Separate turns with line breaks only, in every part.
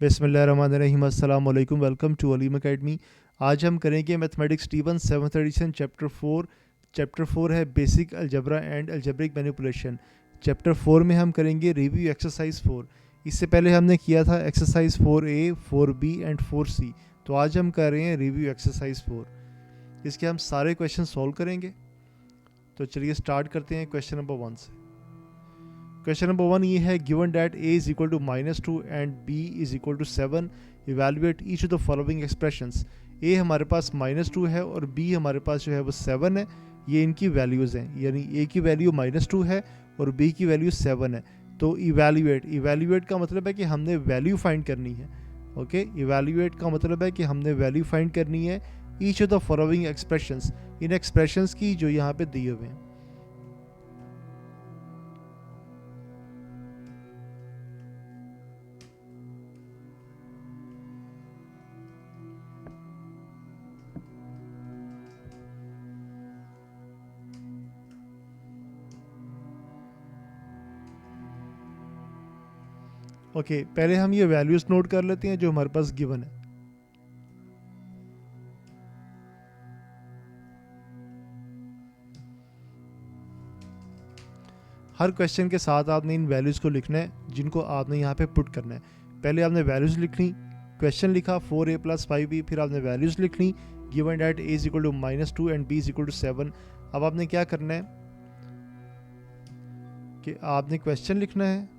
बिस्मिल्लाहिर्रहमानिर्रहीम, अस्सलाम वालेकुम, वेलकम टू अलीम अकेडमी। आज हम करेंगे मैथमेटिक्स टी1 7th एडिशन चैप्टर 4 है basic algebra and algebraic manipulation. Chapter 4 में हम करेंगे रिव्यू एक्सरसाइज 4। इससे पहले हमने किया था exercise 4A, 4B and 4C। तो आज हम कर रहे हैं रिव्यू एक्सरसाइज 4। इसके हम सारे क्वेश्चन सॉल्व करेंगे। तो चलिए स्टार्ट करते हैं क्वेश्चन नंबर 1 से। क्वेश्चन नंबर 1 ये है, given that a is equal to -2 and b is equal to 7, evaluate each of the following expressions. a हमारे पास -2 है और b हमारे पास जो है वो 7 है। ये इनकी वैल्यूज़ हैं, यानी a की वैल्यू -2 है और b की वैल्यू 7 है। तो इवेल्यूएट का मतलब है कि हमने वैल्यू फाइंड करनी है। ओके, इवेल्यूएट का मतलब है कि हमने वैल्यू फाइंड करनी है each of the following expressions, in expressions की जो यहाँ पे दिए हुए हैं। ओके, पहले हम ये वैल्यूज नोट कर लेते हैं जो हमारे पास गिवन है। हर क्वेश्चन के साथ आपने इन वैल्यूज़ को लिखना है जिनको आपने यहाँ पे पुट करना है। पहले आपने वैल्यूज़ लिखनी, क्वेश्चन लिखा 4a + 5b, फिर आपने वैल्यूज़ लिखनी given that a is equal to -2 and b is equal to 7। अब आपने क्या करना है कि आपने क्वेश्चन लिखना है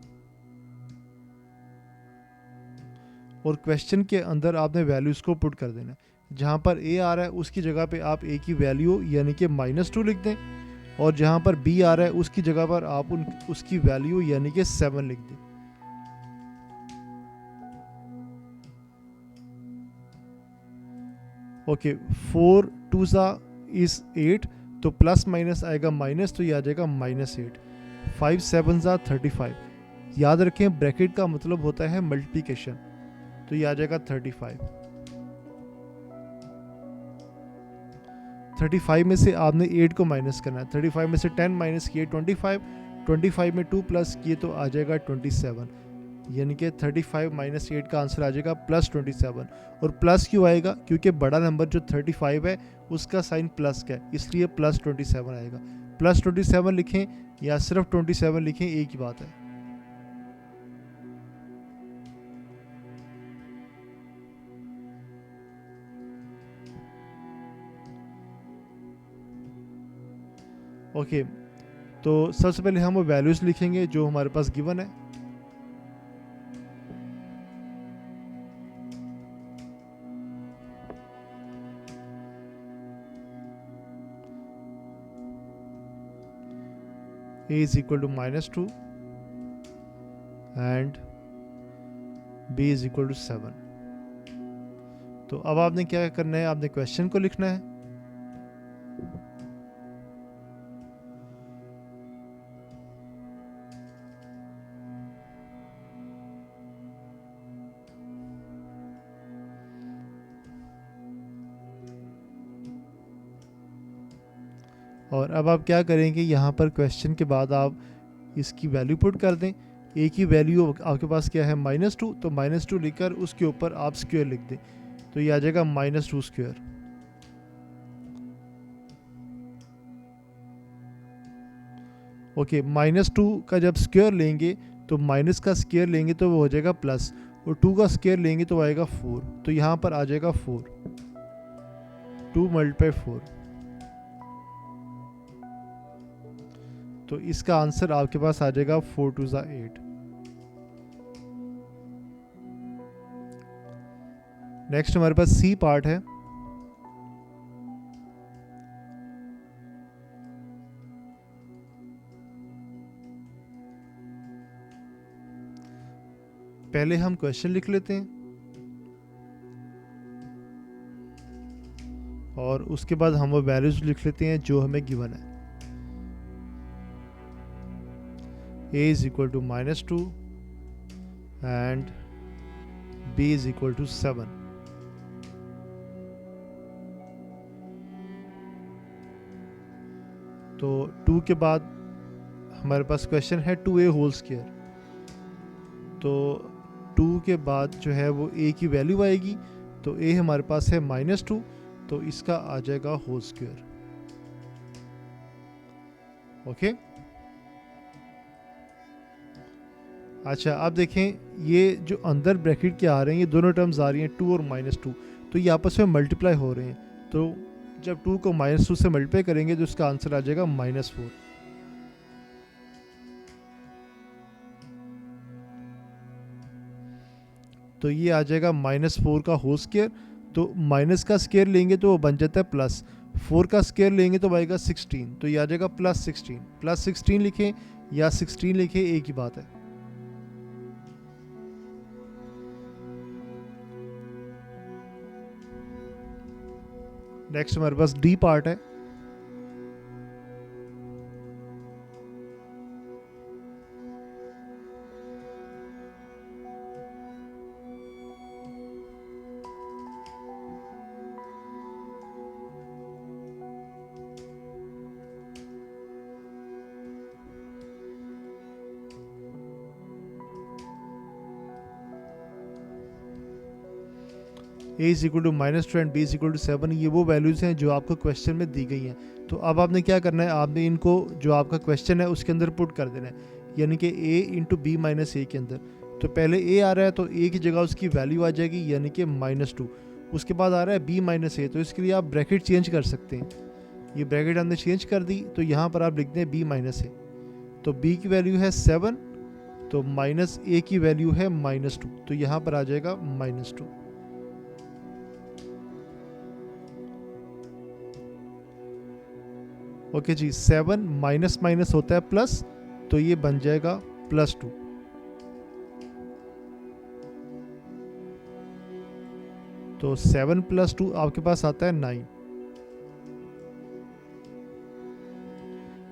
और क्वेश्चन के अंदर आपने वैल्यूज़ को पुट कर देना है। जहाँ पर a आ रहा है उसकी जगह पे आप a की वैल्यू यानी कि -2 लिख दें, और जहाँ पर b आ रहा है उसकी जगह पर आप उसकी वैल्यू यानी कि 7 लिख दें। ओके, 4 2 इज 8, तो प्लस माइनस आएगा माइनस, तो ये आ जाएगा -8। 5 7 35। याद रखें ब्रैकेट का मतलब होता है मल्टीप्लिकेशन, तो ये आ जाएगा 35। 35 में से आपने 8 को माइनस करना है। 35 में से 10 माइनस किए 25, 25 में 2 प्लस किए तो आ जाएगा 27, यानी कि 35 - 8 का आंसर आ जाएगा +27। और प्लस क्यों आएगा? क्योंकि बड़ा नंबर जो 35 है उसका साइन प्लस का है, इसलिए +27 आएगा। +27 लिखें या सिर्फ 27 लिखें, एक ही बात है। ओके, तो सबसे पहले हम वो वैल्यूज लिखेंगे जो हमारे पास गिवन है। a is equal to -2 and b is equal to 7। तो अब आपने क्या करना है, आपने क्वेश्चन को लिखना है। और अब आप क्या करेंगे, यहाँ पर क्वेश्चन के बाद आप इसकी वैल्यू पुट कर दें। a की वैल्यू आपके पास क्या है -2, तो -2 लिखकर उसके ऊपर आप स्क्वायर लिख दें, तो ये आ जाएगा -2 स्क्वायर। ओके, -2 का जब स्क्वायर लेंगे तो माइनस का स्क्वायर लेंगे तो वो हो जाएगा प्लस, और 2 का स्क्वायर लेंगे तो आएगा 4, तो यहाँ पर आ जाएगा 4, 2 × 4। तो इसका आंसर आपके पास आ जाएगा 4 2 8। नेक्स्ट हमारे पास सी पार्ट है। पहले हम क्वेश्चन लिख लेते हैं और उसके बाद हम वो वैल्यूज लिख लेते हैं जो हमें गिवन है। a is equal to -2 and b is equal to 7। तो 2 के बाद हमारे पास क्वेश्चन है 2a होल स्क्वायर। तो 2 के बाद जो है वो a की वैल्यू आएगी, तो a हमारे पास है -2, तो इसका आ जाएगा होल स्क्वायर। ओके, अच्छा अब देखें ये जो अंदर ब्रैकेट के आ रहे हैं, ये दोनों टर्म्स आ रही हैं 2 और -2, तो ये आपस में मल्टीप्लाई हो रहे हैं। तो जब 2 को -2 से मल्टीप्लाई करेंगे तो इसका आंसर आ जाएगा -4। तो ये आ जाएगा -4 का होल स्क्वायर। तो माइनस का स्क्वायर लेंगे तो वो बन जाता है प्लस, 4 का स्क्वायर लेंगे तो आएगा 16, तो ये आ जाएगा +16। +16 लिखें या 16 लिखें, एक ही बात है। नेक्स्ट हमारे पास डी पार्ट है। a is equal to -2 and b is equal to 7, ये वो वैल्यूज़ हैं जो आपको क्वेश्चन में दी गई हैं। तो अब आपने क्या करना है, आपने इनको जो आपका क्वेश्चन है उसके अंदर पुट कर देना है, यानी कि a इंटू बी माइनस ए के अंदर। तो पहले a आ रहा है तो a की जगह उसकी वैल्यू आ जाएगी, यानी कि -2। उसके बाद आ रहा है b माइनस ए, तो इसके लिए आप ब्रैकेट चेंज कर सकते हैं। ये ब्रैकेट हमने चेंज कर दी, तो यहाँ पर आप लिख दें b माइनस ए। तो b की वैल्यू है 7, तो माइनस a की वैल्यू है -2, तो यहाँ पर आ जाएगा -2। ओके जी, 7 माइनस माइनस होता है प्लस, तो ये बन जाएगा +2। तो 7 + 2 आपके पास आता है 9।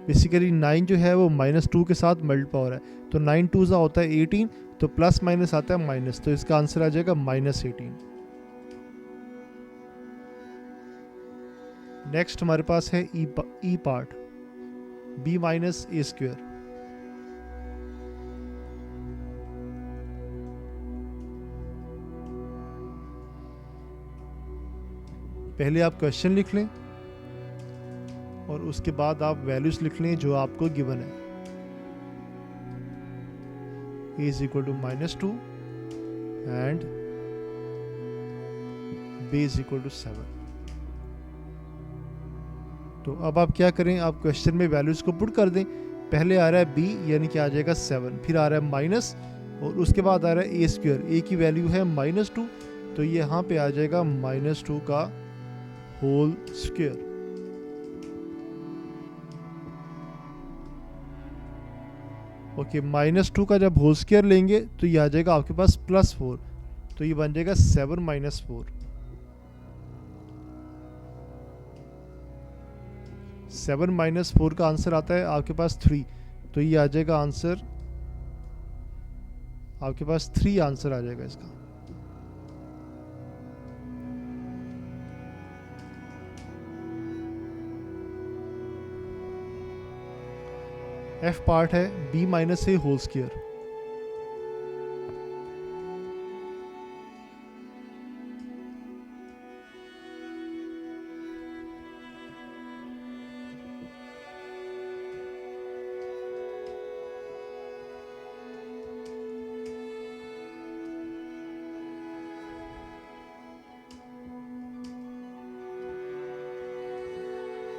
बेसिकली 9 जो है वो -2 के साथ मल्टीप्लाई हो रहा है, तो 9 2 होता है 18, तो प्लस माइनस आता है माइनस, तो इसका आंसर आ जाएगा -18। नेक्स्ट हमारे पास है ई पार्ट, b माइनस ए स्क्वायर। पहले आप क्वेश्चन लिख लें और उसके बाद आप वैल्यूज लिख लें जो आपको गिवन है। a is equal to -2 and b is equal to 7। तो अब आप क्या करें, आप क्वेश्चन में वैल्यूज को पुट कर दें। पहले आ रहा है b, यानी कि आ जाएगा 7, फिर आ रहा है माइनस, और उसके बाद आ रहा है a स्क्वायर, a की वैल्यू है -2, तो ये यहाँ पे आ जाएगा -2 का होल स्क्वायर। ओके, -2 का जब होल स्क्वायर लेंगे तो ये आ जाएगा आपके पास +4, तो ये बन जाएगा 7 - 4। 7 - 4 का आंसर आता है आपके पास 3, तो ये आ जाएगा आंसर आपके पास 3 आंसर आ जाएगा इसका। F पार्ट है b minus a whole square.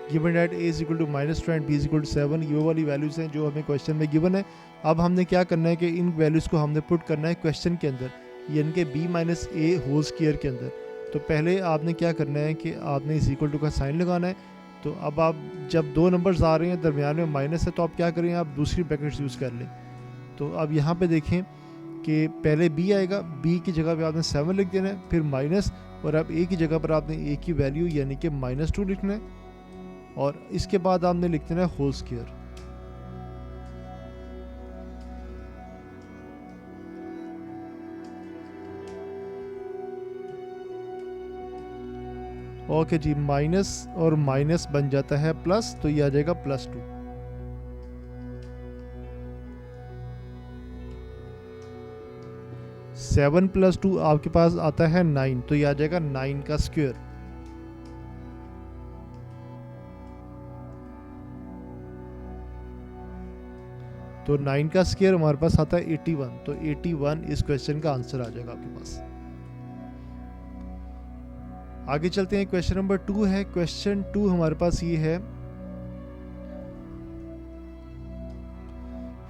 Given that a is equal to -2 and b is equal to 7, ये वाली वैल्यूज़ हैं जो हमें क्वेश्चन में गिवन है। अब हमने क्या करना है कि इन वैल्यूज़ को हमने पुट करना है क्वेश्चन के अंदर, यानी कि b minus a whole square के अंदर। तो पहले आपने क्या करना है कि आपने इज इक्वल टू का साइन लगाना है। तो अब आप जब दो नंबर्स आ रहे हैं दरमियान में माइनस है, तो आप क्या करें, आप दूसरी ब्रैकेट्स यूज़ कर लें। तो अब यहाँ पे देखें कि पहले b आएगा, b की जगह पे आपने 7 लिख देना है, फिर माइनस, और अब a की जगह पर आपने a की वैल्यू यानी कि -2 लिखना है, और इसके बाद आपने लिख देना है होल स्क्वायर। ओके जी, माइनस और माइनस बन जाता है प्लस, तो ये आ जाएगा +2। 7 + 2 आपके पास आता है 9, तो ये आ जाएगा 9 का स्क्वायर। तो 9 का स्क्वायर हमारे पास आता है 81, तो 81 इस क्वेश्चन का आंसर आ जाएगा आपके पास। आगे चलते हैं, क्वेश्चन नंबर 2 है। क्वेश्चन 2 हमारे पास ये है,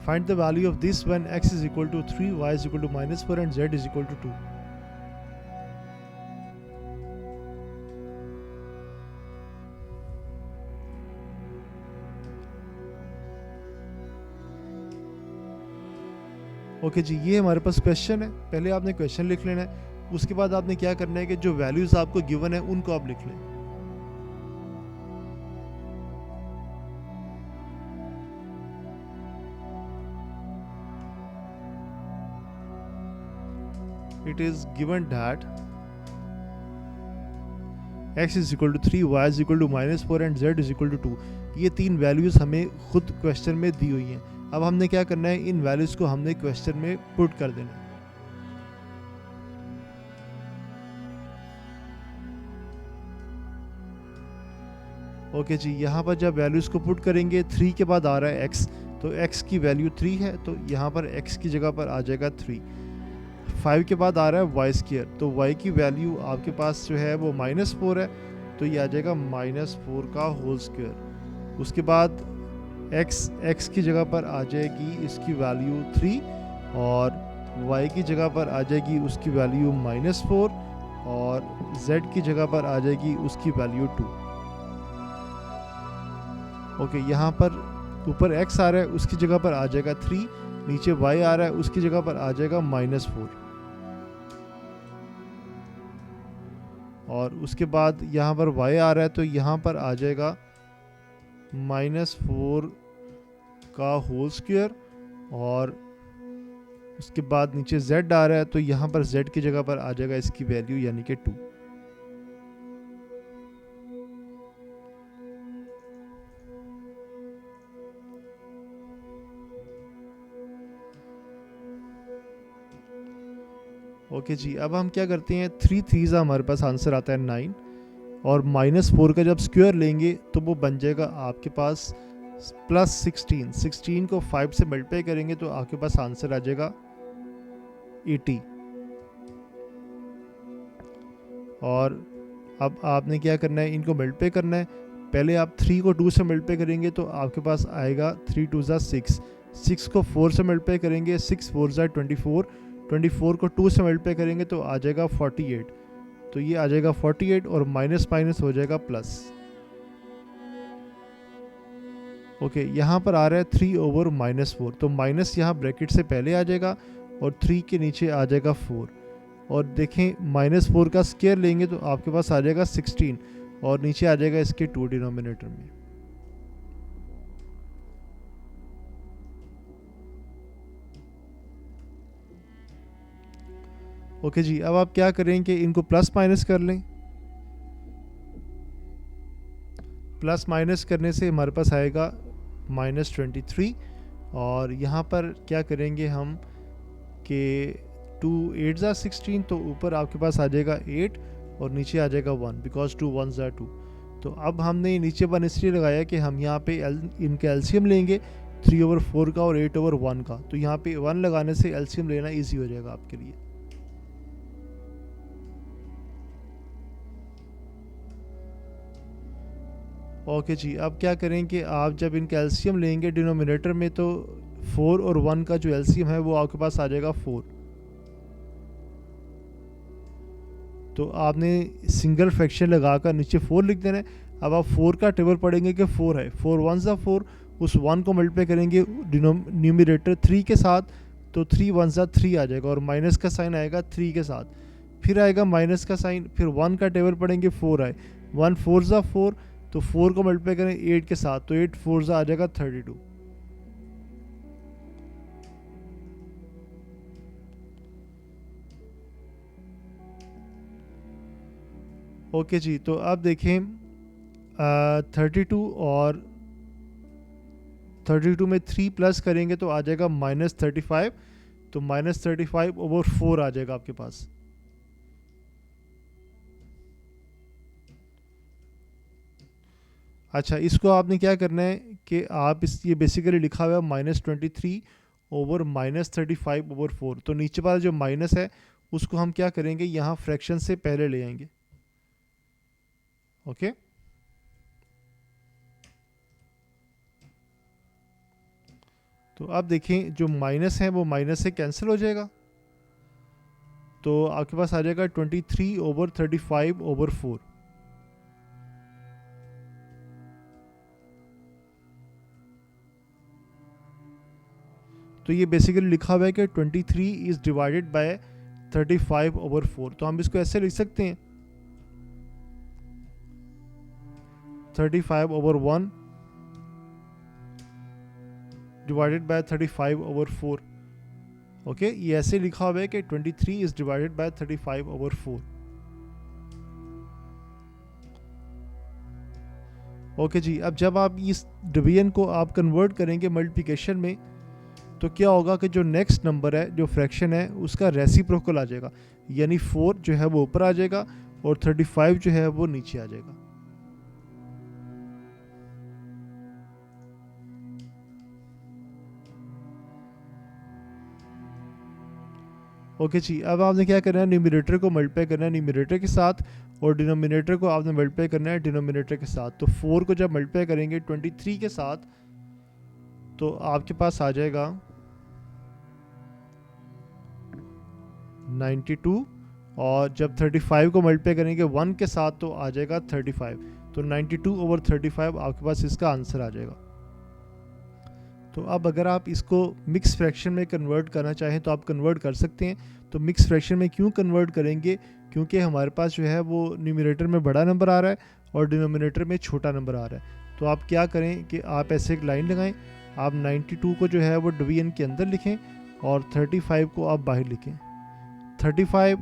find the value of this when x is equal to 3, y is equal to -4 and z is equal to 2। Okay ji, ये हमारे पास क्वेश्चन है। पहले आपने क्वेश्चन लिख लेना है, उसके बाद आपने क्या करना है कि जो वैल्यूज आपको गिवन है उनको आप लिख लें। It is given that x is equal to 3, y is equal to -4 and z is equal to 2। ये तीन वैल्यूज हमें खुद क्वेश्चन में दी हुई हैं। अब हमने क्या करना है, इन वैल्यूज को हमने क्वेश्चन में पुट कर देना है। ओके जी, यहाँ पर जब वैल्यूज को पुट करेंगे, 3 के बाद आ रहा है x, तो x की वैल्यू 3 है, तो यहाँ पर x की जगह पर आ जाएगा 3। 5 के बाद आ रहा है y², तो y की वैल्यू आपके पास जो है वो -4 है, तो ये आ जाएगा -4 का होल स्क्वायर। उसके बाद x की जगह पर आ जाएगी इसकी वैल्यू 3, और y की जगह पर आ जाएगी उसकी वैल्यू -4, और z की जगह पर आ जाएगी उसकी वैल्यू 2। ओके, यहाँ पर ऊपर x आ रहा है, उसकी जगह पर आ जाएगा 3, नीचे y आ रहा है, उसकी जगह पर आ जाएगा -4, और उसके बाद यहाँ पर y आ रहा है, तो यहाँ पर आ जाएगा -4 का होल स्क्वायर, और उसके बाद नीचे z आ रहा है, तो यहाँ पर z की जगह पर आ जाएगा इसकी वैल्यू यानी कि 2। ओके जी, अब हम क्या करते हैं, 3 3 हमारे पास आंसर आता है 9, और -4 का जब स्क्वायर लेंगे तो वो बन जाएगा आपके पास +16। 16 को 5 से मल्टीप्लाई करेंगे तो आपके पास आंसर आ जाएगा 80। और अब आपने क्या करना है, इनको मल्टीप्लाई करना है। पहले आप 3 को 2 से मल्टीप्लाई करेंगे तो आपके पास आएगा 3 2 6। 6 को 4 से मल्टीप्लाई करेंगे, 6 4 24। 24 को 2 से मल्टीप्लाई करेंगे तो आ जाएगा 48, तो ये आ जाएगा 48, और माइनस माइनस हो जाएगा प्लस। ओके, यहाँ पर आ रहा है 3/-4, तो माइनस यहाँ ब्रैकेट से पहले आ जाएगा और 3 के नीचे आ जाएगा 4। और देखें, -4 का स्क्वायर लेंगे तो आपके पास आ जाएगा 16, और नीचे आ जाएगा इसके 2 डिनोमिनेटर में। ओके जी, अब आप क्या करें कि इनको प्लस माइनस कर लें। प्लस माइनस करने से हमारे पास आएगा -23, और यहाँ पर क्या करेंगे हम कि 2 8 ज़ा 16, तो ऊपर आपके पास आ जाएगा 8 और नीचे आ जाएगा 1, बिकॉज 2 1 ज़ा 2। तो अब हमने नीचे 1 इसलिए लगाया कि हम यहाँ पे इनका एलसीएम लेंगे 3/4 का और 8/1 का, तो यहाँ पे 1 लगाने से एलसीएम लेना ईजी हो जाएगा आपके लिए। ओके जी, अब क्या करें कि आप जब इनका एलसीएम लेंगे डिनोमिनेटर में, तो 4 और 1 का जो एलसीएम है वो आपके पास आ जाएगा 4। तो आपने सिंगल फ्रैक्शन लगाकर नीचे 4 लिख देना है। अब आप 4 का टेबल पढ़ेंगे कि 4 है, 4 1 ज़ा 4, उस 1 को मल्टीप्लाई करेंगे न्यूमिनेटर 3 के साथ, तो 3 1 ज़ा 3 आ जाएगा, और माइनस का साइन आएगा 3 के साथ, फिर आएगा माइनस का साइन, फिर 1 का टेबल पढ़ेंगे 4 आए, 1 4 ज़ा 4, तो 4 को मल्टीप्लाई करें 8 के साथ, तो 8 4 ज़ा आ जाएगा 32। ओके जी, तो अब देखें 32 और 32 में 3 प्लस करेंगे तो आ जाएगा -35, तो -35/4 आ जाएगा आपके पास। अच्छा, इसको आपने क्या करना है कि आप ये बेसिकली लिखा हुआ है -23/-35/4, तो नीचे वाला जो माइनस है उसको हम क्या करेंगे, यहाँ फ्रैक्शन से पहले ले आएंगे। ओके, तो अब देखें जो माइनस है वो माइनस से कैंसिल हो जाएगा, तो आपके पास आ जाएगा 23/35/4। तो ये बेसिकली लिखा हुआ है कि 23 इज डिवाइडेड बाय 35/4, तो हम इसको ऐसे लिख सकते हैं 35/1 डिवाइडेड बाय 35/4। ओके, ये ऐसे लिखा हुआ है कि 23 इज डिवाइडेड बाय 35/4। ओके जी, अब जब आप इस डिवीजन को आप कन्वर्ट करेंगे मल्टीप्लिकेशन में, तो क्या होगा कि जो नेक्स्ट नंबर है, जो फ्रैक्शन है, उसका रेसिप्रोकल आ जाएगा, यानी 4 जो है वो ऊपर आ जाएगा और 35 जो है वो नीचे आ जाएगा। ओके जी, अब आपने क्या करना है, न्यूमरेटर को मल्टीप्लाई करना है न्यूमरेटर के साथ और डिनोमिनेटर को आपने मल्टीप्लाई करना है डिनोमिनेटर के साथ। तो 4 को जब मल्टीप्लाई करेंगे 23 के साथ, तो आपके पास आ जाएगा 92, और जब 35 को मल्टीप्लाई करेंगे 1 के साथ तो आ जाएगा 35। तो 92/35 आपके पास इसका आंसर आ जाएगा। तो अब अगर आप इसको मिक्स फ्रैक्शन में कन्वर्ट करना चाहें तो आप कन्वर्ट कर सकते हैं। तो मिक्स फ्रैक्शन में क्यों कन्वर्ट करेंगे, क्योंकि हमारे पास जो है वो न्यूमरेटर में बड़ा नंबर आ रहा है और डिनोमिनेटर में छोटा नंबर आ रहा है। तो आप क्या करें कि आप ऐसे एक लाइन लगाएं, आप 92 को जो है वो डिवीजन के अंदर लिखें और 35 को आप बाहर लिखें। 35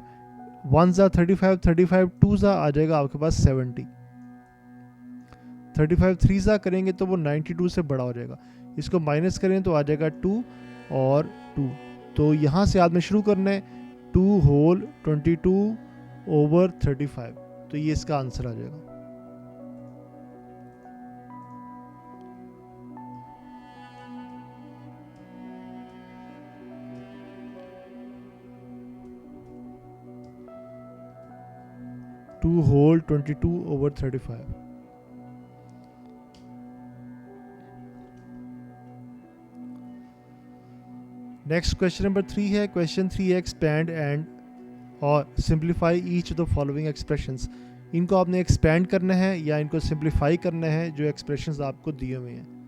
1 ज़ा 35, 35 2 ज़ा आ जाएगा आपके पास 70, 35 3 ज़ा करेंगे तो वो 92 से बड़ा हो जाएगा। इसको माइनस करें तो आ जाएगा 2 और 2। तो यहाँ से आपने शुरू करना है 2 होल 22/35, तो ये इसका आंसर आ जाएगा। Two whole 22/35। Next question number 3 है। क्वेश्चन 3 है एक्सपैंड एंड और simplify each of the following expressions. इनको आपने एक्सपैंड करना है या इनको सिंप्लीफाई करना है जो एक्सप्रेशंस आपको दिए हुए हैं।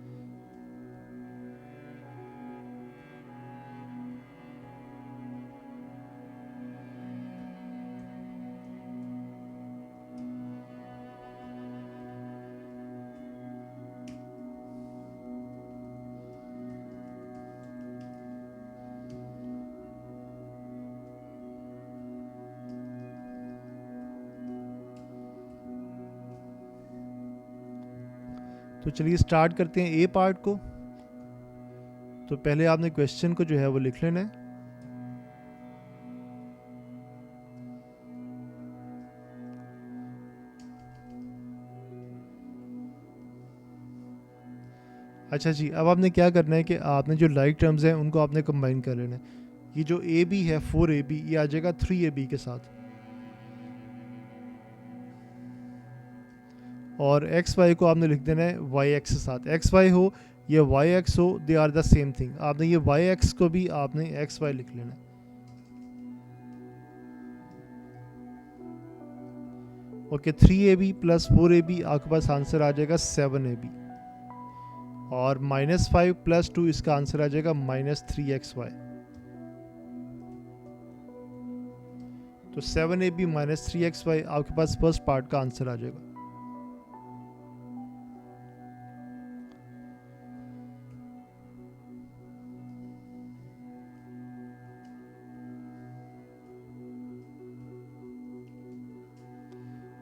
तो चलिए स्टार्ट करते हैं ए पार्ट को। तो पहले आपने क्वेश्चन को जो है वो लिख लेना है। अच्छा जी, अब आपने क्या करना है कि आपने जो लाइक टर्म्स हैं उनको आपने कंबाइन कर लेना है। ये जो ए बी है 4AB, ये आ जाएगा 3AB के साथ, और एक्स वाई को आपने लिख देना है वाई एक्स के साथ। एक्स वाई हो या वाई एक्स हो, they are the same thing. आपने ये वाई एक्स को भी आपने एक्स वाई लिख लेना है। ओके, 3AB प्लस 4AB आपके पास आंसर आ जाएगा 7AB, और -5 प्लस 2 इसका आंसर आ जाएगा -3XY। तो 7AB -3XY आपके पास फर्स्ट पार्ट का आंसर आ जाएगा।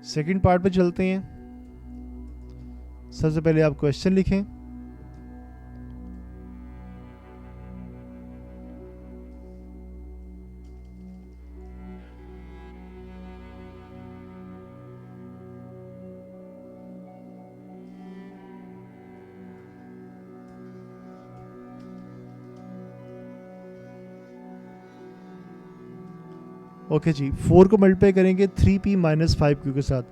सेकंड पार्ट पे चलते हैं। सबसे पहले आप क्वेश्चन लिखें। ओके जी, 4 को मल्टीप्लाई करेंगे 3p माइनस 5q के साथ।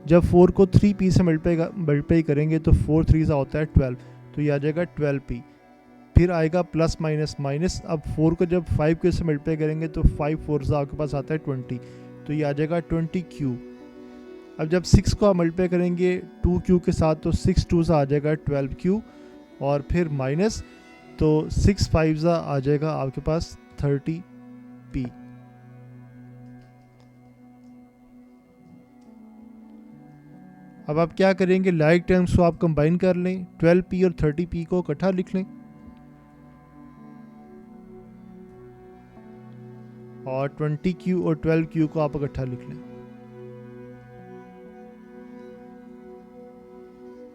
जब 4 को 3p से मल्टीप्लाई करेंगे तो 4 3 सा होता है 12, तो ये आ जाएगा 12p। फिर आएगा प्लस माइनस माइनस, अब 4 को जब 5q से मल्टीप्लाई करेंगे तो 5 4 से आपके पास आता है 20, तो ये आ जाएगा 20q। अब जब 6 को आप मल्टीप्लाई करेंगे 2q के साथ तो 6 2 सा आ जाएगा 12q, और फिर माइनस, तो 6 5 सा आ जाएगा आपके पास 30p। अब आप क्या करेंगे, लाइक टर्म्स को आप कंबाइन कर लें, 12p और 30p को इकट्ठा लिख लें, और 20q और 12q को आप इकट्ठा लिख लें।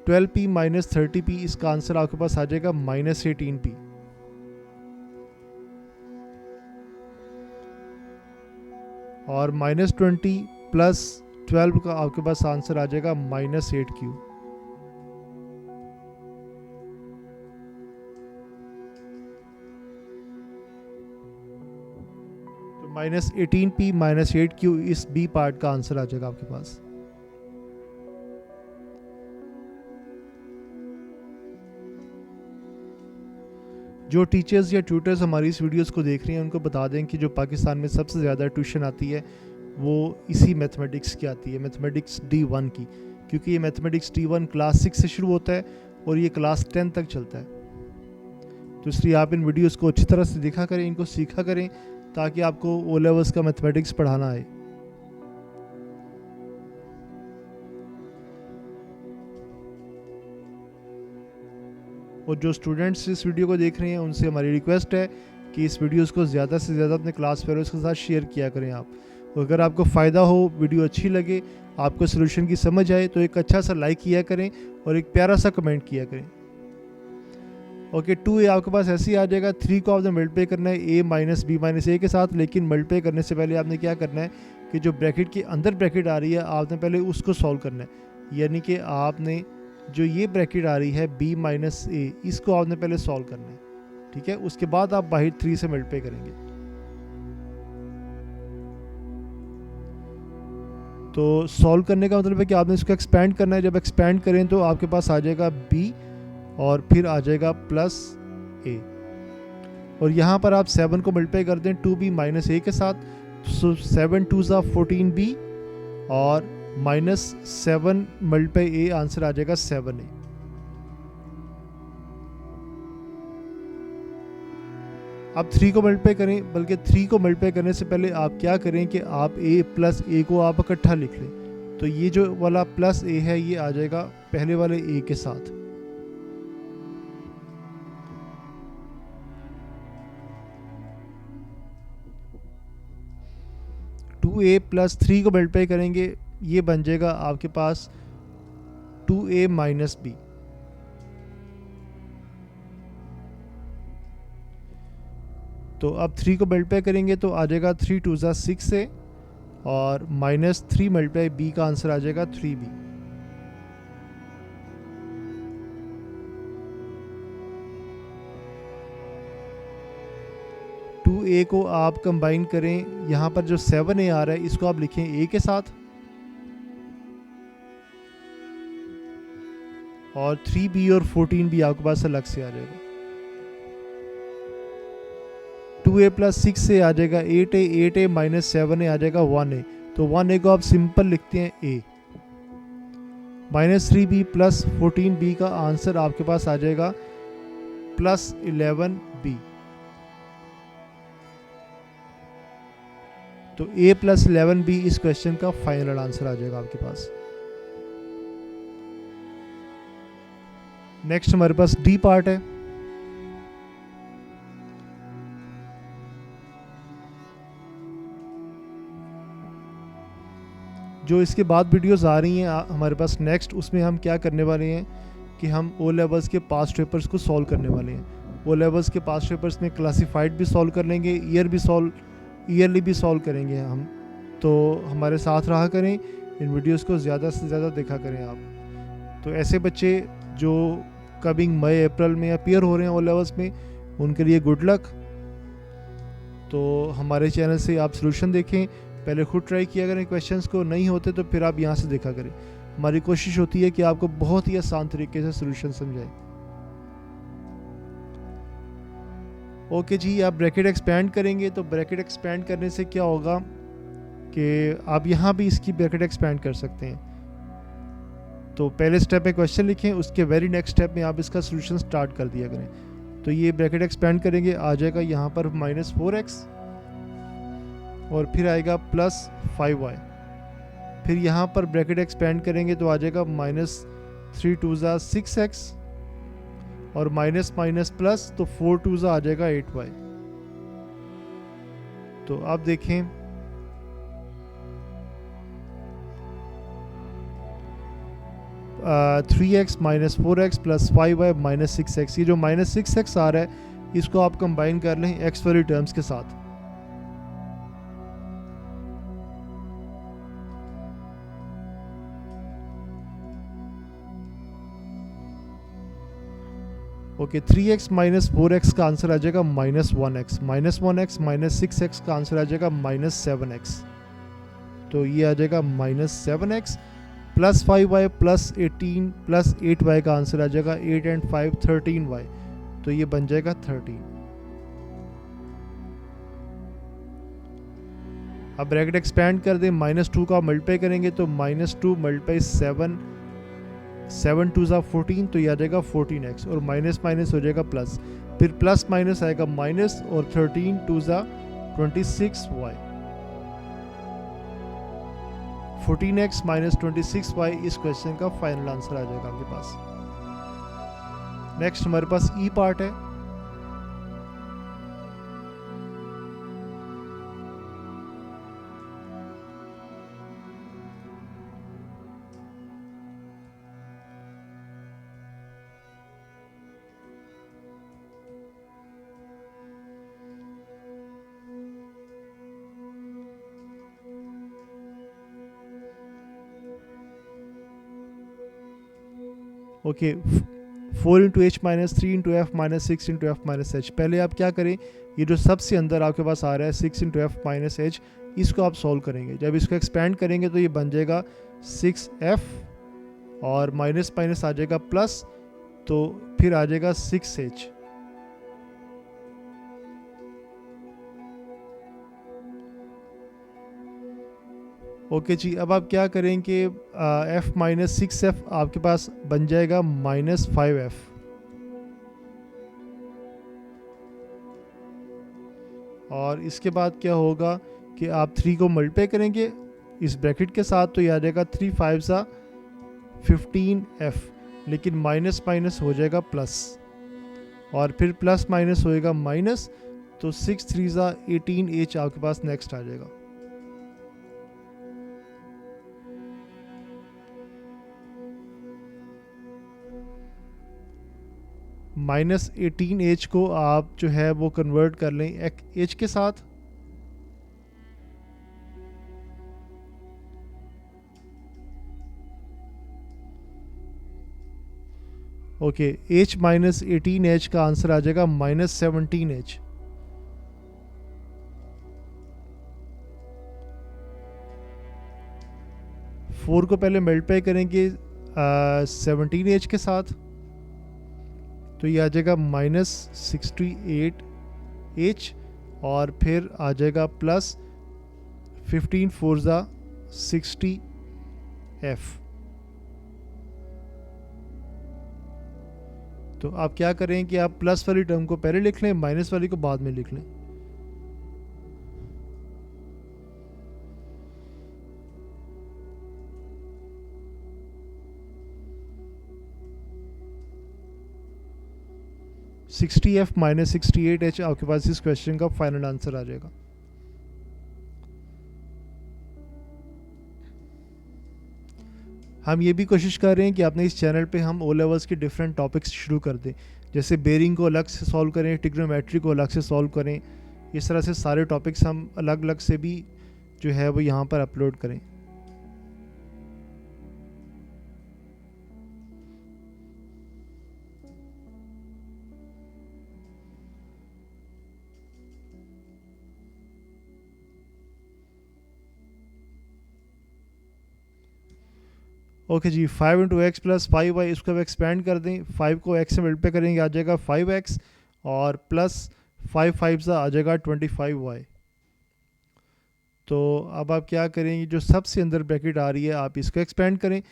12p माइनस 30p, इसका आंसर आपके पास आ जाएगा माइनस 18p। और माइनस 20 प्लस 12 का आपके पास आंसर आ जाएगा माइनस 8q। तो माइनस 18p माइनस 8q इस बी पार्ट का आंसर आ जाएगा आपके पास। जो टीचर्स या ट्यूटर्स हमारी इस वीडियोस को देख रहे हैं उनको बता दें कि जो पाकिस्तान में सबसे ज़्यादा ट्यूशन आती है वो इसी मैथमेटिक्स की आती है, मैथमेटिक्स D1 की, क्योंकि ये मैथमेटिक्स D1 क्लास 6 से शुरू होता है और ये क्लास 10 तक चलता है। तो इसलिए आप इन वीडियोस को अच्छी तरह से देखा करें, इनको सीखा करें, ताकि आपको ओ लेवल्स का मैथमेटिक्स पढ़ाना आए। और जो स्टूडेंट्स इस वीडियो को देख रहे हैं उनसे हमारी रिक्वेस्ट है कि इस वीडियोस को ज़्यादा से ज़्यादा अपने क्लास फेलोज़ के साथ शेयर किया करें आप। और अगर आपको फ़ायदा हो, वीडियो अच्छी लगे, आपको सोल्यूशन की समझ आए, तो एक अच्छा सा लाइक किया करें और एक प्यारा सा कमेंट किया करें। ओके, 2a आपके पास ऐसे ही आ जाएगा। 3 को आपने मल्टीप्लाई करना है a minus b minus a के साथ, लेकिन मल्टीप्लाई करने से पहले आपने क्या करना है कि जो ब्रैकेट के अंदर ब्रैकेट आ रही है आपने पहले उसको सॉल्व करना है। यानी कि आपने जो ये ब्रैकेट आ रही है b माइनस a, इसको आपने पहले सॉल्व करना है, ठीक है। उसके बाद आप बाहर 3 से मल्टीप्लाई करेंगे। तो सॉल्व करने का मतलब है कि आपने इसको एक्सपेंड करना है। जब एक्सपेंड करें तो आपके पास आ जाएगा b और फिर आ जाएगा प्लस a, और यहाँ पर आप 7 को मल्टीप्लाई कर दें 2b माइनस a के साथ, सो 7 2 सा 14b और माइनस 7 मल्टीप्लाई a, आंसर आ जाएगा 7a। आप 3 को मल्टीप्लाई करें, बल्कि 3 को मल्टीप्लाई करने से पहले आप क्या करें कि आप a प्लस a को आप इकट्ठा लिख लें। तो ये जो वाला प्लस a है ये आ जाएगा पहले वाले a के साथ। टू a प्लस 3 को मल्टीप्लाई करेंगे, ये बन जाएगा आपके पास 2a माइनस b। तो अब 3 को मल्टीप्लाई करेंगे तो आ जाएगा 3 2 सा 6 से, और माइनस 3 मल्टीप्लाई b का आंसर आ जाएगा 3b। टू a को आप कंबाइन करें, यहाँ पर जो 7a आ रहा है इसको आप लिखें a के साथ, और 3b और 14b आपके पास अलग से आ जाएगा। 2a प्लस 6 से आ जाएगा 8a, 8a माइनस 7a आ जाएगा 1a, तो 1a को आप सिंपल लिखते हैं a। Minus 3b plus 14b का आंसर आपके पास आ जाएगा प्लस 11b। तो a प्लस 11b इस क्वेश्चन का फाइनल आंसर आ जाएगा आपके पास। नेक्स्ट हमारे पास डी पार्ट है। जो इसके बाद वीडियोस आ रही हैं हमारे पास नेक्स्ट, उसमें हम क्या करने वाले हैं कि हम ओ लेवल्स के पास्ट पेपर्स को सॉल्व करने वाले हैं। ओ लेवल्स के पास्ट पेपर्स में क्लासिफाइड भी सॉल्व कर लेंगे, ईयरली भी सॉल्व करेंगे हम। तो हमारे साथ रहा करें, इन वीडियोस को ज़्यादा से ज़्यादा देखा करें आप। तो ऐसे बच्चे जो कमिंग मई अप्रैल में अपीयर हो रहे हैं ओ लेवल्स में, उनके लिए गुड लक। तो हमारे चैनल से आप सॉल्यूशन देखें, पहले खुद ट्राई किया करें क्वेश्चंस को, नहीं होते तो फिर आप यहाँ से देखा करें। हमारी कोशिश होती है कि आपको बहुत ही आसान तरीके से सोल्यूशन समझाएं। ओके जी, आप ब्रैकेट एक्सपेंड करेंगे तो ब्रैकेट एक्सपेंड करने से क्या होगा कि आप यहाँ भी इसकी ब्रैकेट एक्सपेंड कर सकते हैं। तो पहले स्टेप में क्वेश्चन लिखें, उसके वेरी नेक्स्ट स्टेप में आप इसका सोल्यूशन स्टार्ट कर दिया करें। तो ये ब्रैकेट एक्सपेंड करेंगे, आ जाएगा यहाँ पर -4x और फिर आएगा +5y। फिर यहाँ पर ब्रैकेट एक्सपेंड करेंगे तो आ जाएगा -3 2 6x और माइनस माइनस प्लस, तो 4 2 आ जाएगा 8y। तो आप देखें 3x minus 4x plus 5y minus 6x, ये जो माइनस 6x आ रहा है इसको आप कंबाइन कर लें x वाली टर्म्स के साथ। ओके, 3x माइनस 4x का आंसर आ जाएगा -1x, -1x माइनस 6x का आंसर आ जाएगा -7x। तो ये आ जाएगा -7x plus 5y plus 18 plus 8y का आंसर आ जाएगा 8 एंड 5 13y। तो ये बन जाएगा 13। अब ब्रैकेट एक्सपेंड कर दें, -2 का मल्टीप्लाई करेंगे तो -2 मल्टीप्लाई 7 7 2 14, तो ये आ जाएगा 14x और माइनस माइनस हो जाएगा प्लस, फिर प्लस माइनस आएगा माइनस और 13 2 26y। 14x माइनस 26y इस क्वेश्चन का फाइनल आंसर आ जाएगा आपके पास। नेक्स्ट हमारे पास ई पार्ट है। Okay, 4 into H minus 3 into F minus 6 into F minus H. पहले आप क्या करें, ये जो सबसे अंदर आपके पास आ रहा है 6 इंटू एफ माइनस एच, इसको आप सॉल्व करेंगे। जब इसको एक्सपेंड करेंगे तो ये बन जाएगा 6f और माइनस माइनस आ जाएगा प्लस, तो फिर आ जाएगा 6h। ओके जी, अब आप क्या करेंगे, f माइनस 6f आपके पास बन जाएगा -5f। और इसके बाद क्या होगा कि आप 3 को मल्टीप्लाई करेंगे इस ब्रैकेट के साथ, तो ये आ जाएगा 3 5 15f, लेकिन माइनस माइनस हो जाएगा प्लस और फिर प्लस माइनस होएगा माइनस, तो 6 3 18h आपके पास नेक्स्ट आ जाएगा। -18h को आप जो है वो कन्वर्ट कर लें h के साथ। ओके, h माइनस 18h का आंसर आ जाएगा -17h। फोर को पहले मल्टीप्लाई करेंगे 17h के साथ, तो ये आ जाएगा -68h और फिर आ जाएगा प्लस 15 4 60f। तो आप क्या करें कि आप प्लस वाली टर्म को पहले लिख लें, माइनस वाली को बाद में लिख लें। -60f माइनस 68h आपके पास इस क्वेश्चन का फाइनल आंसर आ जाएगा। हम ये भी कोशिश कर रहे हैं कि अपने इस चैनल पे हम ओ लेवल्स के डिफरेंट टॉपिक्स शुरू कर दें, जैसे बेरिंग को अलग से सॉल्व करें, ट्रिग्नोमेट्री को अलग से सॉल्व करें। इस तरह से सारे टॉपिक्स हम अलग अलग से भी जो है वो यहाँ पर अपलोड करें। ओके जी, 5 इंटू एक्स प्लस 5y, इसको अब एक्सपेंड कर दें, 5 को x से मल्टीप्लाई करेंगे आ जाएगा 5x और प्लस 5 5 सा आ जाएगा 25y। तो अब आप क्या करेंगे, जो सबसे अंदर ब्रैकेट आ रही है आप इसको एक्सपेंड करें,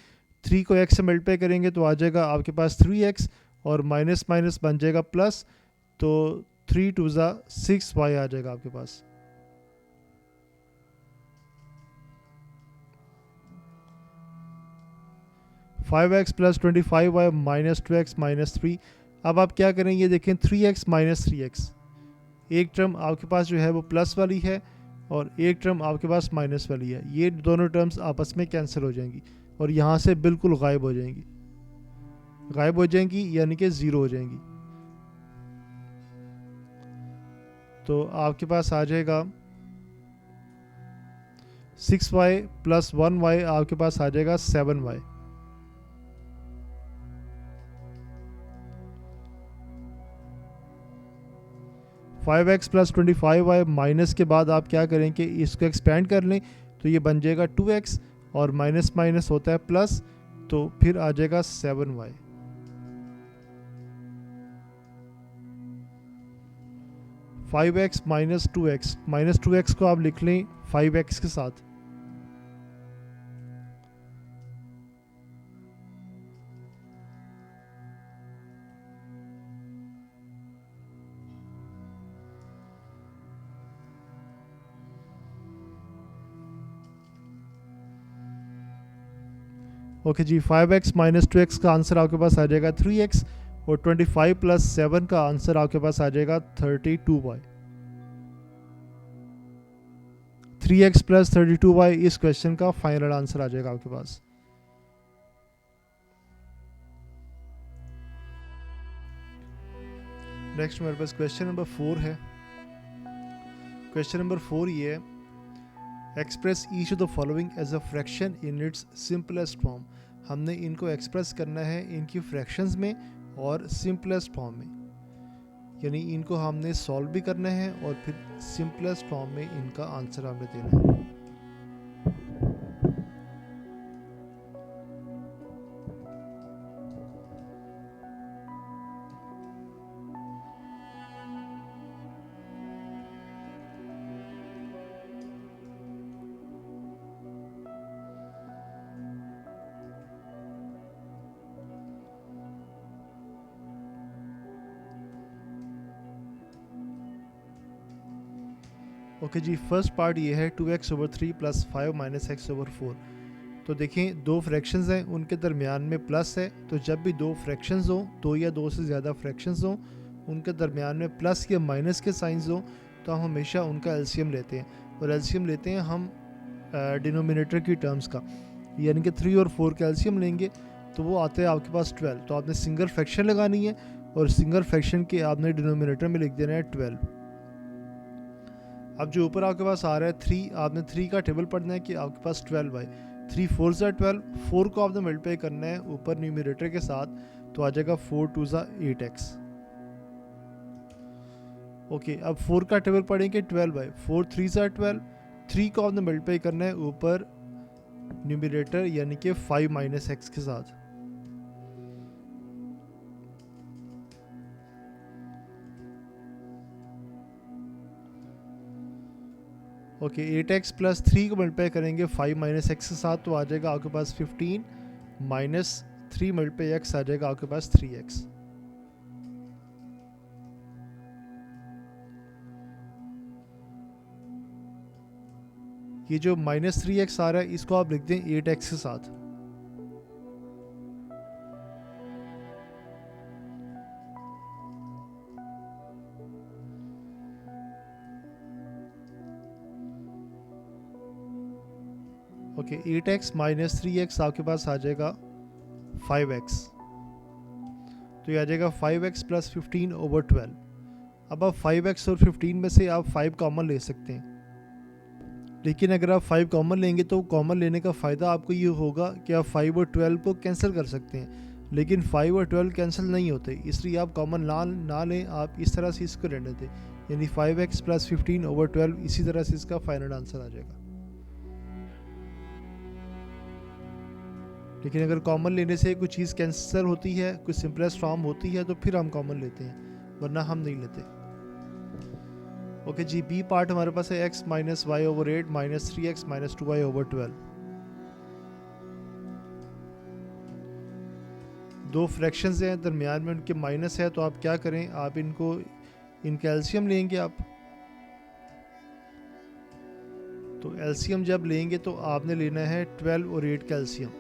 3 को x से मल्टीप्लाई करेंगे तो आ जाएगा आपके पास 3x और माइनस माइनस बन जाएगा प्लस, तो 3 2 ज़ा 6y आ जाएगा आपके पास। Five x plus 25y minus 2x minus 3। अब आप क्या करेंगे, देखें 3x माइनस 3x, एक टर्म आपके पास जो है वो प्लस वाली है और एक टर्म आपके पास माइनस वाली है, ये दोनों टर्म्स आपस में कैंसिल हो जाएंगी और यहाँ से बिल्कुल गायब हो जाएंगी, गायब हो जाएंगी यानी कि ज़ीरो हो जाएंगी। तो आपके पास आ जाएगा 6y प्लस 1y, आपके पास आ जाएगा 7y। Five x plus 25y minus के बाद आप क्या करें कि इसको एक्सपेंड कर लें तो ये बन जाएगा 2x और माइनस माइनस होता है प्लस, तो फिर आ जाएगा 7y। Five x minus 2x को आप लिख लें 5x के साथ। ओके जी, 5x माइनस 2x का आंसर आपके पास आ जाएगा 3x और 25 प्लस 7 का आंसर आपके पास आ जाएगा 32y। 3x प्लस 32y इस क्वेश्चन का फाइनल आंसर आ जाएगा आपके पास। नेक्स्ट मेरे पास क्वेश्चन नंबर 4 है। क्वेश्चन नंबर 4 ये है, express each of the following as a fraction in its simplest form. हमने इनको एक्सप्रेस करना है इनकी फ्रैक्शंस में और सिंपलेस्ट फॉर्म में, यानी इनको हमने सॉल्व भी करना है और फिर सिंपलेस्ट फॉर्म में इनका आंसर हमने देना है। ओके जी, फर्स्ट पार्ट ये है 2x over 3 plus 5 minus x over 4। तो देखें दो फ्रैक्शंस हैं, उनके दरमियान में प्लस है, तो जब भी दो फ्रैक्शंस हों, दो या दो से ज़्यादा फ्रैक्शंस हों, उनके दरमियान में प्लस या माइनस के साइंस हों, तो हम हमेशा उनका एलसीएम लेते हैं और एलसीएम लेते हैं हम डिनोमिनेटर की टर्म्स का, यानी कि 3 और 4 का एलसीएम लेंगे तो वो आता है आपके पास 12। तो आपने सिंगल फ्रैक्शन लगानी है और सिंगल फ्रैक्शन के आपने डिनोमिनेटर में लिख देना है 12। अब जो ऊपर आपके पास आ रहा है 3, आपने 3 का टेबल पढ़ना है कि आपके पास 12y, 3 4 ज़ा 12, 4 को आपने मल्टीप्लाई करना है ऊपर न्यूमरेटर के साथ, तो आ जाएगा 4 2 ज़ा 8x। ओके, अब 4 का टेबल पढ़ेंगे 12y, 4 3 ज़ा 12, 3 को आपने मल्टीप्लाई करना है ऊपर न्यूमरेटर यानी कि 5 माइनस x के साथ। ओके, 8x प्लस 3 को मल्टीप्लाई करेंगे 5 माइनस एक्स के साथ, तो आ जाएगा आपके पास 15 माइनस 3 मल्टीप्लाई x आ जाएगा आपके पास 3x। ये जो माइनस 3x आ रहा है इसको आप लिख दें 8x के साथ। ओके, 8x माइनस 3x आपके पास आ जाएगा 5x, तो ये आ जाएगा 5x प्लस 15 ओवर 12। अब आप 5x और 15 में से आप 5 कॉमन ले सकते हैं, लेकिन अगर आप 5 कॉमन लेंगे तो कॉमन लेने का फ़ायदा आपको ये होगा कि आप 5 और 12 को कैंसिल कर सकते हैं, लेकिन 5 और 12 कैंसिल नहीं होते, इसलिए आप कॉमन ना लें, आप इस तरह से इसको रहने दें, यानी 5x प्लस 15 ओवर 12, इसी तरह से इसका फाइनल आंसर आ जाएगा। लेकिन अगर कॉमन लेने से कोई चीज़ कैंसिल होती है, कोई सिंपलेस्ट फॉर्म होती है, तो फिर हम कॉमन लेते हैं, वरना हम नहीं लेते। ओके जी, बी पार्ट हमारे पास है x minus y over 8 minus 3x minus 2y over 12। दो फ्रैक्शंस हैं, दरमियान में उनके माइनस है, तो आप क्या करें, आप इनको इनका एलसीएम लेंगे आप। तो एलसीएम जब लेंगे तो आपने लेना है 12 और 8 का एलसीएम।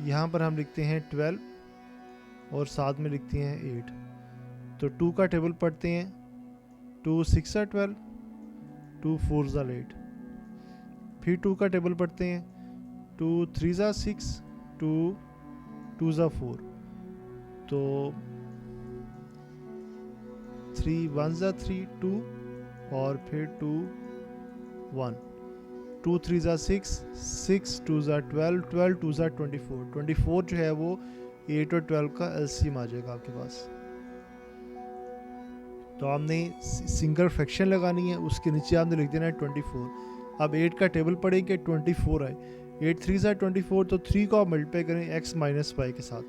यहाँ पर हम लिखते हैं 12 और साथ में लिखते हैं 8। तो 2 का टेबल पढ़ते हैं, 2 6 12, 2 4 8। फिर 2 का टेबल पढ़ते हैं, 2 3 6, 2 2 4। तो 3 1 3 2 और फिर 2 1, 2 3 6, 6 2 12, 12 2 24। 24 जो है वो 8 और 12 का एलसीएम आ जाएगा आपके पास। तो आपने सिंगल फ्रैक्शन लगानी है, उसके नीचे आपने लिख देना है 24। अब 8 का टेबल पढ़ेंगे, 24 आए, 8 3 24, तो 3 को आप मल्टीप्लाई करें x माइनस वाई के साथ,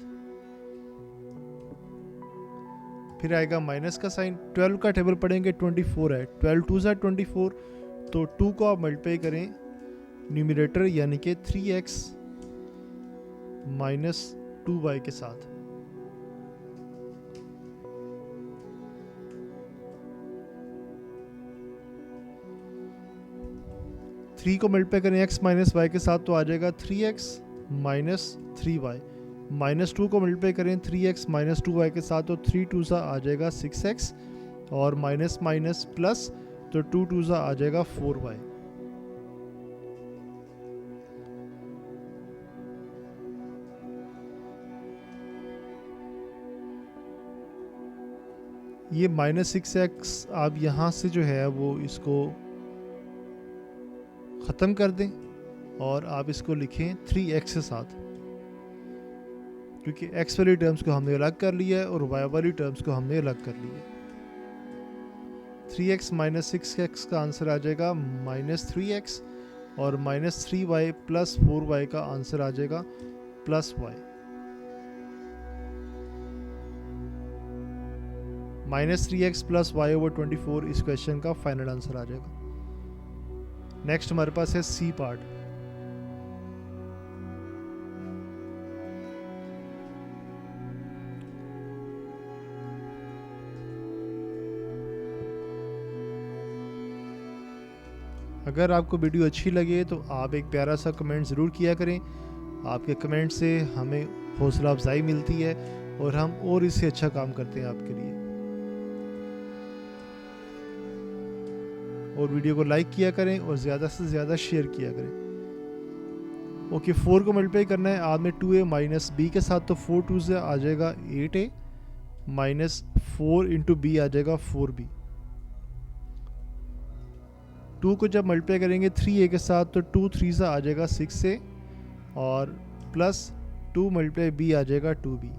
फिर आएगा माइनस का साइन। 12 का टेबल पढ़ेंगे, 24 है, 12 2 24, तो 2 को आप मल्टीप्लाई करें न्यूमरेटर यानी कि 3x माइनस 2y के साथ। थ्री को मल्टीप्लाई करें x माइनस वाई के साथ, तो आ जाएगा 3x माइनस 3y। माइनस 2 को मल्टीप्लाई करें 3x माइनस 2y के साथ, तो 3 2 आ जाएगा 6x, और माइनस माइनस प्लस, तो 2 2 आ जाएगा 4y। ये माइनस 6x आप यहाँ से जो है वो इसको ख़त्म कर दें और आप इसको लिखें 3x के साथ, क्योंकि x वाली टर्म्स को हमने अलग कर लिया है और y वाली टर्म्स को हमने अलग कर लिया है। 3x माइनस 6x का आंसर आ जाएगा माइनस 3x, और माइनस 3y प्लस 4y का आंसर आ जाएगा plus y। Minus 3x plus y over 24 इस क्वेश्चन का फाइनल आंसर आ जाएगा। नेक्स्ट हमारे पास है सी पार्ट। अगर आपको वीडियो अच्छी लगे तो आप एक प्यारा सा कमेंट ज़रूर किया करें। आपके कमेंट से हमें हौसला अफजाई मिलती है और हम और इससे अच्छा काम करते हैं आपके लिए। और वीडियो को लाइक किया करें और ज़्यादा से ज़्यादा शेयर किया करें। ओके, 4 को मल्टीप्लाई करना है आज में 2a माइनस b के साथ, तो 4 2 से आ जाएगा 8a माइनस 4 इंटू b आ जाएगा 4b। 2 को जब मल्टीप्लाई करेंगे 3a के साथ, तो 2 3 से आ जाएगा 6a, और प्लस 2 मल्टीप्लाई b आ जाएगा 2b।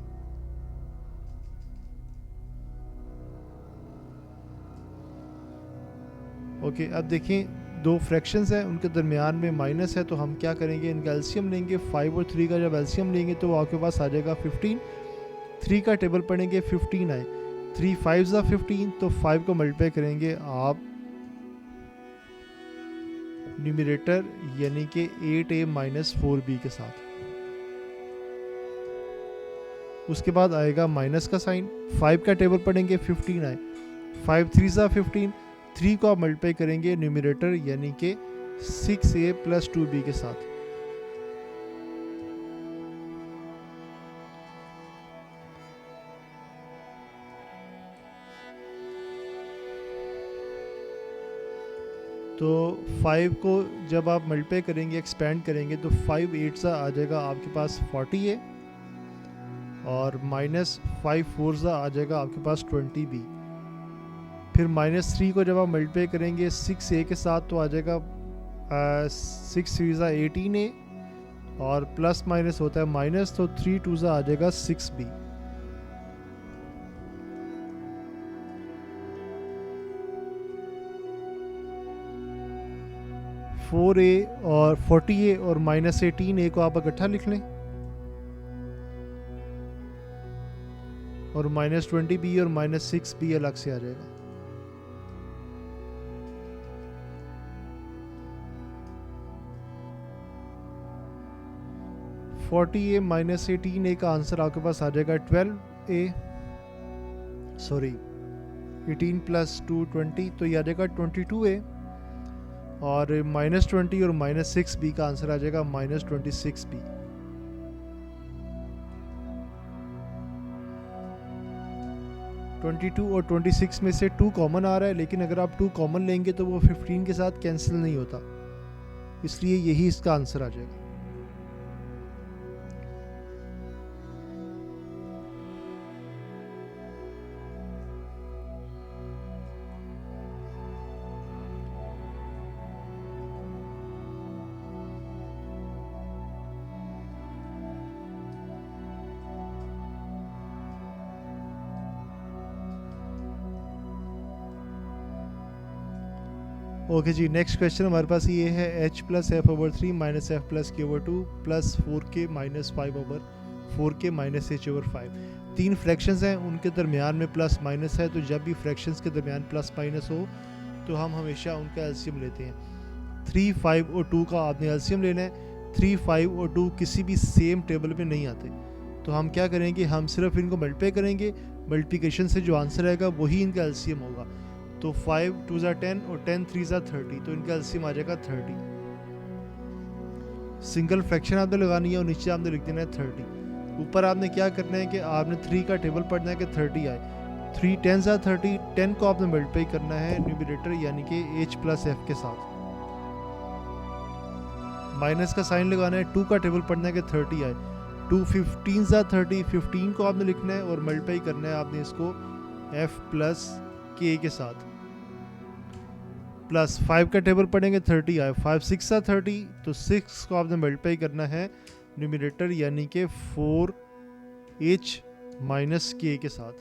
ओके, अब देखें दो फ्रैक्शंस हैं, उनके दरमियान में माइनस है, तो हम क्या करेंगे, इनका एलसीएम लेंगे। 5 और 3 का जब एलसीएम लेंगे तो आपके पास आ जाएगा 15। 3 का टेबल पढ़ेंगे, 15 आए, 3 5 15, तो 5 को मल्टीप्लाई करेंगे आप न्यूमरेटर यानी कि 8a माइनस 4b के साथ। उसके बाद आएगा माइनस का साइन। 5 का टेबल पढ़ेंगे, 15 आए, 5 3 15, 3 को आप मल्टीप्लाई करेंगे न्यूमरेटर यानी कि 6a प्लस 2b के साथ। तो 5 को जब आप मल्टीप्लाई करेंगे, एक्सपेंड करेंगे, तो 5 8 सा आ जाएगा आपके पास 40a, और माइनस 5 4 सा आ जाएगा आपके पास 20b। फिर माइनस 3 को जब आप मल्टीप्लाई करेंगे 6a के साथ, तो आ जाएगा 6 3 18a, और प्लस माइनस होता है माइनस, तो 3 2 आ जाएगा 6b। 4a और 40a और -18a को आप इकट्ठा लिख लें, और -20b और -6b अलग से आ जाएगा। -40a -18a का आंसर आपके पास आ जाएगा 12a, सॉरी 18 + 2 20, तो ये आ जाएगा 22a, और -20 और -6b का आंसर आ जाएगा -26b। (22) और 26 में से 2 कॉमन आ रहा है, लेकिन अगर आप 2 कॉमन लेंगे तो वो 15 के साथ कैंसिल नहीं होता, इसलिए यही इसका आंसर आ जाएगा। ओके जी, नेक्स्ट क्वेश्चन हमारे पास ये है h + f/3 - f + k/2 + 4k - 5/4k - h/5। 3 fractions हैं, उनके दरमियान में प्लस माइनस है, तो जब भी फ्रैक्शंस के दरमियान प्लस माइनस हो तो हम हमेशा उनका एलसीएम लेते हैं। 3, 5 और 2 का आपने एलसीएम लेना है। 3, 5 और 2 किसी भी सेम टेबल में नहीं आते, तो हम क्या करेंगे, हम सिर्फ इनको मल्टीप्लाई करेंगे, मल्टीप्लिकेशन से जो आंसर आएगा वही इनका एलसीएम होगा। तो 5 2 ज़ा 10 और 10 3 ज़ा 30, तो इनका एलसीएम आ जाएगा 30। सिंगल फ्रैक्शन आपने लगानी है और नीचे आपने लिख देना है 30। ऊपर आपने क्या करना है कि आपने 3 का टेबल पढ़ना है कि 30 आए। 3 10 ज़ा 30, 10 को आपने मल्टीप्लाई करना है न्यूमरेटर यानी कि h + f के साथ, माइनस का साइन लगाना है। 2 का टेबल पढ़ना है कि 30 आए। 2 15 ज़ा 30, 15 को आपने लिखना है और मल्टीप्लाई करना है आपने इसको f + k के साथ, प्लस 5 का टेबल पढ़ेंगे 30 आए। 5 6 ज़ा 30, तो 6 को आपने मल्टीप्लाई करना है न्यूमरेटर यानी कि 4h - k के साथ।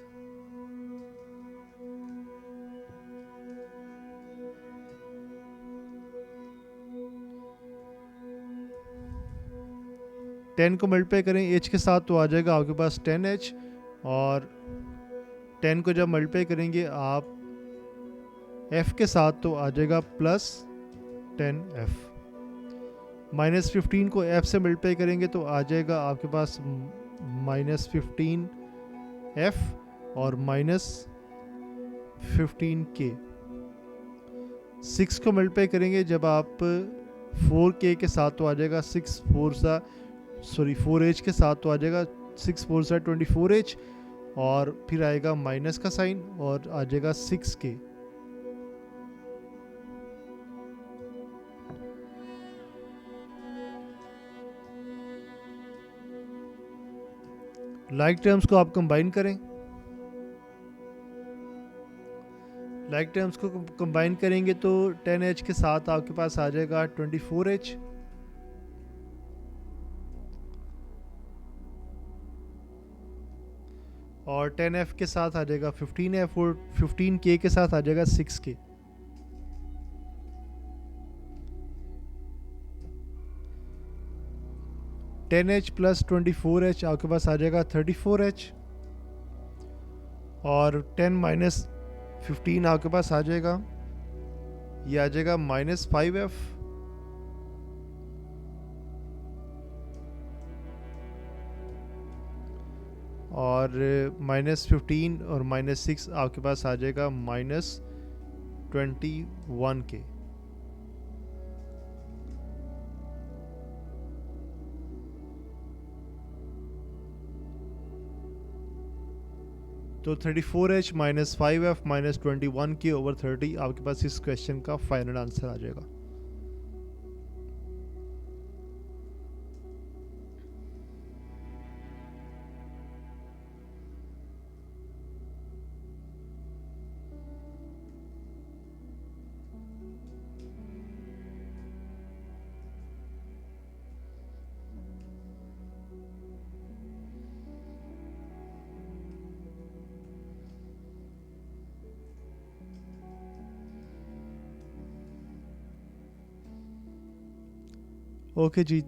टेन को मल्टीप्लाई करें h के साथ तो आ जाएगा आपके पास 10h, और 10 को जब मल्टीप्लाई करेंगे आप f के साथ तो आ जाएगा +10f। -15 को f से मल्टीप्लाई करेंगे तो आ जाएगा आपके पास -15f और -15k। 6 को मल्टीप्लाई करेंगे जब आप 4k के साथ तो आ जाएगा 4h के साथ तो आ जाएगा 6 4 सा 24h, और फिर आएगा माइनस का साइन और आ जाएगा 6k। लाइक टर्म्स को आप कंबाइन करें, लाइक टर्म्स को कंबाइन करेंगे तो 10h के साथ आपके पास आ जाएगा 24h, और 10f के साथ आ जाएगा 15f, और 15k के साथ आ जाएगा 6k। (10h + 24h) आपके पास आ जाएगा 34h, और 10 - 15 आपके पास आ जाएगा, ये आ जाएगा -5f, और -15 और -6 आपके पास आ जाएगा -21k। तो 34h - 5f - 21k/30 आपके पास इस क्वेश्चन का फाइनल आंसर आ जाएगा। ओके जी,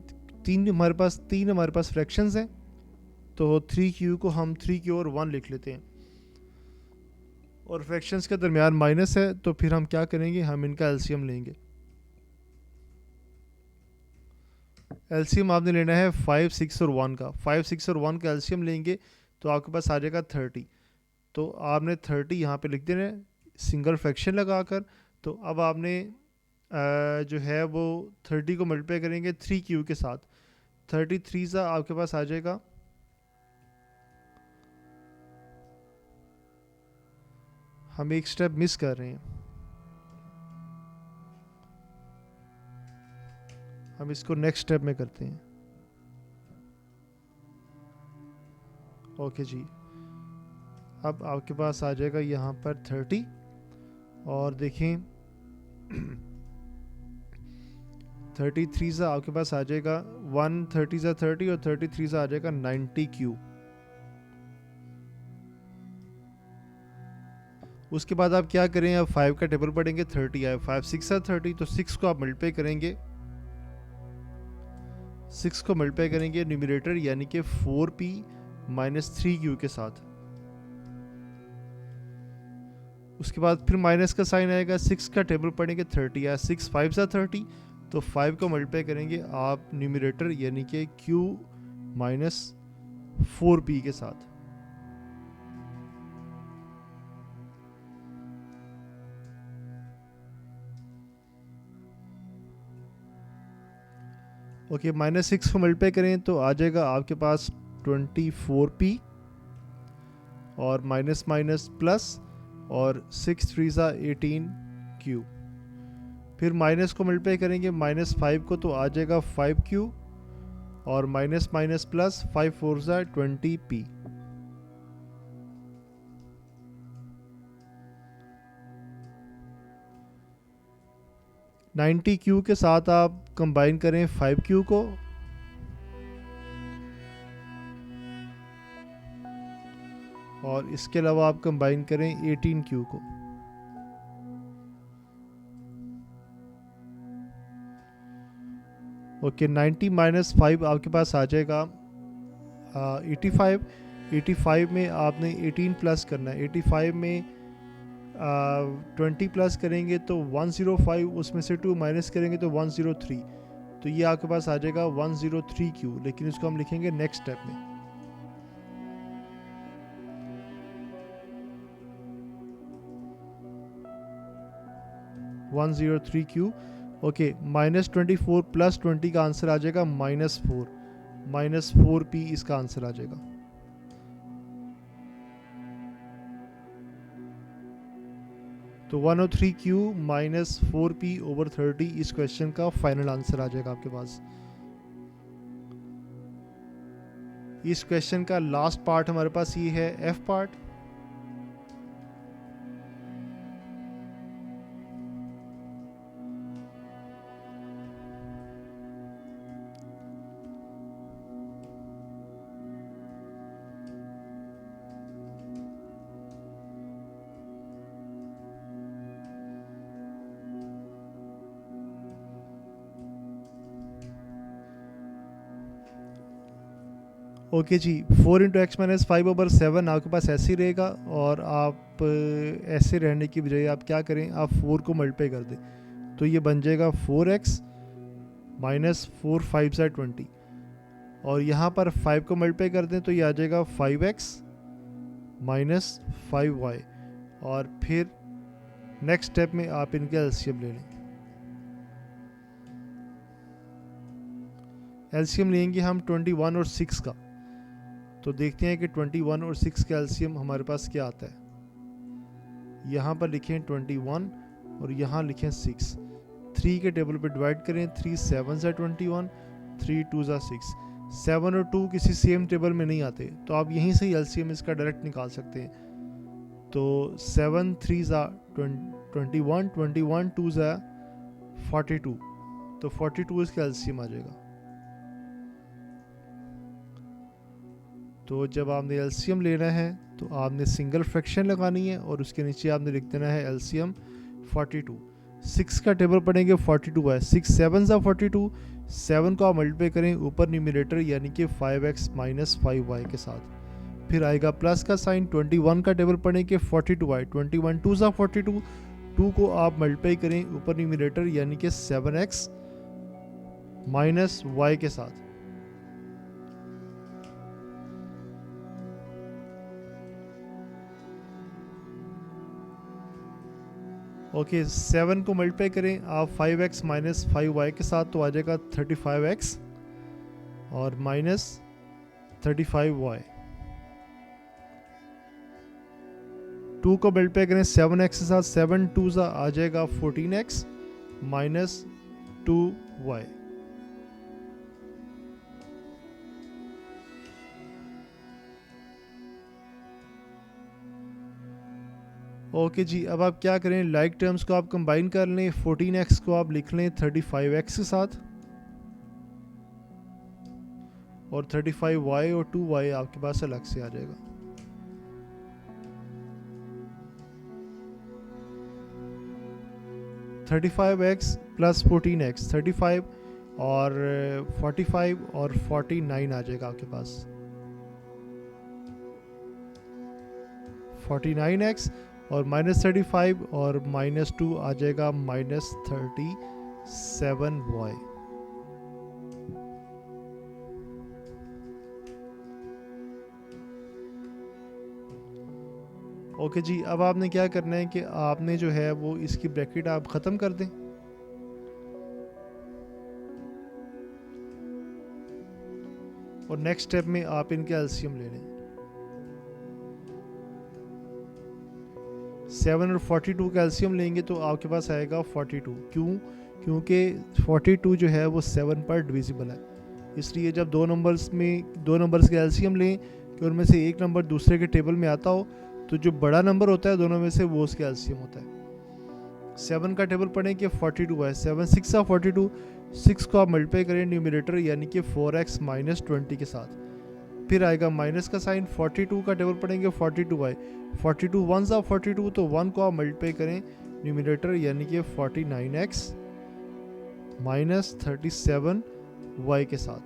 तीन हमारे पास फ्रैक्शंस हैं, तो 3q को हम 3q और 1 लिख लेते हैं, और फ्रैक्शंस के दरमियान माइनस है, तो फिर हम क्या करेंगे, हम इनका एलसीएम लेंगे। एलसीएम आपने लेना है 5, 6 और 1 का। 5, 6 और 1 का एलसीएम लेंगे तो आपके पास आ जाएगा 30। तो आपने 30 यहाँ पे लिख देना है सिंगल फ्रैक्शन लगाकर। तो अब आपने जो है वो 30 को मल्टीप्लाई करेंगे 3q के साथ। 33 सा आपके पास आ जाएगा, हम एक स्टेप मिस कर रहे हैं, हम इसको नेक्स्ट स्टेप में करते हैं। ओके जी, अब आपके पास आ जाएगा यहाँ पर 30, और देखें 33 सा आपके पास आ जाएगा 1, 30 सा 30 और 33 सा आ जाएगा 90q। उसके बाद आप क्या करें, अब 5 का टेबल पढ़ेंगे, 30 आए, 5, 6 है 30, तो 6 को आप मल्टीप्लाई करेंगे, 6 को मल्टीप्लाई करेंगे न्यूमरेटर यानी कि 4p माइनस 3q के साथ। उसके बाद फिर माइनस का साइन आएगा, 6 का टेबल पढ़ेंगे, 30 आया, 6, 5 सा 30, तो 5 को मल्टीप्लाई करेंगे आप न्यूमरेटर यानी कि q माइनस 4p के साथ। ओके, माइनस 6 को मल्टीप्लाई करें तो आ जाएगा आपके पास 24p, और माइनस माइनस प्लस, और 6 3 सा 18q। फिर माइनस को मल्टीप्लाई करेंगे माइनस 5 को तो आ जाएगा 5q, और माइनस माइनस प्लस 5 4 सा 20p। q के साथ आप कंबाइन करें 5q को, और इसके अलावा आप कंबाइन करें 18q को। ओके, 90 माइनस 5 आपके पास आ जाएगा 85। 85 में आपने 18 प्लस करना है, 85 में 20 प्लस करेंगे तो 105, उसमें से 2 माइनस करेंगे तो 103, तो ये आपके पास आ जाएगा 103q, लेकिन इसको हम लिखेंगे नेक्स्ट स्टेप में। (103q). ओके, माइनस 24 प्लस 20 का आंसर आ जाएगा -4, -4p इसका आंसर आ जाएगा। तो 103q माइनस 4p ओवर 30 इस क्वेश्चन का फाइनल आंसर आ जाएगा आपके पास। इस क्वेश्चन का लास्ट पार्ट हमारे पास ये है, एफ पार्ट। ओके जी, 4 इंटू एक्स माइनस 5 ओवर 7 आपके पास ऐसे ही रहेगा, और आप ऐसे रहने की बजाय आप क्या करें, आप 4 को मल्टीप्लाई कर दें, तो ये बन जाएगा 4x माइनस 4 5 सा 20, और यहाँ पर 5 को मल्टीप्लाई कर दें तो ये आ जाएगा 5x माइनस 5y, और फिर नेक्स्ट स्टेप में आप इनके एलसीएम ले लें। एलसीएम लेंगे हम 21 और 6 का, तो देखते हैं कि 21 और 6 का एलसीएम हमारे पास क्या आता है। यहाँ पर लिखें 21 और यहाँ लिखें 6, 3 के टेबल पे डिवाइड करें, 3 7 सा 21, 3 2 सा 6, 7 और 2 किसी सेम टेबल में नहीं आते, तो आप यहीं से ही एलसीएम इसका डायरेक्ट निकाल सकते हैं। तो 7 3 सा 21, 21 2 सा 42, तो 42 इसका एलसीएम आ जाएगा। तो जब आपने एलसीएम लेना है तो आपने सिंगल फ्रैक्शन लगानी है, और उसके नीचे आपने लिख देना है एलसीएम 42। 6 का टेबल पढ़ेंगे 42 है, 6 7 सा 42, 7 को आप मल्टीप्लाई करें ऊपर न्यूमरेटर यानी कि 5x माइनस 5y के साथ, फिर आएगा प्लस का साइन। 21 का टेबल पढ़ेंगे 42y, 21 2 ज़ा 42, 2 को आप मल्टीप्लाई करें ऊपर न्यूमरेटर यानी कि 7x माइनस y के साथ। ओके 7 को मल्टीप्लाई करें आप 5x माइनस 5y के साथ, तो आ जाएगा 35x और माइनस 35y। 2 को मल्टीप्लाई करें 7x के साथ, 7 2 ज़ा आ जाएगा 14x माइनस 2y। ओके जी, अब आप क्या करें, लाइक टर्म्स को आप कंबाइन कर लें। 14x को आप लिख लें 35x के साथ, और 35y और 2y आपके पास अलग से आ जाएगा। (35x + 14x) 35 और 45 और 49 आ जाएगा आपके पास। 49x और -35 और -2 आ जाएगा -37y। ओके जी, अब आपने क्या करना है कि आपने जो है वो इसकी ब्रैकेट आप ख़त्म कर दें। और नेक्स्ट स्टेप में आप इनके एलसीएम ले लें। 7 और 42 का एलसीएम लेंगे तो आपके पास आएगा 42। क्यों? क्योंकि 42 जो है वो 7 पर डिविजिबल है, इसलिए जब दो नंबर्स के एलसीएम लें कि उनमें से एक नंबर दूसरे के टेबल में आता हो, तो जो बड़ा नंबर होता है दोनों में से वो उसके एलसीएम होता है। 7 का टेबल पढ़ें कि 42 है, 7 6 ज़ा 42, 6 को आप मल्टीप्लाई करें न्यूमरेटर यानी कि 4x माइनस 20 के साथ, फिर आएगा माइनस का साइन। 42 का टेबल पढ़ेंगे 42y, 42 1 ज़ा 42, तो 1 को आप मल्टीप्लाई करें न्यूमरेटर यानी कि 49x माइनस 37y के साथ।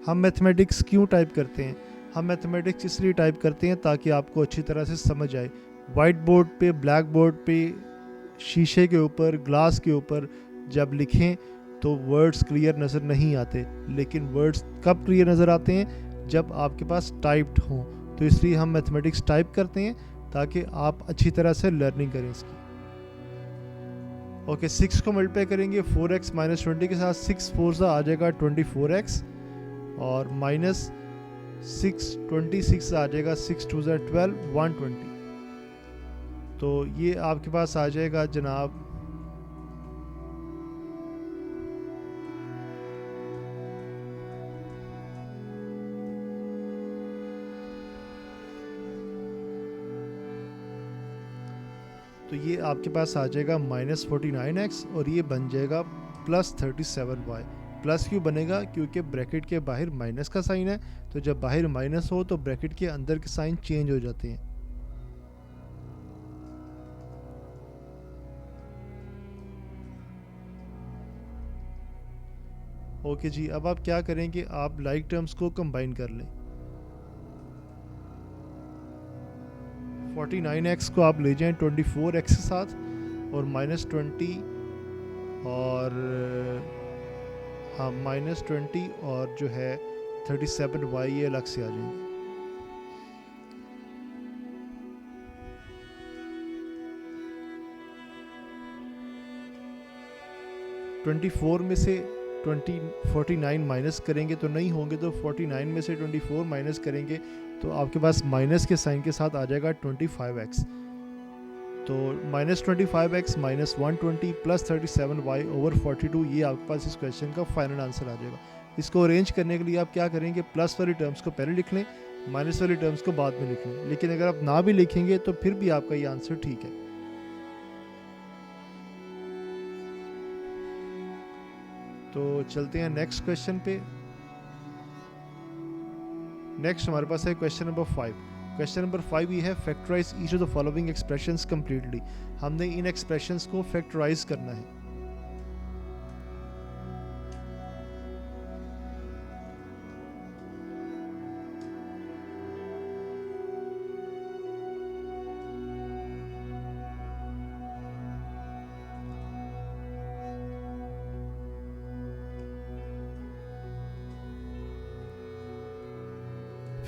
हम मैथमेटिक्स क्यों टाइप करते हैं? हम मैथमेटिक्स इसलिए टाइप करते हैं ताकि आपको अच्छी तरह से समझ आए। वाइट बोर्ड पे, ब्लैक बोर्ड पे, शीशे के ऊपर, ग्लास के ऊपर जब लिखें तो वर्ड्स क्लियर नज़र नहीं आते, लेकिन वर्ड्स कब क्लियर नज़र आते हैं? जब आपके पास टाइप्ड हों। तो इसलिए हम मैथमेटिक्स टाइप करते हैं ताकि आप अच्छी तरह से लर्निंग करें इसकी। ओके 6 को मल्टीप्लाई करेंगे 4x माइनस 20 के साथ, 6 4 ज़ा आ जाएगा 24x और माइनस 6 26 आ जाएगा, 6 2 ज़ा 12 120। तो ये आपके पास आ जाएगा जनाब तो ये आपके पास आ जाएगा -49x और ये बन जाएगा +37y। प्लस क्यों बनेगा? क्योंकि ब्रैकेट के बाहर माइनस का साइन है, तो जब बाहर माइनस हो तो ब्रैकेट के अंदर के साइन चेंज हो जाते हैं। ओके जी, अब आप क्या करें कि आप लाइक टर्म्स को कंबाइन कर लें। 49x को आप ले जाएं 24x के साथ और -20 और हाँ -20 और जो है 37y ये अलग से आ जाएंगे। में से 49 माइनस करेंगे तो नहीं होंगे, तो 49 में से 24 माइनस करेंगे तो आपके पास माइनस के साइन के साथ आ जाएगा 25x। तो -25x minus 120 plus 37y over 42, ये आपके पास इस क्वेश्चन का फाइनल आंसर आ जाएगा। इसको अरेंज करने के लिए आप क्या करेंगे, प्लस वाली टर्म्स को पहले लिख लें, माइनस वाली टर्म्स को बाद में लिख लें। लेकिन अगर आप ना भी लिखेंगे तो फिर भी आपका ये आंसर ठीक है। तो चलते हैं नेक्स्ट क्वेश्चन पे। नेक्स्ट हमारे पास है क्वेश्चन नंबर 5। क्वेश्चन नंबर 5 ये है factorise each of the following expressions completely. हमने इन एक्सप्रेशंस को फैक्टराइज करना है।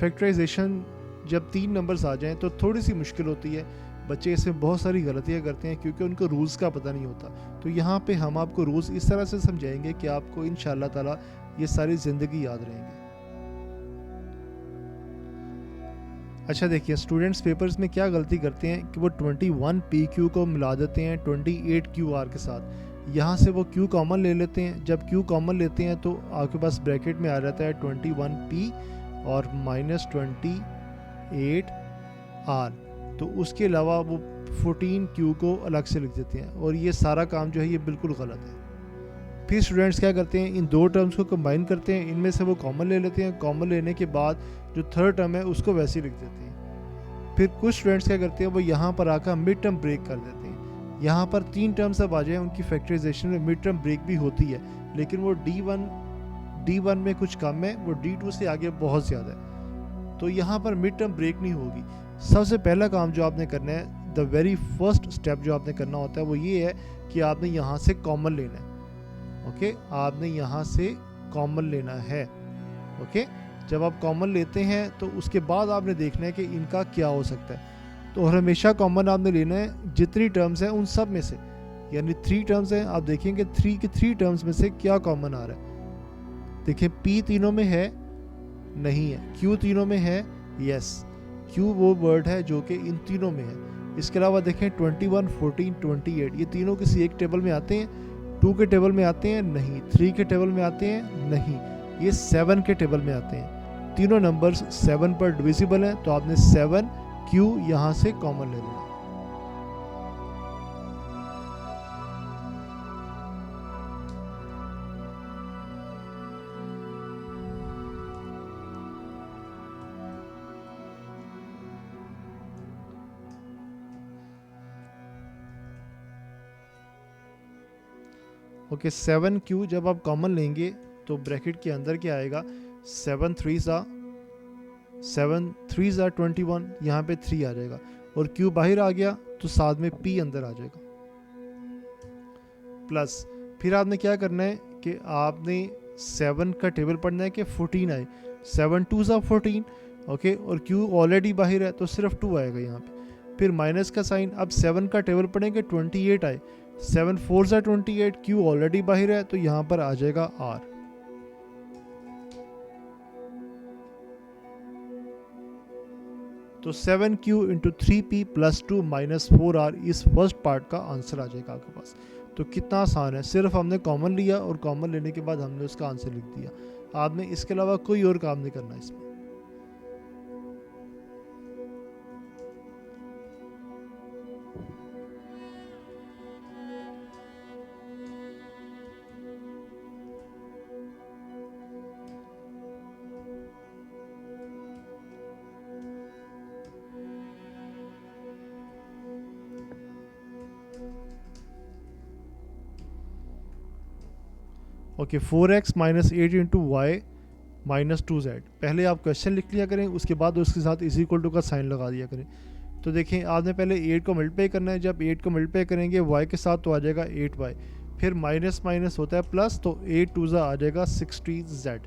फैक्टराइजेशन जब 3 नंबर्स आ जाएं तो थोड़ी सी मुश्किल होती है। बच्चे इसमें बहुत सारी गलतियां करते हैं क्योंकि उनको रूल्स का पता नहीं होता। तो यहाँ पे हम आपको रूल्स इस तरह से समझाएंगे कि आपको इंशाल्लाह ताला ये सारी ज़िंदगी याद रहेंगे। अच्छा देखिए, स्टूडेंट्स पेपर्स में क्या गलती करते हैं कि वो 21 PQ को मिला देते हैं 28 QR के साथ। यहाँ से वो Q कॉमन ले लेते हैं। जब Q कॉमन लेते हैं तो आपके पास ब्रैकेट में आ जाता है 21P और -28R। तो उसके अलावा वो 14Q को अलग से लिख देते हैं और ये सारा काम जो है ये बिल्कुल गलत है। फिर स्टूडेंट्स क्या करते हैं, इन दो टर्म्स को कंबाइन करते हैं, इनमें से वो कॉमन ले लेते हैं। कॉमन लेने के बाद जो थर्ड टर्म है उसको वैसे ही लिख देते हैं। फिर कुछ स्टूडेंट्स क्या करते हैं, वो यहाँ पर आकर मिड टर्म ब्रेक कर देते हैं। यहाँ पर 3 टर्म्स अब आ जाए, उनकी फैक्टराइजेशन में मिड टर्म ब्रेक भी होती है, लेकिन वो D1 में कुछ कम है, वो D2 से आगे बहुत ज़्यादा है। तो यहाँ पर मिड टर्म ब्रेक नहीं होगी। सबसे पहला काम जो आपने करना है, द वेरी फर्स्ट स्टेप जो आपने करना होता है वो ये है कि आपने यहाँ से कॉमन लेना है। ओके, आपने यहाँ से कॉमन लेना है। ओके, जब आप कॉमन लेते हैं तो उसके बाद आपने देखना है कि इनका क्या हो सकता है। तो हमेशा कॉमन आपने लेना है जितनी टर्म्स हैं उन सब में से, यानी 3 टर्म्स हैं, आप देखेंगे 3 के 3 टर्म्स में से क्या कॉमन आ रहा है। देखिए, P तीनों में है, नहीं है। Q तीनों में है, यस। Q वो वर्ड है जो कि इन तीनों में है। इसके अलावा देखें 21, 14, 28 ये तीनों किसी एक टेबल में आते हैं। 2 के टेबल में आते हैं, नहीं। 3 के टेबल में आते हैं, नहीं। ये 7 के टेबल में आते हैं। तीनों नंबर्स 7 पर डिविजिबल हैं, तो आपने 7Q यहाँ से कॉमन ले लेना। ओके, 7Q जब आप कॉमन लेंगे तो ब्रैकेट के अंदर क्या आएगा, 7 3s 21, यहाँ पे 3 आ जाएगा और Q बाहर आ गया तो साथ में P अंदर आ जाएगा। प्लस फिर आपने क्या करना है कि आपने 7 का टेबल पढ़ना है कि 14 आए। 7 2s 14, ओके, और Q ऑलरेडी बाहर है तो सिर्फ 2 आएगा यहाँ पे। फिर माइनस का साइन, अब 7 का टेबल पढ़ेंगे 28 आए। 7 4s 28, Q ऑलरेडी बाहर है तो यहाँ पर आ जाएगा R। तो 7Q into 3P plus 2 minus 4R इस फर्स्ट पार्ट का आंसर आ जाएगा आपके पास। तो कितना आसान है, सिर्फ हमने कॉमन लिया और कॉमन लेने के बाद हमने उसका आंसर लिख दिया। आपने इसके अलावा कोई और काम नहीं करना इसमें। Okay, 4x minus 8 into y minus 2z। पहले आप क्वेश्चन लिख लिया करें, उसके बाद उसके साथ इज इक्वल टू का साइन लगा दिया करें। तो देखें, आपने पहले 8 को मल्टीप्लाई करना है। जब 8 को मल्टीप्लाई करेंगे y के साथ तो आ जाएगा 8y, फिर माइनस माइनस होता है प्लस, तो 8 2 आ जाएगा 60z।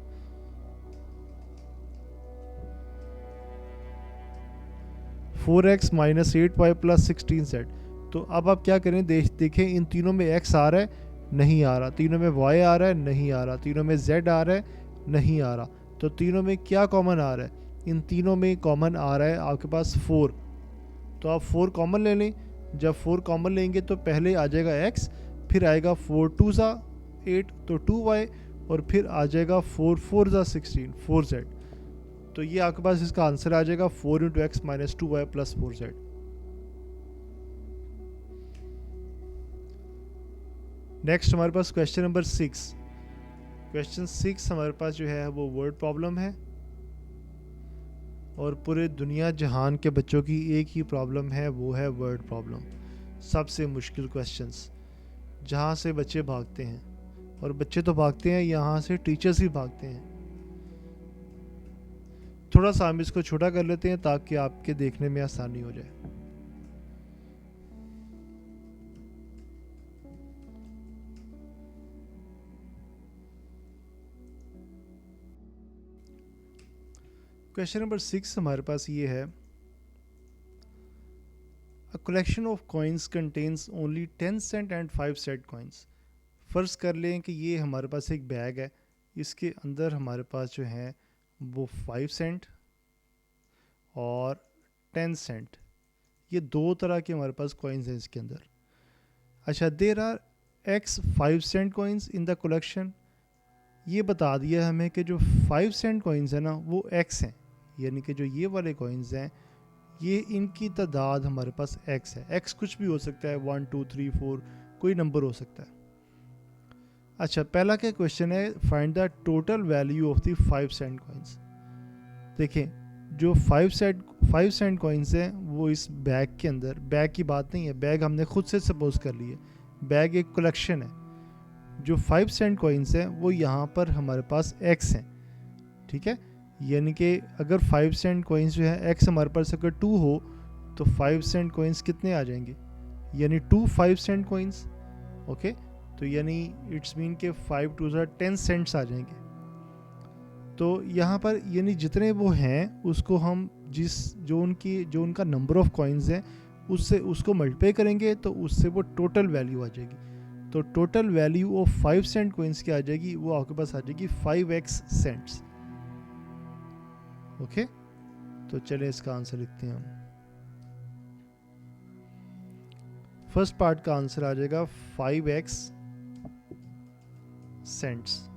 Four x minus 8y plus 16z। तो अब आप क्या करें, देखें इन तीनों में x आ रहा है, नहीं आ रहा। तीनों में y आ रहा है, नहीं आ रहा। तीनों में z आ रहा है, नहीं आ रहा। तो तीनों में क्या कॉमन आ रहा है, इन तीनों में कॉमन आ रहा है आपके पास 4। तो आप 4 कॉमन ले लें। जब 4 कॉमन लेंगे तो पहले आ जाएगा x, फिर आएगा 4 2 8 तो 2y, और फिर आ जाएगा 4 4 16 4z। तो ये आपके पास इसका आंसर आ जाएगा 4 into x minus 2y plus 4z। Next हमारे पास क्वेश्चन नंबर 6। क्वेश्चन 6 हमारे पास जो है वो वर्ड प्रॉब्लम है। और पूरे दुनिया जहान के बच्चों की एक ही प्रॉब्लम है, वो है वर्ड प्रॉब्लम। सबसे मुश्किल क्वेश्चंस जहाँ से बच्चे भागते हैं, और बच्चे तो भागते हैं, यहाँ से टीचर्स ही भागते हैं। थोड़ा सा हम इसको छोटा कर लेते हैं ताकि आपके देखने में आसानी हो जाए। क्वेश्चन नंबर 6 हमारे पास ये है, a collection of coins contains only 10 cent and 5 cent coins. फ़र्ज़ कर लें कि ये हमारे पास एक बैग है, इसके अंदर हमारे पास जो है वो 5 सेंट और 10 सेंट, ये दो तरह के हमारे पास कॉइन्स हैं इसके अंदर। अच्छा, there are x 5 cent coins in the collection. ये बता दिया हमें कि जो 5 सेंट कॉइन्स हैं ना वो एक्स हैं, यानी कि जो ये वाले कॉइन्स हैं ये इनकी तादाद हमारे पास एक्स है। एक्स कुछ भी हो सकता है, 1 2 3 4 कोई नंबर हो सकता है। अच्छा, पहला क्या क्वेश्चन है, find the total value of the 5 cent coins. देखें, जो 5 सेंट कॉइन्स हैं वो इस बैग के अंदर, बैग की बात नहीं है, बैग हमने खुद से सपोज कर ली है, बैग एक कलेक्शन है। जो 5 सेंट कॉइन्स हैं वो यहाँ पर हमारे पास एक्स हैं, ठीक है। यानी कि अगर 5 सेंट कॉइन्स जो है एक्स हमारे पास अगर 2 हो तो 5 सेंट कॉइन्स कितने आ जाएंगे, यानी 2 5 सेंट कॉइन्स, ओके। तो यानी इट्स मीन के 5 2 10 सेंट्स आ जाएंगे। तो यहाँ पर यानी जितने वो हैं उसको हम जो उनका नंबर ऑफ कॉइन्स हैं उससे उसको मल्टीप्लाई करेंगे तो उससे वो टोटल वैल्यू आ जाएगी। तो total value of 5 cent coins की आ जाएगी, वो आपके पास आ जाएगी 5x सेंट्स, ओके। तो चले इसका आंसर लिखते हैं हम। फर्स्ट पार्ट का आंसर आ जाएगा 5x सेंट्स।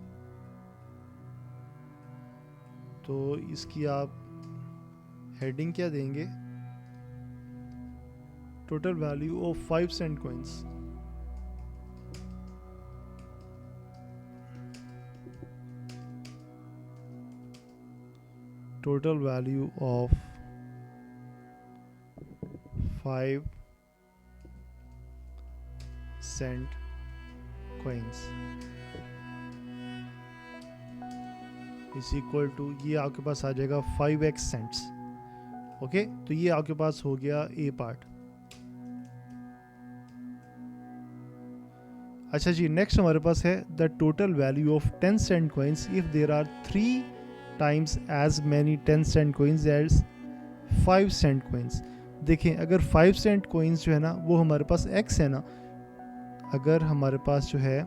तो इसकी आप हेडिंग क्या देंगे, total value of 5 cent coins. Total value of 5 cent coins is equal to, ये आपके पास आ जाएगा 5x सेंट्स, ओके। तो ये आपके पास हो गया ए पार्ट। अच्छा जी, नेक्स्ट हमारे पास है the total value of 10 cent coins if there are 3 times as many 10 cent coins as 5 cent coins. देखें, अगर 5 सेंट कॉइन्स जो है ना वो हमारे पास x है ना, अगर हमारे पास जो है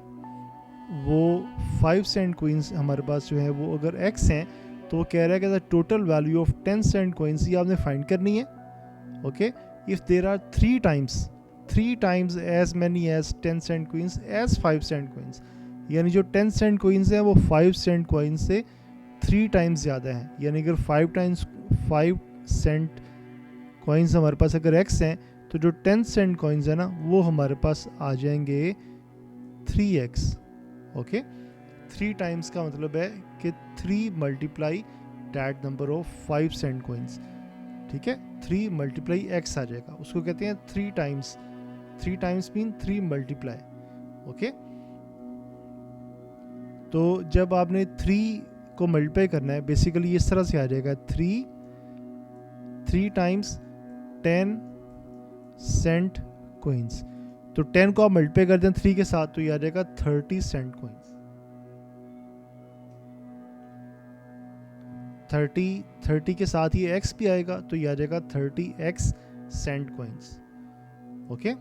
वो 5 सेंट कॉइन्स हमारे पास जो है वो अगर x हैं, तो वो कह रहा है कि the total value of 10 cent coins ये आपने फाइंड करनी है, okay. If there are 3 times as many as 10 cent coins as 5 cent coins, यानी जो 10 सेंट कॉइन्स हैं वो 5 सेंट कॉइन्स से 3 टाइम्स ज़्यादा हैं। यानी अगर 5 सेंट कॉइन्स हमारे पास अगर x हैं तो जो 10 सेंट कॉइन्स है ना वो हमारे पास आ जाएंगे 3x, ओके। 3 टाइम्स का मतलब है कि 3 multiply that number of 5 cent coins, ठीक है। 3 मल्टीप्लाई x आ जाएगा, उसको कहते हैं 3 times. 3 times mean 3 multiply, okay. तो जब आपने 3 को मल्टीप्लाई करना है, बेसिकली इस तरह से आ जाएगा 3 टाइम्स 10 सेंट कॉइन्स। तो 10 को आप मल्टीप्लाई कर दें 3 के साथ तो ये आ जाएगा 30 सेंट कॉइन्स। 30 के साथ ये x भी आएगा तो ये आ जाएगा 30x सेंट कॉइन्स, ओके।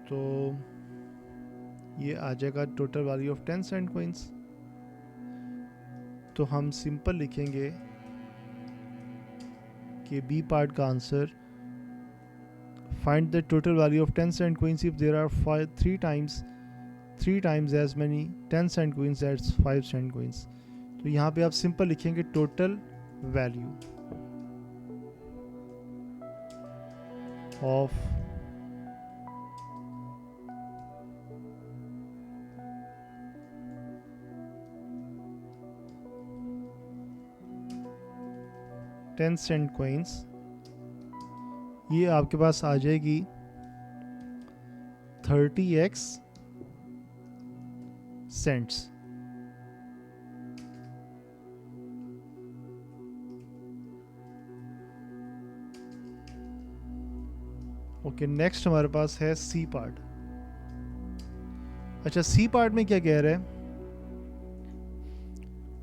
तो ये आ जाएगा total value of 10 cent coins. तो हम सिंपल लिखेंगे कि बी पार्ट का answer, find the total value of 10 cent coins if there are 3 times as many 10 cent coins as 5 cent coins. तो यहाँ पे आप सिंपल लिखेंगे total value of 10 cent coins, ये आपके पास आ जाएगी 30x सेंट्स। ओके, नेक्स्ट हमारे पास है सी पार्ट। अच्छा, सी पार्ट में क्या कह रहा है,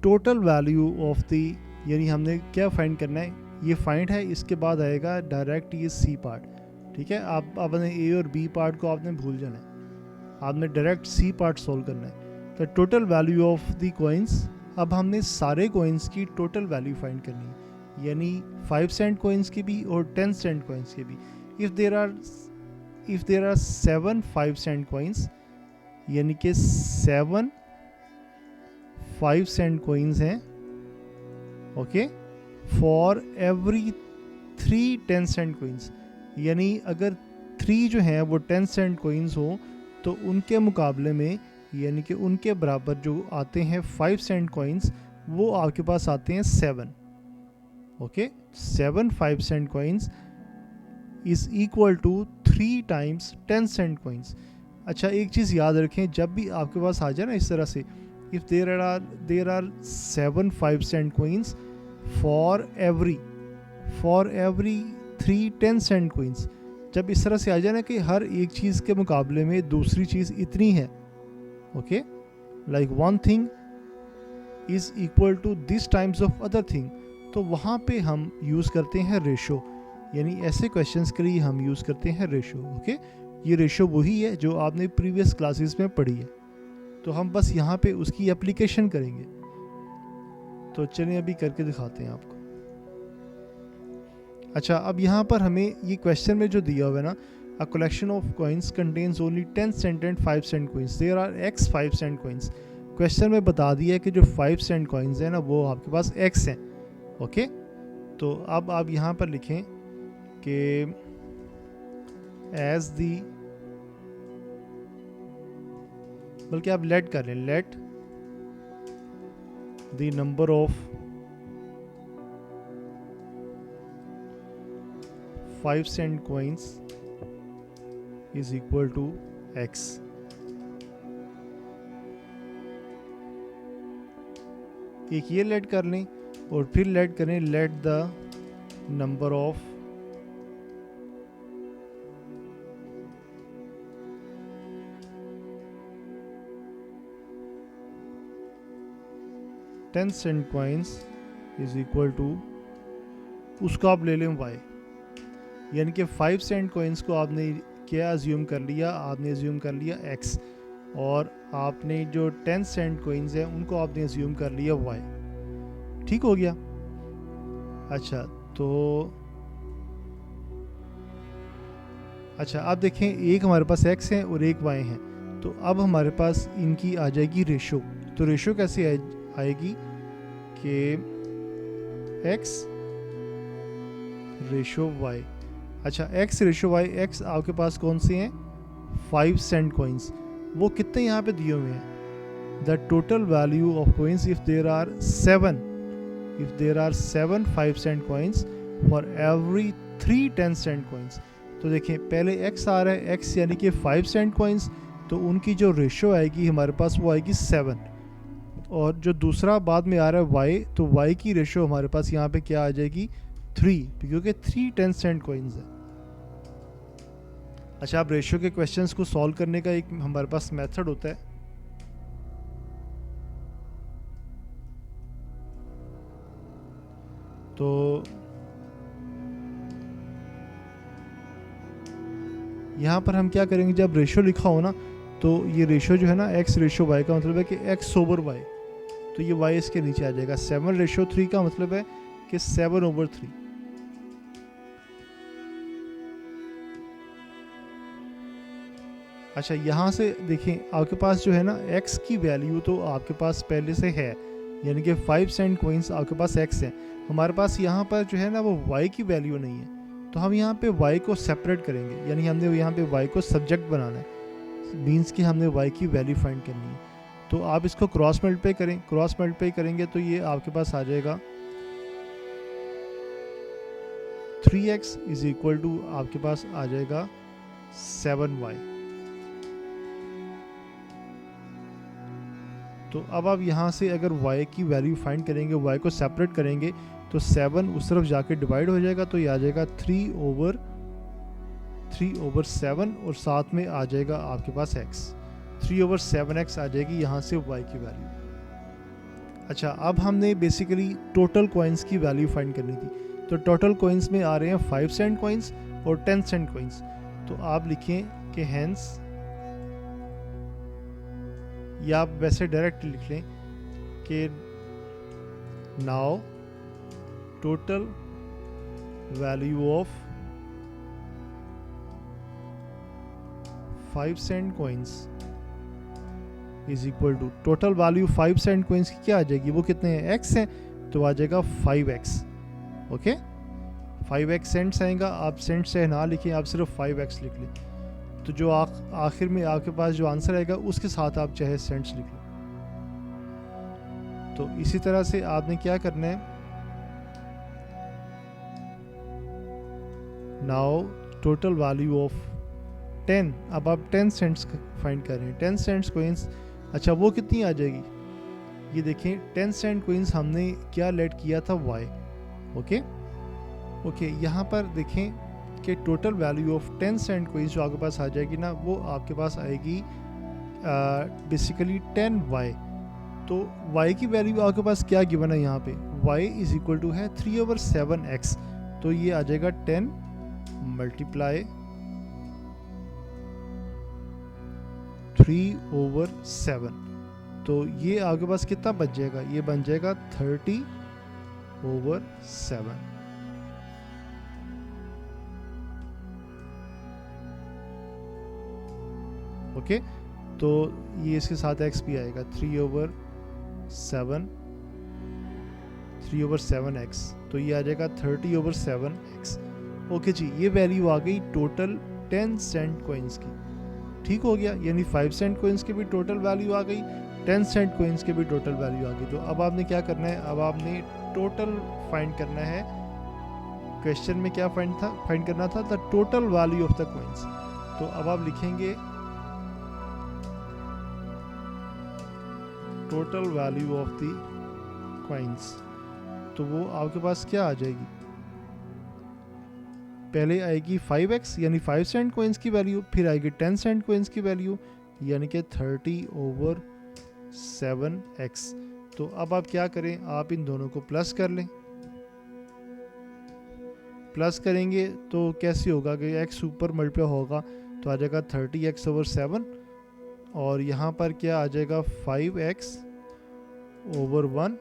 टोटल वैल्यू ऑफ द, यानी हमने क्या फाइंड करना है, ये फाइंड है, इसके बाद आएगा डायरेक्ट ये सी पार्ट। ठीक है, आप आपने ए और बी पार्ट को आपने भूल जाना है, आपने डायरेक्ट सी पार्ट सोल्व करना है। तो total value of the coins, अब हमने सारे कॉइन्स की टोटल वैल्यू फाइंड करनी है, यानी 5 सेंट कॉइन्स की भी और 10 सेंट कॉइन्स की भी। if there are 7 5 cent coins, यानी कि 7 5 cent coins हैं, okay, for every 3 10 cent coins, यानी अगर 3 जो हैं वो 10 cent coins हो तो उनके मुकाबले में, यानी कि उनके बराबर जो आते हैं 5 cent coins, वो आपके पास आते हैं 7। Okay, 7 5 cent coins is equal to 3 times 10 cent coins. अच्छा, एक चीज़ याद रखें, जब भी आपके पास आ जाए ना इस तरह से, if there are 7 5 cent coins for every 3 10 cent coins, जब इस तरह से आ जाए ना कि हर एक चीज़ के मुकाबले में दूसरी चीज़ इतनी है, okay, like one thing is equal to this times of other thing, तो वहाँ पे हम यूज़ करते हैं रेशो, यानी ऐसे क्वेश्चंस के लिए हम यूज़ करते हैं रेशो। ओके, ये रेशो वही है जो आपने प्रीवियस क्लासेस में पढ़ी है, तो हम बस यहाँ पे उसकी एप्लीकेशन करेंगे। तो चलिए अभी करके दिखाते हैं आपको। अच्छा, अब यहाँ पर हमें ये क्वेश्चन में जो दिया हुआ है ना, a collection of coins contains only 10 cent and 5 cent coins, there are x 5 cent coins. Question में बता दिया है कि जो 5 सेंट कॉइन्स हैं ना वो आपके पास x हैं। ओके, तो अब आप यहाँ पर लिखें कि एज दी, बल्कि आप लेट कर लें, let the number of 5 cent coins is equal to x। एक ये लेट कर लें और फिर लेट करें, let the number of 10 cent coins is equal to, उसका आप ले लें y, यानी कि 5 सेंट कॉइन्स को आपने क्या अज्यूम कर लिया, आपने अज्यूम कर लिया x, और आपने जो 10 सेंट कॉइन्स हैं उनको आपने अज्यूम कर लिया y। ठीक हो गया। अच्छा, तो अच्छा आप देखें, एक हमारे पास x है और एक y है, तो अब हमारे पास इनकी आ जाएगी रेशो। तो रेशो कैसे आएगी कि x रेशो y। अच्छा, x रेशो y, x आपके पास कौन से हैं, 5 सेंट कॉइन्स, वो कितने यहाँ पे दिए हुए हैं, the total value of coins if there are 7 5 cent coins for every 3 10 cent coins. तो देखें, पहले x आ रहा है, x यानी कि 5 सेंट कॉइन्स, तो उनकी जो रेशो आएगी हमारे पास वो आएगी 7, और जो दूसरा बाद में आ रहा है y, तो y की रेशो हमारे पास यहाँ पे क्या आ जाएगी, 3, क्योंकि 3 10 सेंट कॉइन्स है। अच्छा, अब रेशो के क्वेश्चंस को सॉल्व करने का एक हमारे पास मेथड होता है, तो यहाँ पर हम क्या करेंगे, जब रेशो लिखा हो ना, तो ये रेशो जो है ना, x रेशो y का मतलब है कि x ओवर y, तो ये y इसके नीचे आ जाएगा। 7 रेशो 3 का मतलब है कि 7 ओवर 3। अच्छा, यहाँ से देखें, आपके पास जो है ना x की वैल्यू तो आपके पास पहले से है, यानी कि 5 सेंट कॉइन्स आपके पास x है। हमारे पास यहाँ पर जो है ना वो y की वैल्यू नहीं है, तो हम यहाँ पे y को सेपरेट करेंगे, यानी हमने यहाँ पे y को सब्जेक्ट बनाना है, मीन्स कि हमने y की वैल्यू फाइंड करनी है। तो आप इसको क्रॉस मल्टीप्लाई करें, क्रॉस मल्टीप्लाई करेंगे तो ये आपके पास आ जाएगा 3x इज इक्वल टू आपके पास आ जाएगा 7y। तो अब आप यहाँ से अगर y की वैल्यू फाइंड करेंगे, y को सेपरेट करेंगे, तो 7 उस तरफ जाके डिवाइड हो जाएगा, तो ये आ जाएगा 3/7 और साथ में आ जाएगा आपके पास x। 3/7x आ जाएगी यहाँ से y की वैल्यू। अच्छा, अब हमने बेसिकली टोटल कॉइन्स की वैल्यू फाइंड करनी थी। तो टोटल कॉइन्स में आ रहे हैं 5 सेंट कॉइन्स और 10 सेंट कॉइन्स। तो आप लिखें कि हेंस, या आप वैसे डायरेक्ट लिख लें कि now total value of 5 cent coins is equal to, total value 5 cent coins की क्या आ जाएगी, वो कितने हैं, x हैं, तो आ जाएगा 5x। ओके, 5x सेंट्स आएगा। आप सेंट्स से ना लिखें, आप सिर्फ 5x लिख लें, तो जो आखिर में आपके पास जो आंसर आएगा उसके साथ आप चाहे सेंट्स लिख लें। तो इसी तरह से आपने क्या करना है, नाउ टोटल वैल्यू ऑफ 10, अब आप 10 सेंट्स फाइंड कर रहे हैं। 10 सेंट्स कॉइन्स, अच्छा वो कितनी आ जाएगी, ये देखें 10 सेंट कॉइन्स हमने क्या लेट किया था, y। ओके, यहाँ पर देखें कि total value of 10 cent coins जो आपके पास आ जाएगी ना, वो आपके पास आएगी बेसिकली 10y। तो y की वैल्यू आपके पास क्या गिवन है यहाँ पे, y इज इक्वल टू है 3/7x। तो ये आ जाएगा 10 मल्टीप्लाई 3/7। तो ये आपके पास कितना बच जाएगा, ये बन जाएगा 30/7। ओके, तो ये इसके साथ x भी आएगा 3/7x, तो ये आ जाएगा 30/7x। ओके जी, ये वैल्यू आ गई टोटल 10 सेंट कॉइन्स की। ठीक हो गया, यानी 5 सेंट कॉइन्स की भी टोटल वैल्यू आ गई, 10 सेंट कॉइन्स की भी टोटल वैल्यू आ गई। तो अब आपने क्या करना है, अब आपने टोटल फाइंड करना है। क्वेश्चन में क्या फाइंड करना था, the total value of the coins. तो अब आप लिखेंगे total value of the coins, तो वो आपके पास क्या आ जाएगी, पहले आएगी 5x यानी 5 सेंट कॉइन्स की वैल्यू, फिर आएगी 10 सेंट कॉइन्स की वैल्यू यानी कि 30/7x। तो अब आप क्या करें, आप इन दोनों को प्लस कर लें। प्लस करेंगे तो कैसे होगा कि x ऊपर मल्टीप्लाई होगा तो आ जाएगा 30x/7, और यहाँ पर क्या आ जाएगा 5x/1।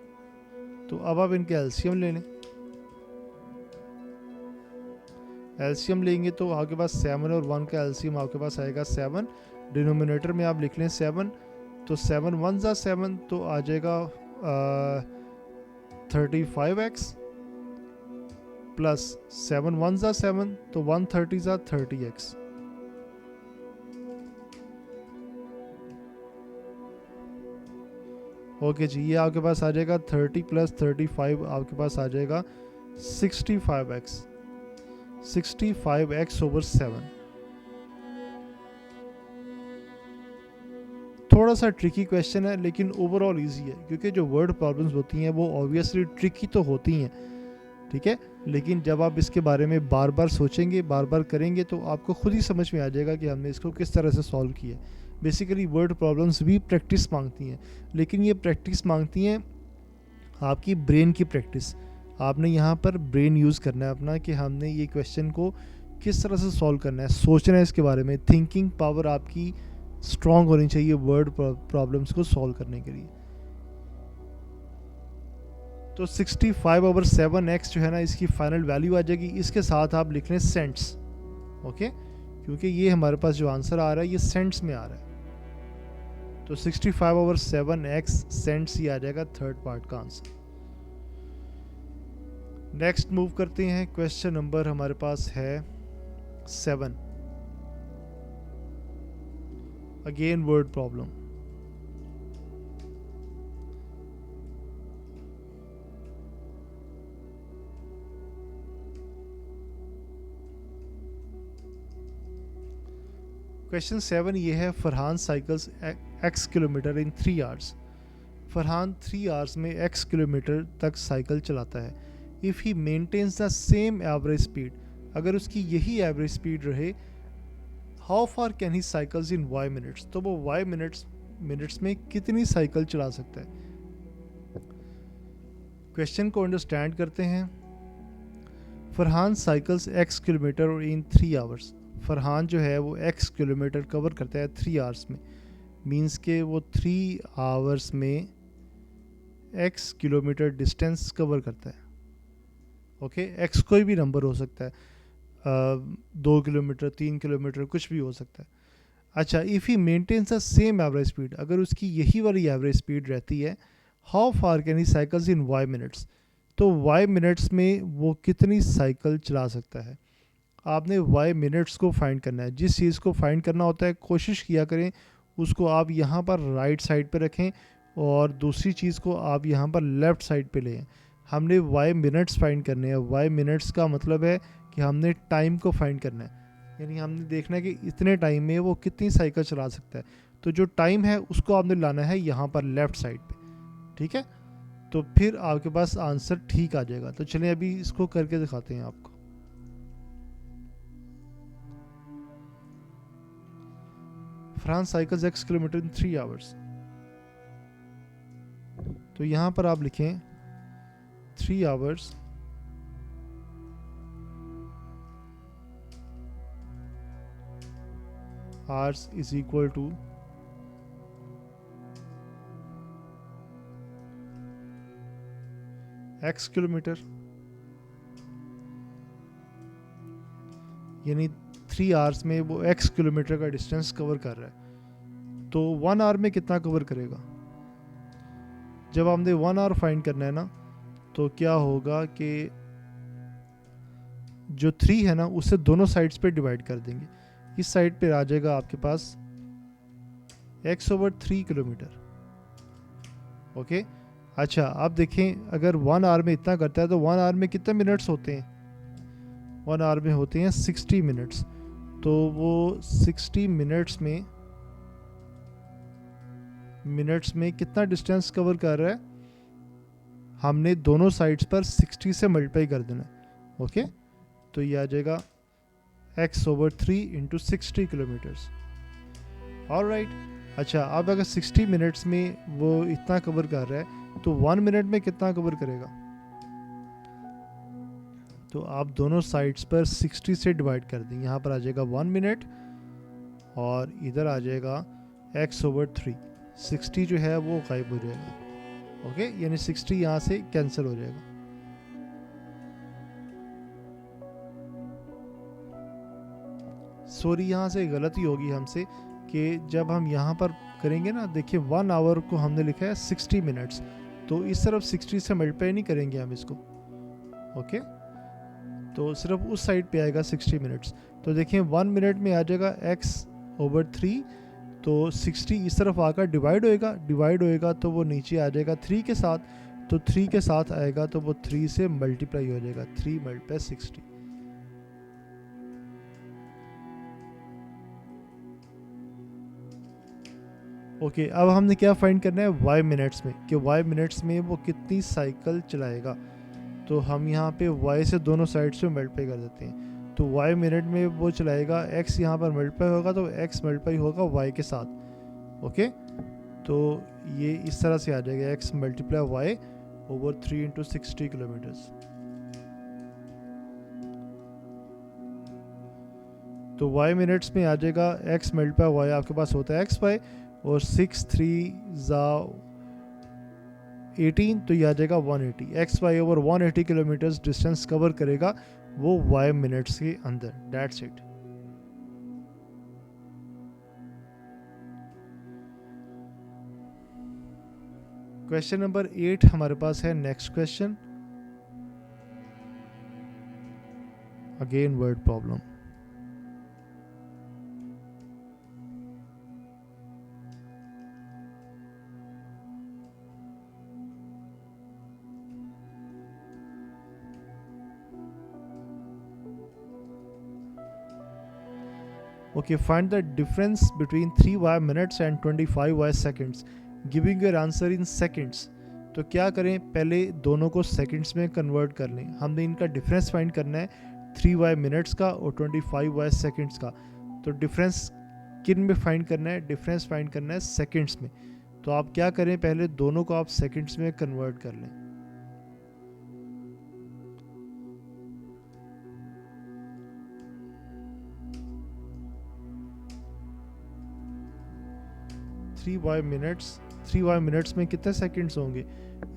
तो अब आप इनके एलसीएम ले लें। एलसीएम लेंगे तो आपके पास 7 और 1 का एलसीएम आपके पास आएगा 7। डिनोमिनेटर में आप लिख लें 7, तो 7 1 ज़ा 7, तो आ जाएगा 35x प्लस 7 1 ज़ा 7, तो 130 ज़ा 30x। ओके जी, ये आपके पास आ जाएगा 30 प्लस 35 आपके पास आ जाएगा 65x। 65x/7। थोड़ा सा ट्रिकी क्वेश्चन है लेकिन ओवरऑल इजी है, क्योंकि जो वर्ड प्रॉब्लम्स होती हैं वो ऑब्वियसली ट्रिकी तो होती हैं, ठीक है, लेकिन जब आप इसके बारे में बार बार सोचेंगे, बार बार करेंगे, तो आपको खुद ही समझ में आ जाएगा कि हमने इसको किस तरह से सॉल्व किया। बेसिकली वर्ड प्रॉब्लम्स भी प्रैक्टिस मांगती हैं, लेकिन ये प्रैक्टिस मांगती हैं आपकी ब्रेन की प्रैक्टिस। आपने यहाँ पर ब्रेन यूज़ करना है अपना, कि हमने ये क्वेश्चन को किस तरह से सॉल्व करना है, सोचना है इसके बारे में। थिंकिंग पावर आपकी स्ट्रांग होनी चाहिए वर्ड प्रॉब्लम्स को सॉल्व करने के लिए। तो 65/7x जो है ना, इसकी फाइनल वैल्यू आ जाएगी। इसके साथ आप लिख लें सेंट्स, ओके, क्योंकि ये हमारे पास जो आंसर आ रहा है ये सेंट्स में आ रहा है। तो 65/7x सेंट्स ही आ जाएगा थर्ड पार्ट का आंसर। नेक्स्ट मूव करते हैं। क्वेश्चन नंबर हमारे पास है 7, अगेन वर्ड प्रॉब्लम। क्वेश्चन 7 ये है, Farhan cycles x kilometre in 3 hours. Farhan 3 hours में x किलोमीटर तक साइकिल चलाता है। If he maintains the same average speed, अगर उसकी यही एवरेज स्पीड रहे, how far can he cycles in y minutes, तो वो y मिनट्स में कितनी साइकिल चला सकता है। क्वेश्चन को अंडरस्टैंड करते हैं। Farhan cycles x kilometre in 3 hours. Farhan जो है वो x किलोमीटर कवर करता है 3 आवर्स में, मींस के वो 3 आवर्स में x किलोमीटर डिस्टेंस कवर करता है। ओके, x कोई भी नंबर हो सकता है, 2 किलोमीटर, 3 किलोमीटर, कुछ भी हो सकता है। अच्छा, if he maintains the same average speed, अगर उसकी यही वाली एवरेज स्पीड रहती है, how far can he cycles in y minutes, तो y मिनट्स में वो कितनी साइकिल चला सकता है। आपने y मिनट्स को फाइंड करना है। जिस चीज़ को फाइंड करना होता है कोशिश किया करें उसको आप यहाँ पर राइट साइड पे रखें और दूसरी चीज़ को आप यहाँ पर लेफ़्ट साइड पे लें। हमने y मिनट्स फाइंड करने हैं। y मिनट्स का मतलब है कि हमने टाइम को फाइंड करना है, यानी हमने देखना है कि इतने टाइम में वो कितनी साइकिल चला सकता है। तो जो टाइम है उसको आपने लाना है यहाँ पर लेफ़्ट साइड पे, ठीक है। तो फिर आपके पास आंसर ठीक आ जाएगा। तो चलिए अभी इसको करके दिखाते हैं आपको। France cycles x kilometre in 3 hours. तो यहाँ पर आप लिखें 3 hours hours is equal to x kilometre, यानी 3 आवर्स में वो x किलोमीटर का डिस्टेंस कवर कर रहा है। तो 1 आवर में कितना कवर करेगा। जब हमने 1 आवर फाइंड करना है ना, तो क्या होगा कि जो 3 है ना उससे दोनों साइड्स पे डिवाइड कर देंगे। इस साइड पे आ जाएगा आपके पास x/3 किलोमीटर। ओके, अच्छा आप देखें अगर 1 आवर में इतना करता है तो 1 आवर में कितने मिनट्स होते हैं। 1 आवर में होते हैं 60 मिनट्स। तो वो 60 मिनट्स में कितना डिस्टेंस कवर कर रहा है, हमने दोनों साइड्स पर 60 से मल्टीप्लाई कर देना है। ओके, तो ये आ जाएगा x/3 इंटू 60 किलोमीटर्स। ऑलराइट, अच्छा अब अगर 60 मिनट्स में वो इतना कवर कर रहा है तो 1 मिनट में कितना कवर करेगा। तो आप दोनों साइड्स पर 60 से डिवाइड कर दें। यहाँ पर आ जाएगा 1 मिनट और इधर आ जाएगा x/3। 60 जो है वो गायब हो जाएगा। ओके, यानी 60 यहाँ से कैंसिल हो जाएगा। सॉरी, यहाँ से गलती होगी हमसे कि जब हम यहाँ पर करेंगे ना, देखिए 1 आवर को हमने लिखा है 60 मिनट्स, तो इस तरफ 60 से मल्टीप्लाई नहीं करेंगे हम इसको। ओके, तो सिर्फ उस साइड पे आएगा 60 मिनट्स। तो देखिए 1 मिनट में आ जाएगा x/3, तो 60 इस तरफ आकर डिवाइड होएगा तो वो नीचे आ जाएगा 3 के साथ। तो 3 के साथ आएगा तो वो 3 से मल्टीप्लाई हो जाएगा, 3 × 60। ओके, अब हमने क्या फाइंड करना है y मिनट्स में, कि y मिनट्स में वो कितनी साइकिल चलाएगा। तो हम यहाँ पे y से दोनों साइड से मल्टीप्लाई कर देते हैं। तो y मिनट में वो चलाएगा, x यहाँ पर मल्टीप्लाई होगा तो x मल्टीप्लाई होगा y के साथ। ओके, तो ये इस तरह से आ जाएगा x × y/3 × 60 किलोमीटर्स। तो y मिनट्स में आ जाएगा x × y, आपके पास होता है xy, और 6 3 18, तो ये आ जाएगा 180। xy/180 किलोमीटर्स डिस्टेंस कवर करेगा वो y मिनट्स के अंदर। That's it. क्वेश्चन नंबर 8 हमारे पास है। Next question, again word problem. Okay, find the difference between 3y minutes and 25y seconds giving your answer in seconds. तो क्या करें, पहले दोनों को सेकेंड्स में कन्वर्ट कर लें। हमने इनका डिफरेंस फाइंड करना है 3y मिनट्स का और 25y सेकेंड्स का। तो डिफरेंस किन में फाइंड करना है, डिफरेंस फाइंड करना है सेकेंड्स में। तो आप क्या करें, पहले दोनों को आप सेकेंड्स में कन्वर्ट कर लें। थ्री वाई मिनट्स में कितने सेकेंड्स होंगे,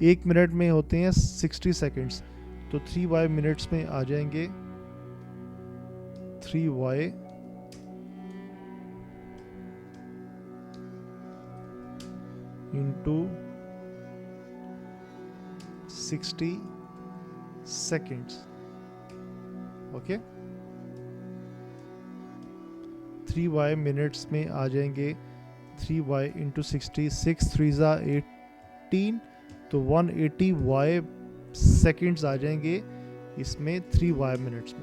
1 मिनट में होते हैं 60 सेकेंड्स। तो 3y मिनट्स में आ जाएंगे 3y into 60 seconds. Okay, 3y minutes में आ जाएंगे 3y इंटू 60, 6 3 ज़ा 18, तो 180y सेकेंड्स आ जाएंगे इसमें 3y मिनट्स में।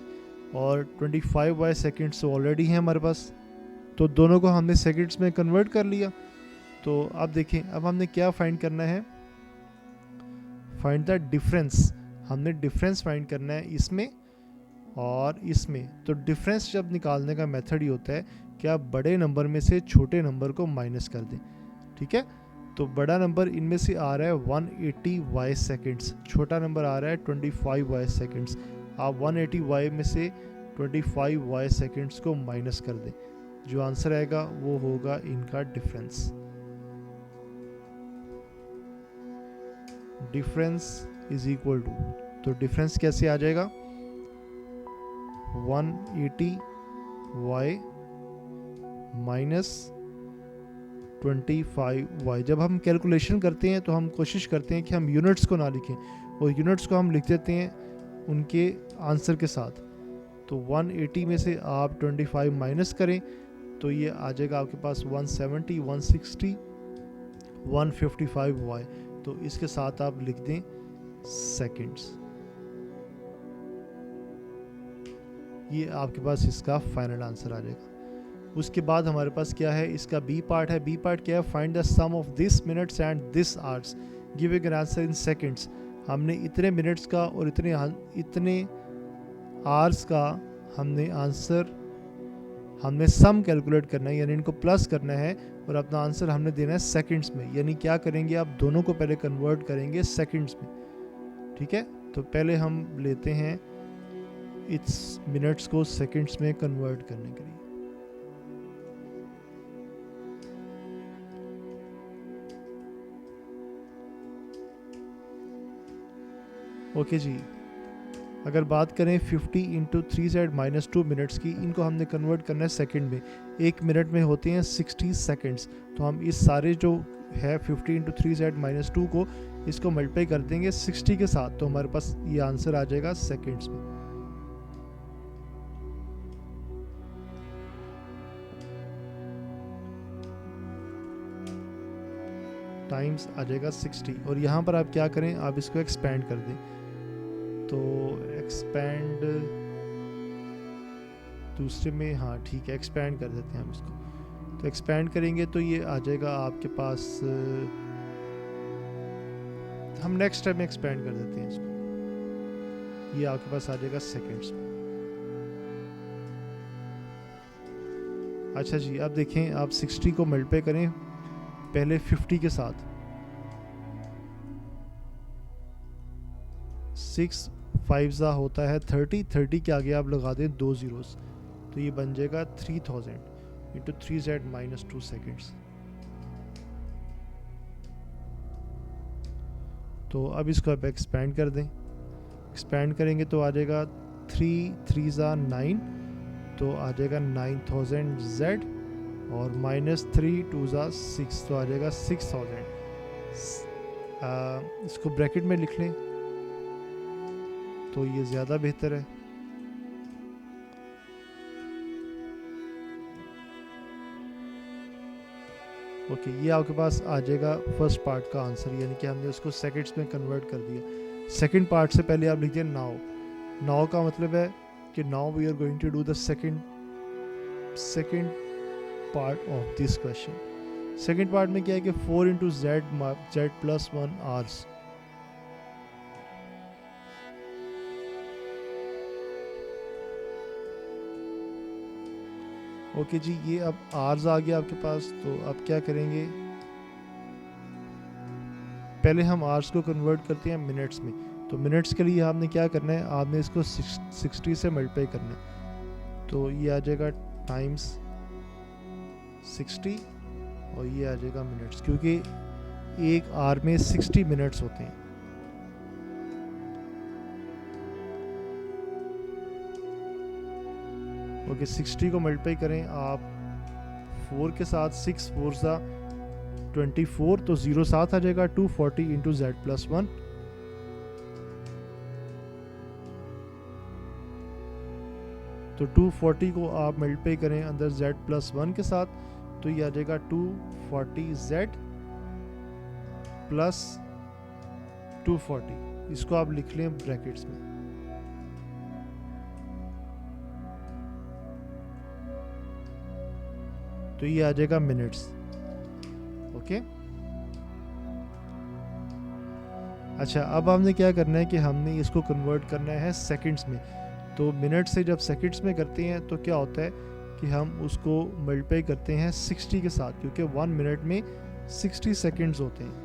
और 25y सेकेंड्स तो ऑलरेडी हैं हमारे पास, तो दोनों को हमने सेकेंड्स में कन्वर्ट कर लिया। तो अब देखें, अब हमने क्या फाइंड करना है, फाइंड द डिफरेंस। हमने डिफरेंस फाइंड करना है इसमें और इसमें। तो डिफरेंस जब निकालने का मेथड ही होता है कि आप बड़े नंबर में से छोटे नंबर को माइनस कर दें। ठीक है, तो बड़ा नंबर इनमें से आ रहा है 180y सेकेंड्स, छोटा नंबर आ रहा है 25y सेकेंड्स। आप 180y में से 25y सेकेंड्स को माइनस कर दें, जो आंसर आएगा वो होगा इनका difference. Difference is equal to, तो डिफरेंस कैसे आ जाएगा, 180y माइनस 25y। जब हम कैलकुलेशन करते हैं तो हम कोशिश करते हैं कि हम यूनिट्स को ना लिखें, और यूनिट्स को हम लिख देते हैं उनके आंसर के साथ। तो 180 में से आप 25 माइनस करें तो ये आ जाएगा आपके पास 170, 160, 155y। तो इसके साथ आप लिख दें सेकेंड्स। ये आपके पास इसका फाइनल आंसर आ जाएगा। उसके बाद हमारे पास क्या है, इसका बी पार्ट है। बी पार्ट क्या है, find the sum of this minutes and this hours giving an answer in seconds. हमने इतने मिनट्स का और इतने आवर्स का हमने आंसर, हमने सम कैलकुलेट करना है, यानी इनको प्लस करना है, और अपना आंसर हमने देना है सेकंड्स में। यानी क्या करेंगे, आप दोनों को पहले कन्वर्ट करेंगे सेकंड्स में। ठीक है, तो पहले हम लेते हैं इस मिनट्स को सेकंड्स में कन्वर्ट करने के लिए। ओके जी, अगर बात करें 50 इंटू 3z-2 मिनट्स की, इनको हमने कन्वर्ट करना है सेकंड में। 1 मिनट में होते हैं 60 सेकंड्स। तो हम इस सारे जो है 50 इंटू 3z-2 को, इसको मल्टीप्लाई कर देंगे 60 के साथ, तो हमारे पास ये आंसर आ जाएगा सेकंड्स में। टाइम्स आ जाएगा 60, और यहाँ पर आप क्या करें, आप इसको एक्सपेंड कर दें। तो एक्सपेंड दूसरे में, हाँ ठीक है, एक्सपेंड कर देते हैं हम इसको। तो एक्सपेंड करेंगे तो ये आ जाएगा आपके पास, हम नेक्स्ट टाइम एक्सपेंड कर देते हैं इसको, ये आपके पास आ जाएगा सेकेंड्स में। अच्छा जी, अब देखें, आप 60 को मल्टीप्लाई करें पहले 50 के साथ। 6 5 होता है 30, 30 के आगे आप लगा दें 2 zeros, तो ये बन जाएगा 3000 इंटू 3z-2 सेकेंड्स। तो अब इसको आप एक्सपेंड कर दें। एक्सपेंड करेंगे तो आ जाएगा 3 3 9, तो आ जाएगा 9000z, और -3 2 6, तो आ जाएगा 6000। इसको ब्रैकेट में लिख लें तो ये ज़्यादा बेहतर है। ओके, ये आपके पास आ जाएगा फर्स्ट पार्ट का आंसर, यानी कि हमने उसको सेकंड्स में कन्वर्ट कर दिया। सेकंड पार्ट से पहले आप लिखिए नाउ। नाउ का मतलब है कि now we are going to do the second second part of this question. Second part में क्या है कि 4 इंटू जेड प्लस 1 आर्स। ओके जी, ये अब आर्स आ गया आपके पास, तो अब क्या करेंगे, पहले हम आर्स को कन्वर्ट करते हैं मिनट्स में। तो मिनट्स के लिए आपने क्या करना है, आपने इसको 60 से मल्टीप्लाई करना है। तो ये आ जाएगा टाइम्स 60 और ये आ जाएगा मिनट्स, क्योंकि एक आर में 60 मिनट्स होते हैं। ओके, 60 को मल्टीप्लाई करें आप 4 के साथ, 6 4 सा 24, तो 0 साथ आ जाएगा। 240 इंटू जेड प्लस 1। तो 240 को आप मल्टीप्लाई करें अंदर जेड प्लस 1 के साथ, तो ये आ जाएगा 240 जेड प्लस 240। इसको आप लिख लें ब्रैकेट्स में। तो ये आ जाएगा मिनट्स। ओके, अच्छा, अब हमने क्या करना है कि हमने इसको कन्वर्ट करना है सेकंड्स में। तो मिनट से जब सेकंड्स में करते हैं तो क्या होता है कि हम उसको मल्टीप्लाई करते हैं 60 के साथ, क्योंकि 1 मिनट में 60 सेकंड्स होते हैं।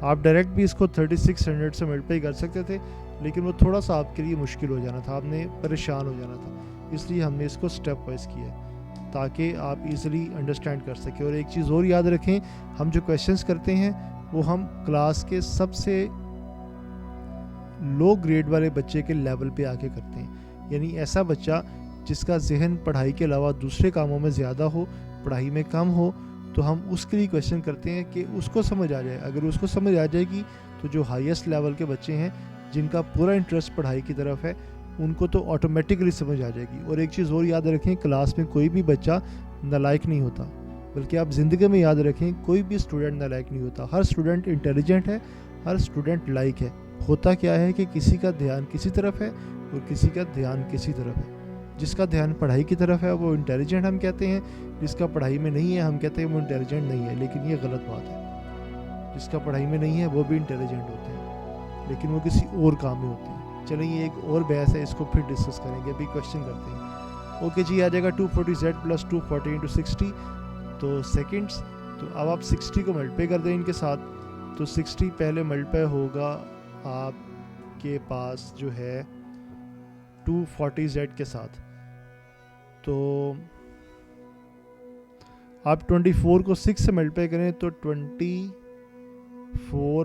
आप डायरेक्ट भी इसको 3600 से मल्टीप्लाई कर सकते थे, लेकिन वो थोड़ा सा आपके लिए मुश्किल हो जाना था, आपने परेशान हो जाना था, इसलिए हमने इसको स्टेप वाइज किया है ताकि आप इजीली अंडरस्टैंड कर सकें। और एक चीज़ और याद रखें, हम जो क्वेश्चंस करते हैं वो हम क्लास के सबसे लो ग्रेड वाले बच्चे के लेवल पे आके करते हैं, यानी ऐसा बच्चा जिसका जहन पढ़ाई के अलावा दूसरे कामों में ज़्यादा हो, पढ़ाई में कम हो, तो हम उसके लिए क्वेश्चन करते हैं कि उसको समझ आ जाए। अगर उसको समझ आ जाएगी तो जो हाईएस्ट लेवल के बच्चे हैं जिनका पूरा इंटरेस्ट पढ़ाई की तरफ है, उनको तो ऑटोमेटिकली समझ आ जाएगी। और एक चीज़ और याद रखें, क्लास में कोई भी बच्चा नालायक नहीं होता, बल्कि आप ज़िंदगी में याद रखें, कोई भी स्टूडेंट नालायक नहीं होता। हर स्टूडेंट इंटेलिजेंट है, हर स्टूडेंट लायक है। होता क्या है कि किसी का ध्यान किसी तरफ है और किसी का ध्यान किसी तरफ है। जिसका ध्यान पढ़ाई की तरफ है वो इंटेलिजेंट हम कहते हैं, जिसका पढ़ाई में नहीं है हम कहते हैं वो इंटेलिजेंट नहीं है। लेकिन ये गलत बात है, जिसका पढ़ाई में नहीं है वो भी इंटेलिजेंट होते हैं, लेकिन वो किसी और काम में होते हैं। चलिए, ये एक और बहस है, इसको फिर डिस्कस करेंगे, अभी क्वेश्चन करते हैं। ओके जी, आ जाएगा 240z प्लस 240 इंटू 60, तो सेकेंड्स। तो अब आप 60 को मल्टीप्लाई कर दें इनके साथ, तो 60 पहले मल्टीप्लाई होगा आपके पास जो है 240z के साथ। तो आप 24 को 6 से मल्टीप्लाई करें तो 24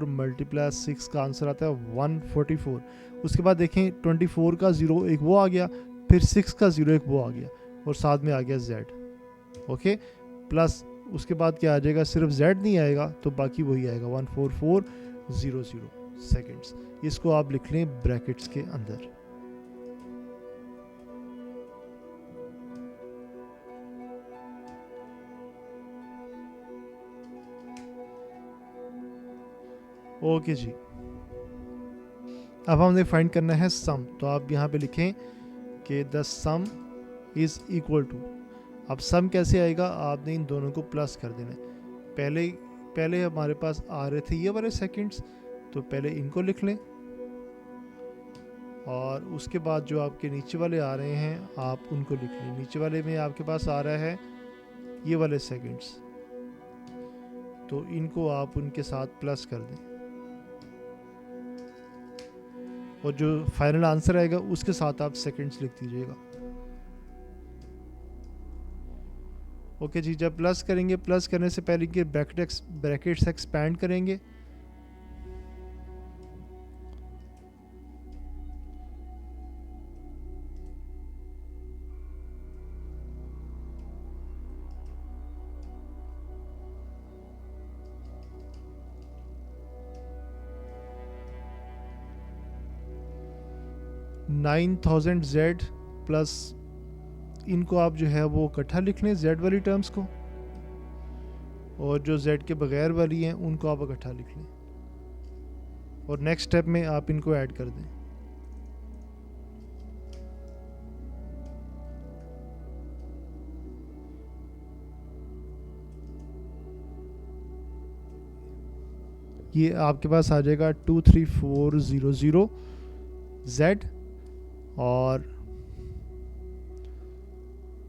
मल्टीप्लाई 6 का आंसर आता है 144। उसके बाद देखें 24 का 0 एक वो आ गया, फिर 6 का 0 एक वो आ गया, और साथ में आ गया z। ओके, प्लस उसके बाद क्या आ जाएगा, सिर्फ z नहीं आएगा तो बाकी वही आएगा 14400 सेकेंड्स। इसको आप लिख लें ब्रैकेट्स के अंदर। ओके जी, अब हमने फाइंड करना है सम। तो आप यहाँ पे लिखें कि the sum is equal to. अब सम कैसे आएगा, आपने इन दोनों को प्लस कर देना है। पहले हमारे पास आ रहे थे ये वाले सेकंड्स, तो पहले इनको लिख लें, और उसके बाद जो आपके नीचे वाले आ रहे हैं आप उनको लिख लें। नीचे वाले में आपके पास आ रहा है ये वाले सेकंड्स, तो इनको आप उनके साथ प्लस कर दें, और जो फाइनल आंसर आएगा उसके साथ आप सेकंड्स लिख दीजिएगा। ओके जी, जब प्लस करेंगे, प्लस करने से पहले के ब्रैकेट्स एक्सपैंड करेंगे। $9000 प्लस इनको आप जो है वो इकट्ठा लिख लें, z वाली टर्म्स को, और जो z के बगैर वाली हैं उनको आप इकट्ठा लिख लें, और नेक्स्ट स्टेप में आप इनको ऐड कर दें। ये आपके पास आ जाएगा 23400 Z, और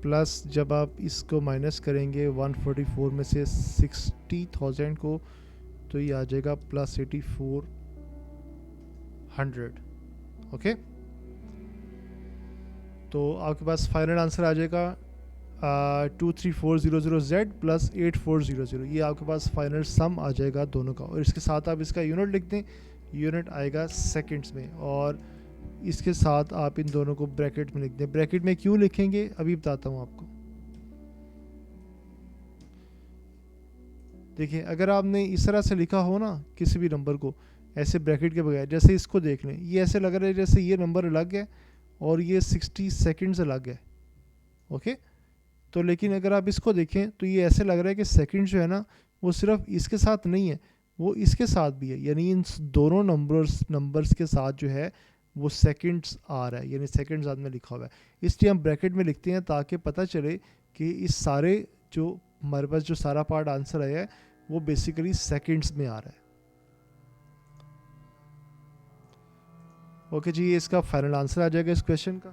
प्लस जब आप इसको माइनस करेंगे 144 में से 60,000 को, तो ये आ जाएगा प्लस 8400। ओके, तो आपके पास फाइनल आंसर आ जाएगा 23400 Z प्लस 8400। ये आपके पास फाइनल सम आ जाएगा दोनों का, और इसके साथ आप इसका यूनिट लिख दें, यूनिट आएगा सेकंड्स में, और इसके साथ आप इन दोनों को ब्रैकेट में लिख दें। ब्रैकेट में क्यों लिखेंगे अभी बताता हूँ आपको। देखिए, अगर आपने इस तरह से लिखा हो ना किसी भी नंबर को ऐसे ब्रैकेट के बगैर, जैसे इसको देख लें, ये ऐसे लग रहा है जैसे ये नंबर अलग है और ये 60 सेकंड्स अलग है। ओके, तो लेकिन अगर आप इसको देखें तो ये ऐसे लग रहा है कि सेकंड जो है ना वो सिर्फ इसके साथ नहीं है, वो इसके साथ भी है, यानी इन दोनों नंबर्स के साथ जो है वो सेकंड्स आ रहा है, यानी सेकंड्स साथ में लिखा हुआ है। इसलिए हम ब्रैकेट में लिखते हैं ताकि पता चले कि इस सारे जो हमारे पास जो सारा पार्ट आंसर आया है वो बेसिकली सेकंड्स में आ रहा है। ओके जी, ये इसका फाइनल आंसर आ जाएगा इस क्वेश्चन का।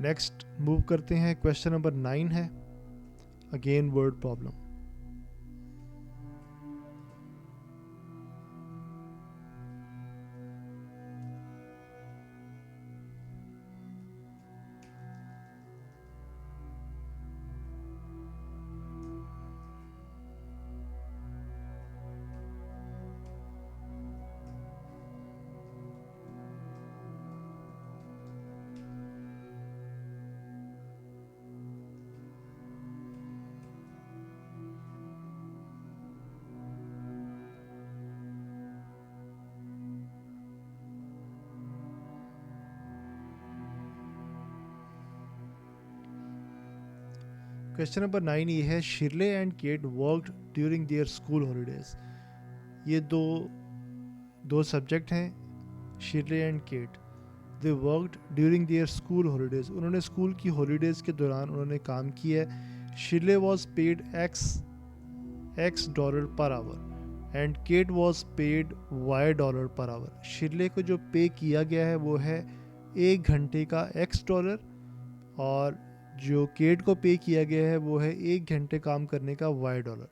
नेक्स्ट मूव करते हैं, क्वेश्चन नंबर 9 है, again word problem. Question number 9 ये है, Shirley and Kate worked during their school holidays. ये दो सब्जेक्ट हैं, Shirley and Kate. They worked during their school holidays, उन्होंने स्कूल की हॉलीडेज के दौरान उन्होंने काम किया है। Shirley was paid x dollar per hour and Kate was paid Y dollar per hour. Shirley को जो पे किया गया है वो है 1 घंटे का एक्स डॉलर, और जो केट को पे किया गया है वो है 1 घंटे काम करने का Y dollar.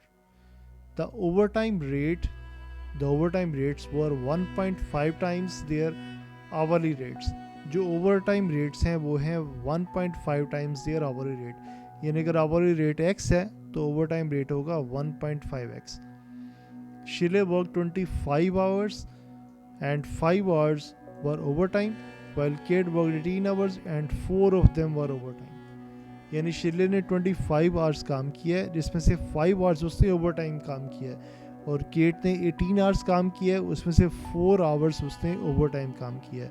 The overtime rates were 1.5 times their hourly rates. जो ओवरटाइम रेट्स हैं वो हैं 1.5 टाइम्स देयर आवरली रेट, यानी अगर आवरली रेट x है तो ओवरटाइम रेट होगा 1.5x। Shelly work 25 hours and 5 hours were overtime, while Kate worked 18 hours and 4 of them were overtime। यानी शिरले ने 25 आवर्स काम किया है जिसमें से 5 आवर्स उसने ओवरटाइम काम किया है, और केट ने 18 आवर्स काम किया है उसमें से 4 आवर्स उसने ओवरटाइम काम किया है।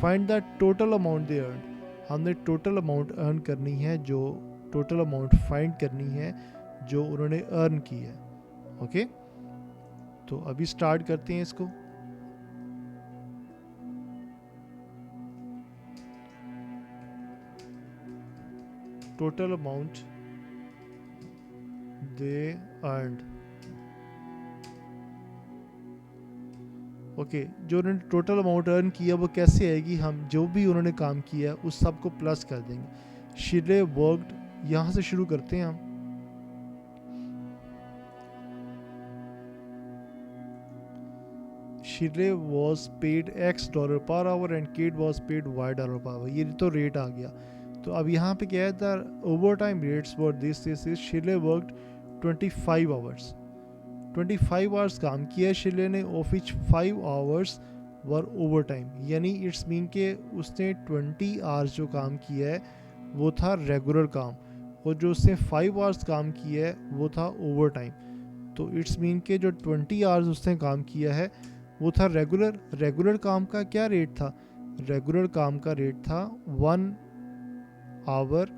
Find the total amount they earn, हमने टोटल अमाउंट अर्न करनी है, जो टोटल अमाउंट फाइंड करनी है जो उन्होंने अर्न की है। ओके, तो अभी स्टार्ट करते हैं इसको। टोटल अमाउंट दे अर्नड। ओके, जो उन्होंने टोटल अमाउंट अर्न किया वो कैसे आएगी, हम जो भी उन्होंने काम किया उस सब को प्लस कर देंगे। शिले वर्कड, यहाँ से शुरू करते हैं हम। Shelly was paid x dollar per hour and Kate was paid Y dollar per hour. ये तो रेट आ गया। तो अब यहाँ पे क्या है, the overtime rates for this is Shelly worked 25 hours. 25 hours काम किया शिले ने, of which 5 hours were overtime, यानी इट्स मीन के उसने 20 आवर्स जो काम किया है वो था रेगुलर काम, और जो उसने 5 आवर्स काम किया है वो था ओवर टाइम। तो इट्स मीन के जो 20 आवर्स उसने काम किया है वो था रेगुलर काम का क्या रेट था, रेगुलर काम का रेट था 1 hour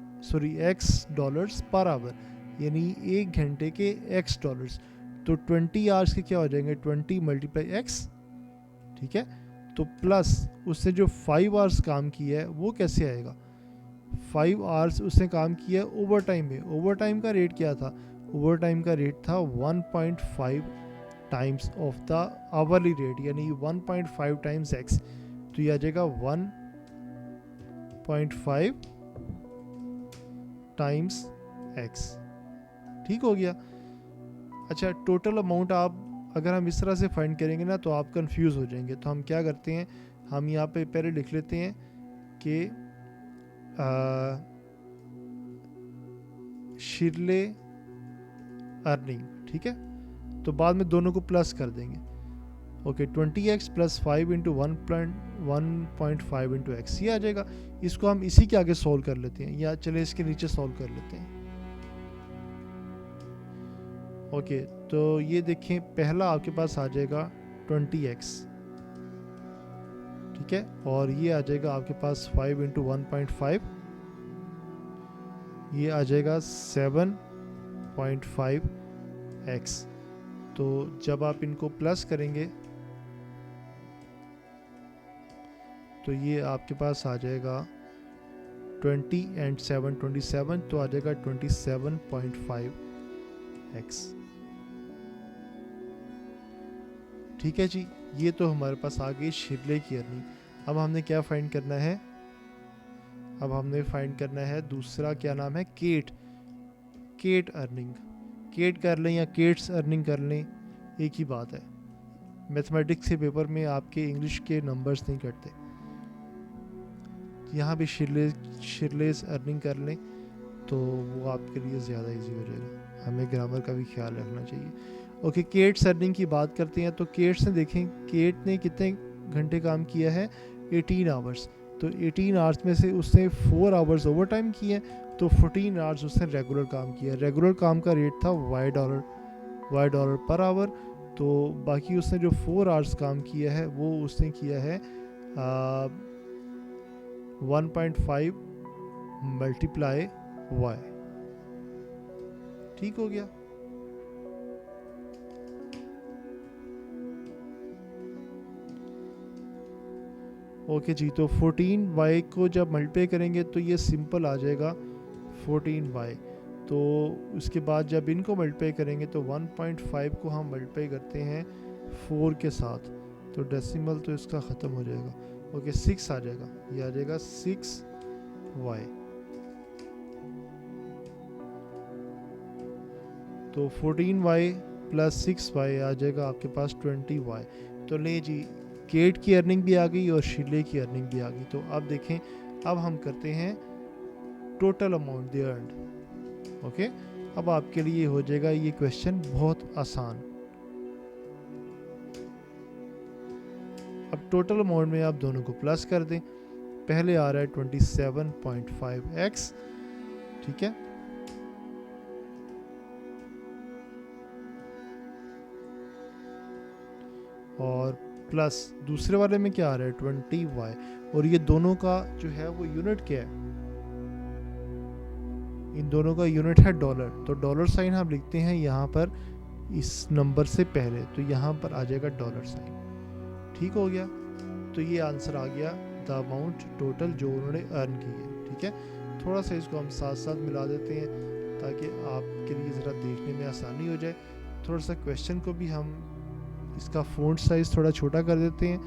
X dollars per hour, यानी 1 घंटे के एक्स डॉलर्स। तो 20 आवर्स के क्या हो जाएंगे, 20 मल्टीप्लाई एक्स, ठीक है। तो प्लस उसने जो 5 आवर्स काम किया है वो कैसे आएगा, 5 आवर्स उसने काम किया ओवर टाइम में। ओवर टाइम का रेट क्या था? ओवर टाइम का रेट था 1.5 times of the hourly rate, यानी 1.5 टाइम्स एक्स। तो ये आ जाएगा 1.5 टाइम्स एक्स। ठीक हो गया। अच्छा, टोटल अमाउंट आप अगर हम इस तरह से फाइंड करेंगे ना तो आप कंफ्यूज हो जाएंगे। तो हम क्या करते हैं, हम यहाँ पे पहले लिख लेते हैं कि शिरले अर्निंग, ठीक है। तो बाद में दोनों को प्लस कर देंगे। Okay, 20x plus 5 into 1.5 into x, ये आ जाएगा। इसको हम इसी के आगे सॉल्व कर लेते हैं, या चले इसके नीचे सॉल्व कर लेते हैं। ओके, तो ये देखें, पहला आपके पास आ जाएगा 20x, ठीक है, और ये आ जाएगा आपके पास 5 इंटू 1.5, ये आ जाएगा 7.5x। तो जब आप इनको प्लस करेंगे तो ये आपके पास आ जाएगा 20 एंड 7 27, तो आ जाएगा 27.5x। ठीक है जी, ये तो हमारे पास आ गई शिरले की अर्निंग। अब हमने क्या फाइंड करना है? अब हमने फाइंड करना है दूसरा, क्या नाम है, केट अर्निंग। केट कर लें या केट्स अर्निंग कर लें, एक ही बात है। मैथमेटिक्स के पेपर में आपके इंग्लिश के नंबर्स नहीं कटते। यहाँ भी शिरलेस अर्निंग कर लें तो वो आपके लिए ज़्यादा इजी हो जाएगा। हमें ग्रामर का भी ख्याल रखना चाहिए। ओके, केट्स अर्निंग की बात करते हैं। तो केट्स ने देखें, केट ने कितने घंटे काम किया है? 18 आवर्स। तो 18 आवर्स में से उसने 4 आवर्स ओवर टाइम किए, तो 14 आवर्स उसने रेगुलर काम किया। रेगुलर काम का रेट था वाई डॉलर पर आवर। तो बाकी उसने जो 4 आवर्स काम किया है वो उसने किया है 1.5 मल्टीप्लाई वाई। ठीक हो गया। ओके जी, तो 14y को जब मल्टीप्लाई करेंगे तो ये सिंपल आ जाएगा 14y। तो उसके बाद जब इनको मल्टीप्लाई करेंगे तो 1.5 को हम मल्टीप्लाई करते हैं 4 के साथ, तो डेसिमल तो इसका ख़त्म हो जाएगा। ओके, 6 आ जाएगा, ये आ जाएगा 6y। तो 14y प्लस 6y आ जाएगा आपके पास 20y। तो ले जी, केट की अर्निंग भी आ गई और शिरले की अर्निंग भी आ गई। तो अब देखें, अब हम करते हैं टोटल अमाउंट दे अर्नड। ओके, अब आपके लिए हो जाएगा ये क्वेश्चन बहुत आसान। अब टोटल अमाउंट में आप दोनों को प्लस कर दें। पहले आ रहा है 27.5x, ठीक है, और प्लस दूसरे वाले में क्या आ रहा है 20y, और ये दोनों का जो है वो यूनिट क्या है? इन दोनों का यूनिट है डॉलर। तो डॉलर साइन हम लिखते हैं यहाँ पर इस नंबर से पहले, तो यहाँ पर आ जाएगा डॉलर साइन। ठीक हो गया। तो ये आंसर आ गया द अमाउंट टोटल जो उन्होंने अर्न की है। ठीक है, थोड़ा सा इसको हम साथ साथ मिला देते हैं ताकि आपके लिए ज़रा देखने में आसानी हो जाए। थोड़ा सा क्वेश्चन को भी हम इसका फ़ॉन्ट साइज़ थोड़ा छोटा कर देते हैं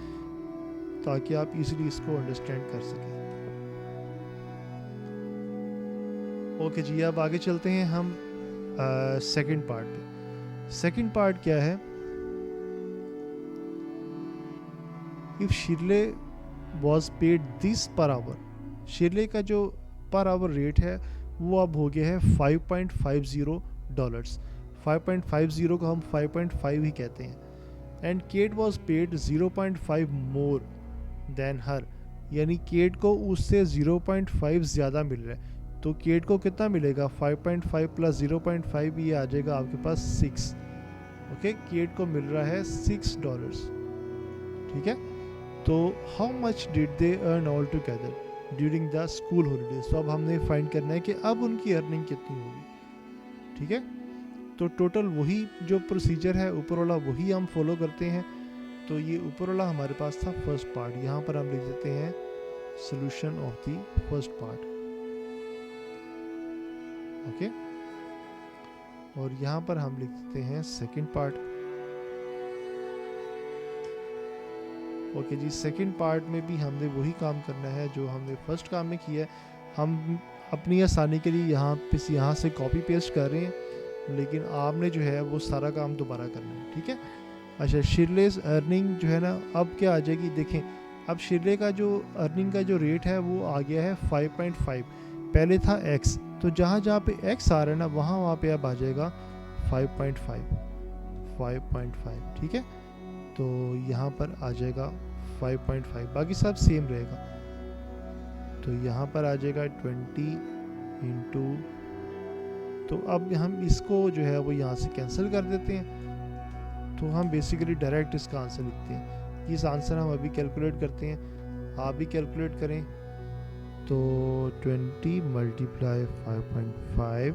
ताकि आप इजीली इसको अंडरस्टैंड कर सकें। ओके जी, अब आगे चलते हैं हम सेकंड पार्ट पे। सेकंड पार्ट क्या है? इफ शिरले वॉज पेड दिस पर आवर, शिरले का जो पर आवर रेट है वो अब हो गया है $5.50। 5.50 को हम 5.5 ही कहते हैं। And Kate was paid 0.5 more than her, यानी केट को उससे 0.5 ज़्यादा मिल रहा है। तो केट को कितना मिलेगा? 5.5 प्लस 0.5, ये आ जाएगा आपके पास 6। ओके, केट को मिल रहा है $6। ठीक है, तो how much did they earn all together during the school holidays. तो अब हमने फाइंड करना है कि अब उनकी अर्निंग कितनी होगी। ठीक है, तो टोटल वही जो प्रोसीजर है ऊपर वाला वही हम फॉलो करते हैं। तो ये ऊपर वाला हमारे पास था फर्स्ट पार्ट, यहाँ पर हम लिख देते हैं solution of the first part. Okay. और यहाँ पर हम लिख देते हैं सेकंड पार्ट। ओके जी, सेकंड पार्ट में भी हमने वही काम करना है जो हमने फर्स्ट काम में किया है। हम अपनी आसानी के लिए यहाँ से कॉपी पेस्ट कर रहे हैं, लेकिन आपने जो है वो सारा काम दोबारा करना है, ठीक है। अच्छा, शिरलेस अर्निंग जो है ना, अब क्या आ जाएगी देखें। अब शिरले का जो अर्निंग का जो रेट है वो आ गया है 5.5, पहले था x, तो जहाँ जहाँ पे x आ रहा है ना वहाँ पे अब आ जाएगा 5.5, ठीक है। तो यहाँ पर आ जाएगा 5.5, बाकी सब सेम रहेगा। तो यहाँ पर आ जाएगा 20 इंटू, तो अब हम इसको जो है वो यहाँ से कैंसिल कर देते हैं। तो हम बेसिकली डायरेक्ट इसका आंसर लिखते हैं। इस आंसर हम अभी कैलकुलेट करते हैं, आप भी कैलकुलेट करें। तो 20 मल्टीप्लाई 5.5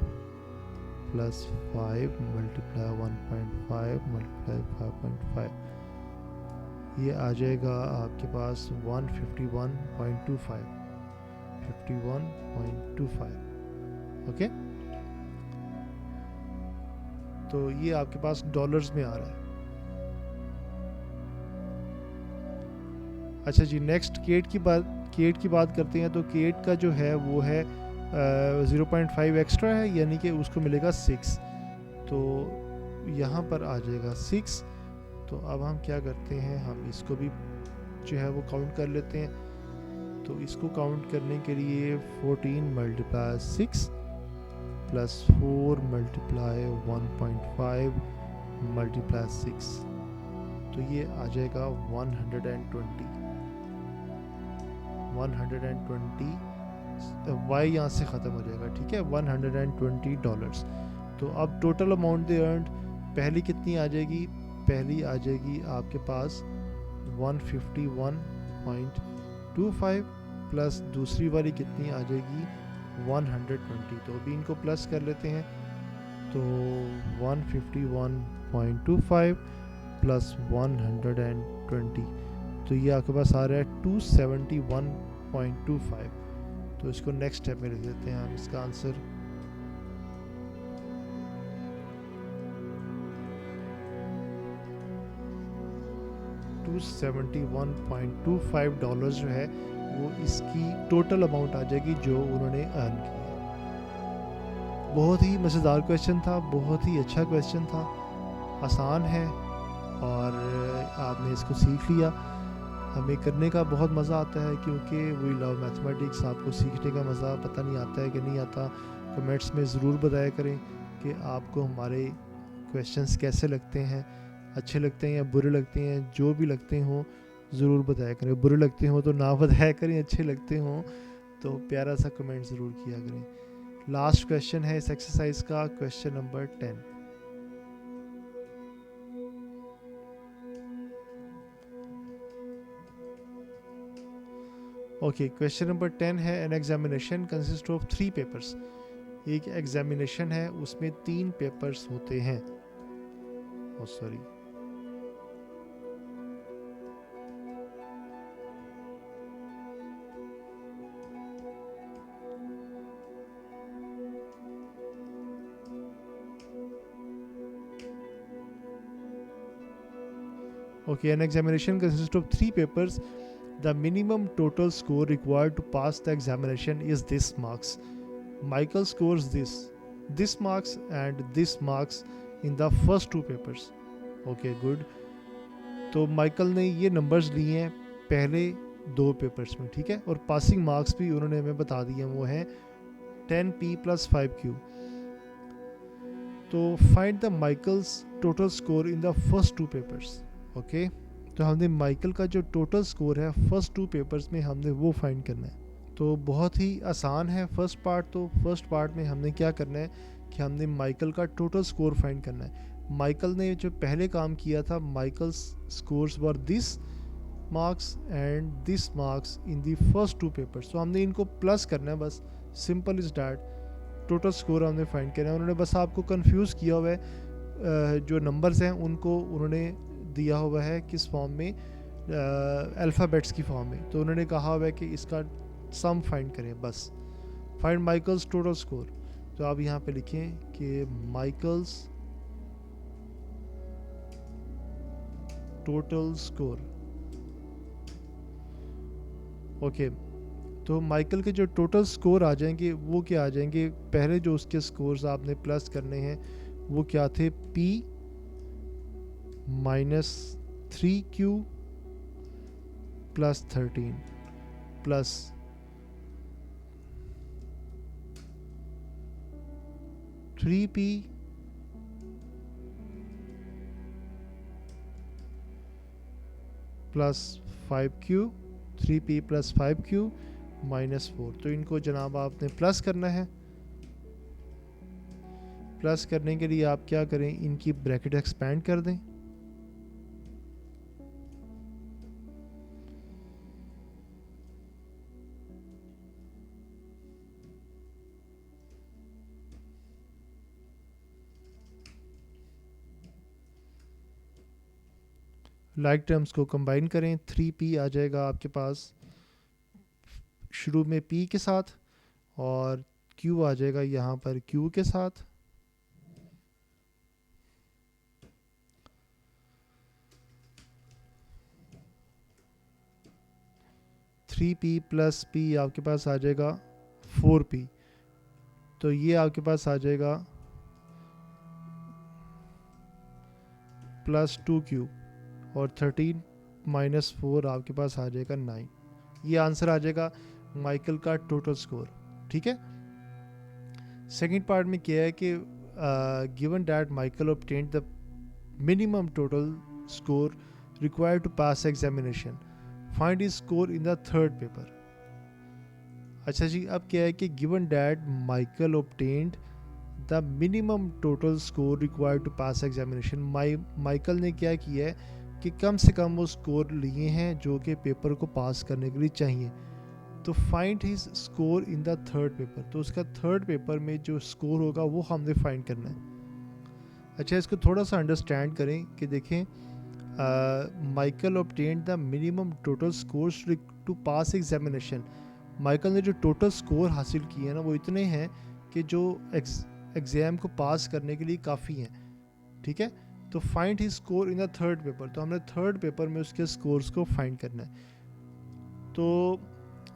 प्लस 5 मल्टीप्लाई 1.5 मल्टीप्लाई 5.5, ये आ जाएगा आपके पास 51.25। ओके, तो ये आपके पास डॉलर्स में आ रहा है। अच्छा जी, नेक्स्ट केट की बात करते हैं। तो केट का जो है वो है 0.5 एक्स्ट्रा है, यानी कि उसको मिलेगा 6। तो यहाँ पर आ जाएगा 6। तो अब हम क्या करते हैं, हम इसको भी जो है वो काउंट कर लेते हैं। तो इसको काउंट करने के लिए 14 मल्टीप्लाई 6 प्लस 4 मल्टीप्लाई 1.5 मल्टीप्लाई 6, तो ये आ जाएगा 120। y यहाँ से ख़त्म हो जाएगा, ठीक है, $120। तो अब टोटल अमाउंट दे अर्नड, पहली कितनी आ जाएगी, पहली आ जाएगी आपके पास 151.25 प्लस दूसरी वाली कितनी आ जाएगी 120। तो अभी इनको प्लस कर लेते हैं। तो 151.25 प्लस 120, तो ये आपके पास आ रहा है 271.25। तो इसको नेक्स्ट स्टेप में लिख देते हैं हम इसका आंसर। $271.25 जो है वो इसकी टोटल अमाउंट आ जाएगी जो उन्होंने अर्न की है। बहुत ही मज़ेदार क्वेश्चन था, बहुत ही अच्छा क्वेश्चन था, आसान है और आपने इसको सीख लिया। हमें करने का बहुत मज़ा आता है क्योंकि वी लव मैथमेटिक्स। आपको सीखने का मज़ा पता नहीं आता है कि नहीं आता, कमेंट्स में ज़रूर बताया करें कि आपको हमारे क्वेश्चंस कैसे लगते हैं, अच्छे लगते हैं या बुरे लगते हैं। जो भी लगते हों ज़रूर बताया करें, बुरे लगते हों तो ना बताया करें, अच्छे लगते हों तो प्यारा सा कमेंट ज़रूर किया करें। लास्ट क्वेश्चन है इस एक्सरसाइज का, question number 10। Okay, question number 10 है, an examination consist of 3 papers. एक एग्जामिनेशन है उसमें 3 पेपर्स होते हैं। Sorry, okay, an examination consists of 3 papers. The minimum total score required to pass the examination is this marks. Michael scores this marks and this marks in the first 2 papers. Okay, good. तो Michael ने ये numbers लिए हैं पहले 2 papers में, ठीक है, और पासिंग मार्क्स भी उन्होंने हमें बता दिए हैं, वो हैं 10p + 5q। तो find the Michael's total score in the first 2 papers. Okay, तो हमने माइकल का जो टोटल स्कोर है फर्स्ट 2 पेपर्स में हमने वो फाइंड करना है। तो बहुत ही आसान है फर्स्ट पार्ट। तो फर्स्ट पार्ट में हमने क्या करना है कि हमने माइकल का टोटल स्कोर फाइंड करना है। माइकल ने जो पहले काम किया था, Michael scores were this marks and this marks in the first 2 papers. तो हमने इनको प्लस करना है, बस simple is that. Total score हमने फाइंड करना है। उन्होंने बस आपको कंफ्यूज किया हुआ है, जो नंबर्स हैं उनको उन्होंने दिया हुआ है किस फॉर्म में, अल्फ़ाबेट्स की फॉर्म में। तो उन्होंने कहा हुआ है कि इसका सम फाइंड करें, बस फाइंड माइकल्स टोटल स्कोर। तो आप यहाँ पे लिखें कि माइकल्स टोटल स्कोर। ओके, तो माइकल के जो टोटल स्कोर आ जाएंगे वो क्या आ जाएंगे, पहले जो उसके स्कोर्स आपने प्लस करने हैं वो क्या थे, P minus 3Q plus 13 plus 3P plus 5Q, 3P plus 5Q minus 4। तो इनको जनाब आपने प्लस करना है। प्लस करने के लिए आप क्या करें, इनकी ब्रैकेट एक्सपेंड कर दें। लाइक टर्म्स को कंबाइन करें, 3P आ जाएगा आपके पास शुरू में P के साथ, और Q आ जाएगा यहाँ पर Q के साथ। थ्री पी प्लस P आपके पास आ जाएगा 4P। तो ये आपके पास आ जाएगा प्लस 2Q, और 13 माइनस 4 आपके पास आ जाएगा 9। ये आंसर आ जाएगा माइकल का टोटल स्कोर। ठीक है। सेकंड पार्ट में क्या है कि given that Michael obtained the minimum total score required to pass examination, find his score in the third paper. अच्छा जी, अब क्या है कि given that Michael obtained the minimum total score required to pass examination, Michael ने क्या किया है कि कम से कम वो स्कोर लिए हैं जो कि पेपर को पास करने के लिए चाहिए। तो find his score in the third paper, तो उसका थर्ड पेपर में जो स्कोर होगा वो हमने फाइंड करना है। अच्छा, इसको थोड़ा सा अंडरस्टैंड करें कि देखें, Michael obtained the minimum total scores to pass examination. Michael ने जो टोटल स्कोर हासिल किए हैं ना वो इतने हैं कि जो एग्ज़ाम को पास करने के लिए काफ़ी हैं। ठीक है। तो find his score in the third paper, तो हमने थर्ड पेपर में उसके स्कोर्स को फाइंड करना है। तो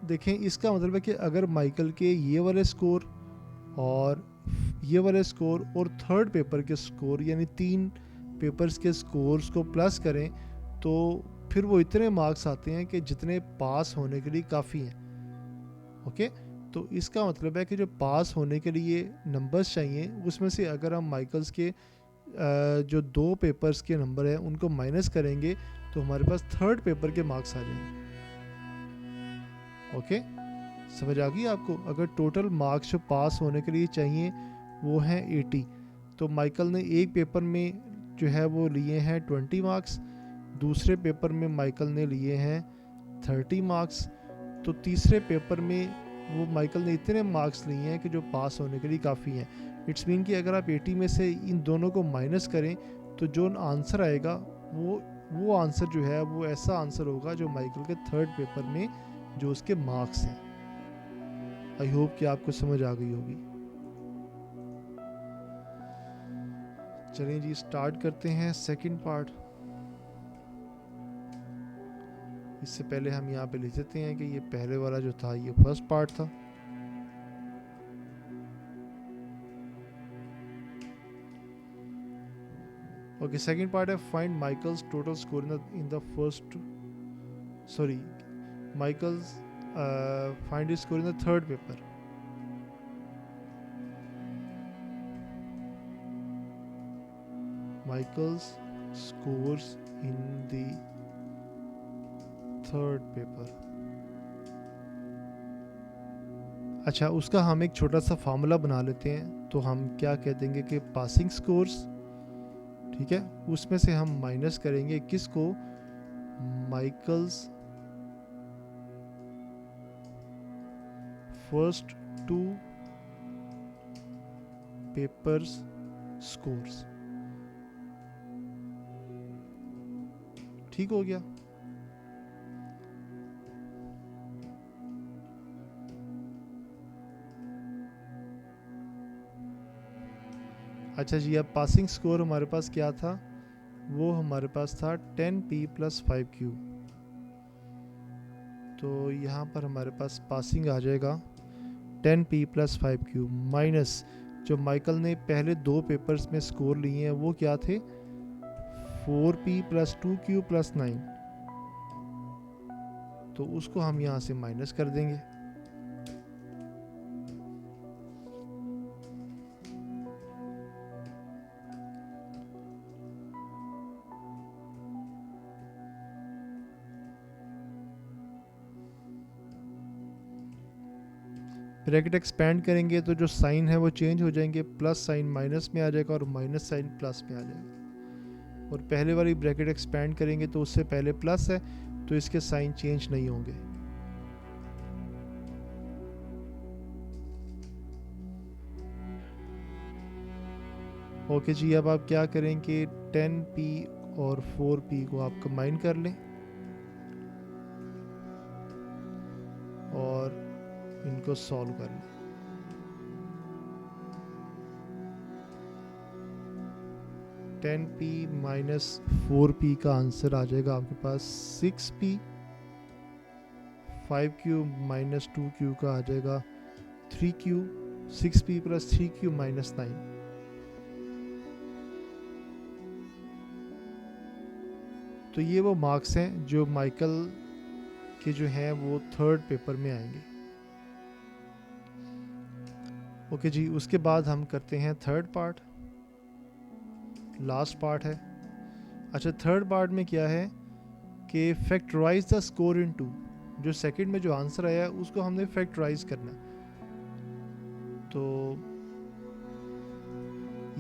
देखें, इसका मतलब है कि अगर माइकल के ये वाले स्कोर और ये वाले स्कोर और थर्ड पेपर के स्कोर यानी 3 पेपर्स के स्कोर्स को प्लस करें तो फिर वो इतने मार्क्स आते हैं कि जितने पास होने के लिए काफ़ी हैं। ओके, तो इसका मतलब है कि जो पास होने के लिए नंबर्स चाहिए उसमें से अगर हम माइकल्स के जो 2 पेपर्स के नंबर हैं उनको माइनस करेंगे तो हमारे पास थर्ड पेपर के मार्क्स आ जाएंगे। ओके, समझ आ गई आपको? अगर टोटल मार्क्स जो पास होने के लिए चाहिए वो हैं 80, तो माइकल ने एक पेपर में जो है वो लिए हैं 20 मार्क्स, दूसरे पेपर में माइकल ने लिए हैं 30 मार्क्स, तो तीसरे पेपर में वो माइकल ने इतने मार्क्स लिए हैं कि जो पास होने के लिए काफ़ी हैं। इट्स मीन कि अगर आप 80 में से इन दोनों को माइनस करें तो जो आंसर आएगा वो आंसर जो है वो ऐसा आंसर होगा जो माइकल के थर्ड पेपर में जो उसके मार्क्स हैं। आई होप कि आपको समझ आ गई होगी। चलिए जी, स्टार्ट करते हैं सेकंड पार्ट। इससे पहले हम यहाँ पे लिख देते हैं कि ये पहले वाला जो था ये फर्स्ट पार्ट था। ओके, सेकंड पार्ट है find Michael's total score in the first, sorry, Michael's find his score in the third paper. Michael's scores in the third paper। अच्छा, उसका हम एक छोटा सा फार्मूला बना लेते हैं। तो हम क्या कह देंगे कि पासिंग स्कोर्स, ठीक है, उसमें से हम माइनस करेंगे किसको, माइकल्स फर्स्ट 2 पेपर्स स्कोर्स। ठीक हो गया। अच्छा जी, अब पासिंग स्कोर हमारे पास क्या था, वो हमारे पास था 10p + 5q। तो यहाँ पर हमारे पास पासिंग आ जाएगा 10p + 5q माइनस जो माइकल ने पहले 2 पेपर्स में स्कोर लिए हैं वो क्या थे, 4p + 2q + 9। तो उसको हम यहाँ से माइनस कर देंगे। ब्रैकेट एक्सपेंड करेंगे तो जो साइन है वो चेंज हो जाएंगे, प्लस साइन माइनस में आ जाएगा और माइनस साइन प्लस में आ जाएगा। और पहले वाली ब्रैकेट एक्सपेंड करेंगे तो उससे पहले प्लस है तो इसके साइन चेंज नहीं होंगे। ओके जी, अब आप क्या करेंगे, 10p और 4p को आप कंबाइन कर लें और इनको सॉल्व कर लें। 10p - 4p का आंसर आ जाएगा आपके पास 6p। 5q - 2q का आ जाएगा 3q। 6p + 3q - 9। तो ये वो मार्क्स हैं जो माइकल के जो हैं वो 3rd पेपर में आएंगे। ओके जी, उसके बाद हम करते हैं 3rd पार्ट, लास्ट पार्ट है। अच्छा, 3rd पार्ट में क्या है कि फैक्टराइज द स्कोर इन 2। जो सेकंड में जो आंसर आया है उसको हमने फैक्टराइज करना है। तो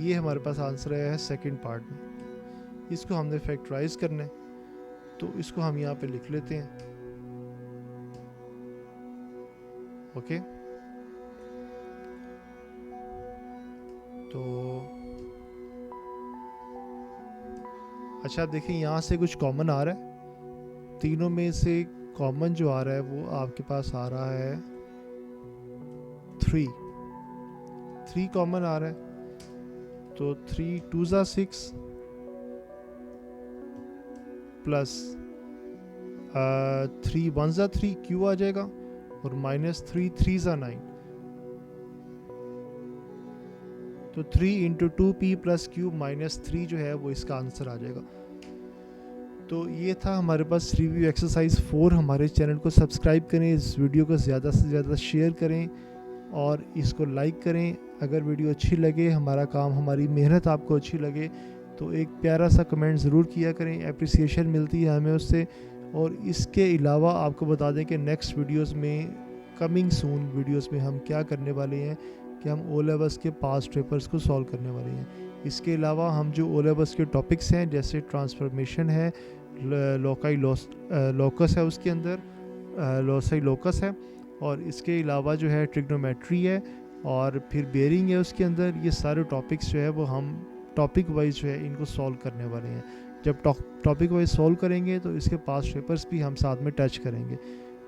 ये हमारे पास आंसर आया है सेकंड पार्ट में, इसको हमने फैक्टराइज करना है। तो इसको हम यहाँ पे लिख लेते हैं। ओके, तो अच्छा देखिए यहाँ से कुछ कॉमन आ रहा है। तीनों में से कॉमन जो आ रहा है वो आपके पास आ रहा है 3 कॉमन आ रहा है। तो 3 2s are 6 plus 3 1s are 3 q आ जाएगा और -3 3s are 9। तो 3 × 2p + q -3 जो है वो इसका आंसर आ जाएगा। तो ये था हमारे पास रिव्यू एक्सरसाइज 4। हमारे चैनल को सब्सक्राइब करें, इस वीडियो को ज़्यादा से ज़्यादा शेयर करें और इसको लाइक करें। अगर वीडियो अच्छी लगे, हमारा काम, हमारी मेहनत आपको अच्छी लगे तो एक प्यारा सा कमेंट ज़रूर किया करें, एप्रिसिएशन मिलती है हमें उससे। और इसके अलावा आपको बता दें कि नेक्स्ट वीडियोस में, कमिंग सून वीडियोस में हम क्या करने वाले हैं कि हम ओ लेवल्स के पास्ट पेपर्स को सॉल्व करने वाले हैं। इसके अलावा हम जो ओ लेवल्स के टॉपिक्स हैं जैसे ट्रांसफॉर्मेशन है, लोकाई लोकस है, उसके अंदर लोसाई लोकस है, और इसके अलावा जो है ट्रिग्नोमेट्री है और फिर बेयरिंग है उसके अंदर। ये सारे टॉपिक्स जो है वो हम टॉपिक वाइज जो है इनको सॉल्व करने वाले हैं। जब टॉपिक वाइज सॉल्व करेंगे तो इसके पास्ट पेपर्स भी हम साथ में टच करेंगे।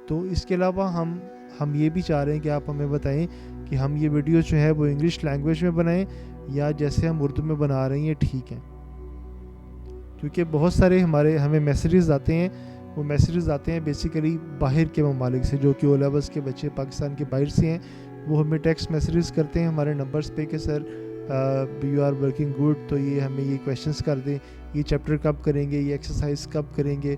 तो इसके अलावा हम ये भी चाह रहे हैं कि आप हमें बताएं कि हम ये वीडियो जो है वो इंग्लिश लैंग्वेज में बनाएं या जैसे हम उर्दू में बना रहे हैं ठीक है। क्योंकि बहुत सारे हमें मैसेजेस आते हैं, वो मैसेजेस आते हैं बेसिकली बाहर के ममालिक से, जो कि ओ लेवल्स के बच्चे पाकिस्तान के बाहर से हैं। वो हमें टेक्स्ट मैसेजेस करते हैं हमारे नंबर्स पे कि sir you are working good, तो ये हमें ये क्वेश्चंस कर दें, ये चैप्टर कब करेंगे, ये एक्सरसाइज कब करेंगे।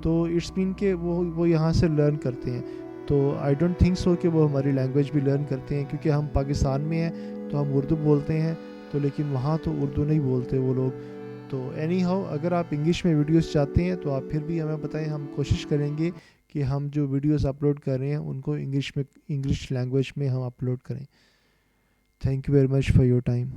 तो इट्स मीन के वो यहाँ से लर्न करते हैं। तो आई डोंट थिंक सो कि वो हमारी लैंग्वेज भी लर्न करते हैं, क्योंकि हम पाकिस्तान में हैं तो हम उर्दू बोलते हैं, तो लेकिन वहाँ तो उर्दू नहीं बोलते वो लोग। तो एनी हाउ, अगर आप इंग्लिश में वीडियोस चाहते हैं तो आप फिर भी हमें बताएं, हम कोशिश करेंगे कि हम जो वीडियोस अपलोड कर रहे हैं उनको इंग्लिश लैंग्वेज में हम अपलोड करें। Thank you very much for your time.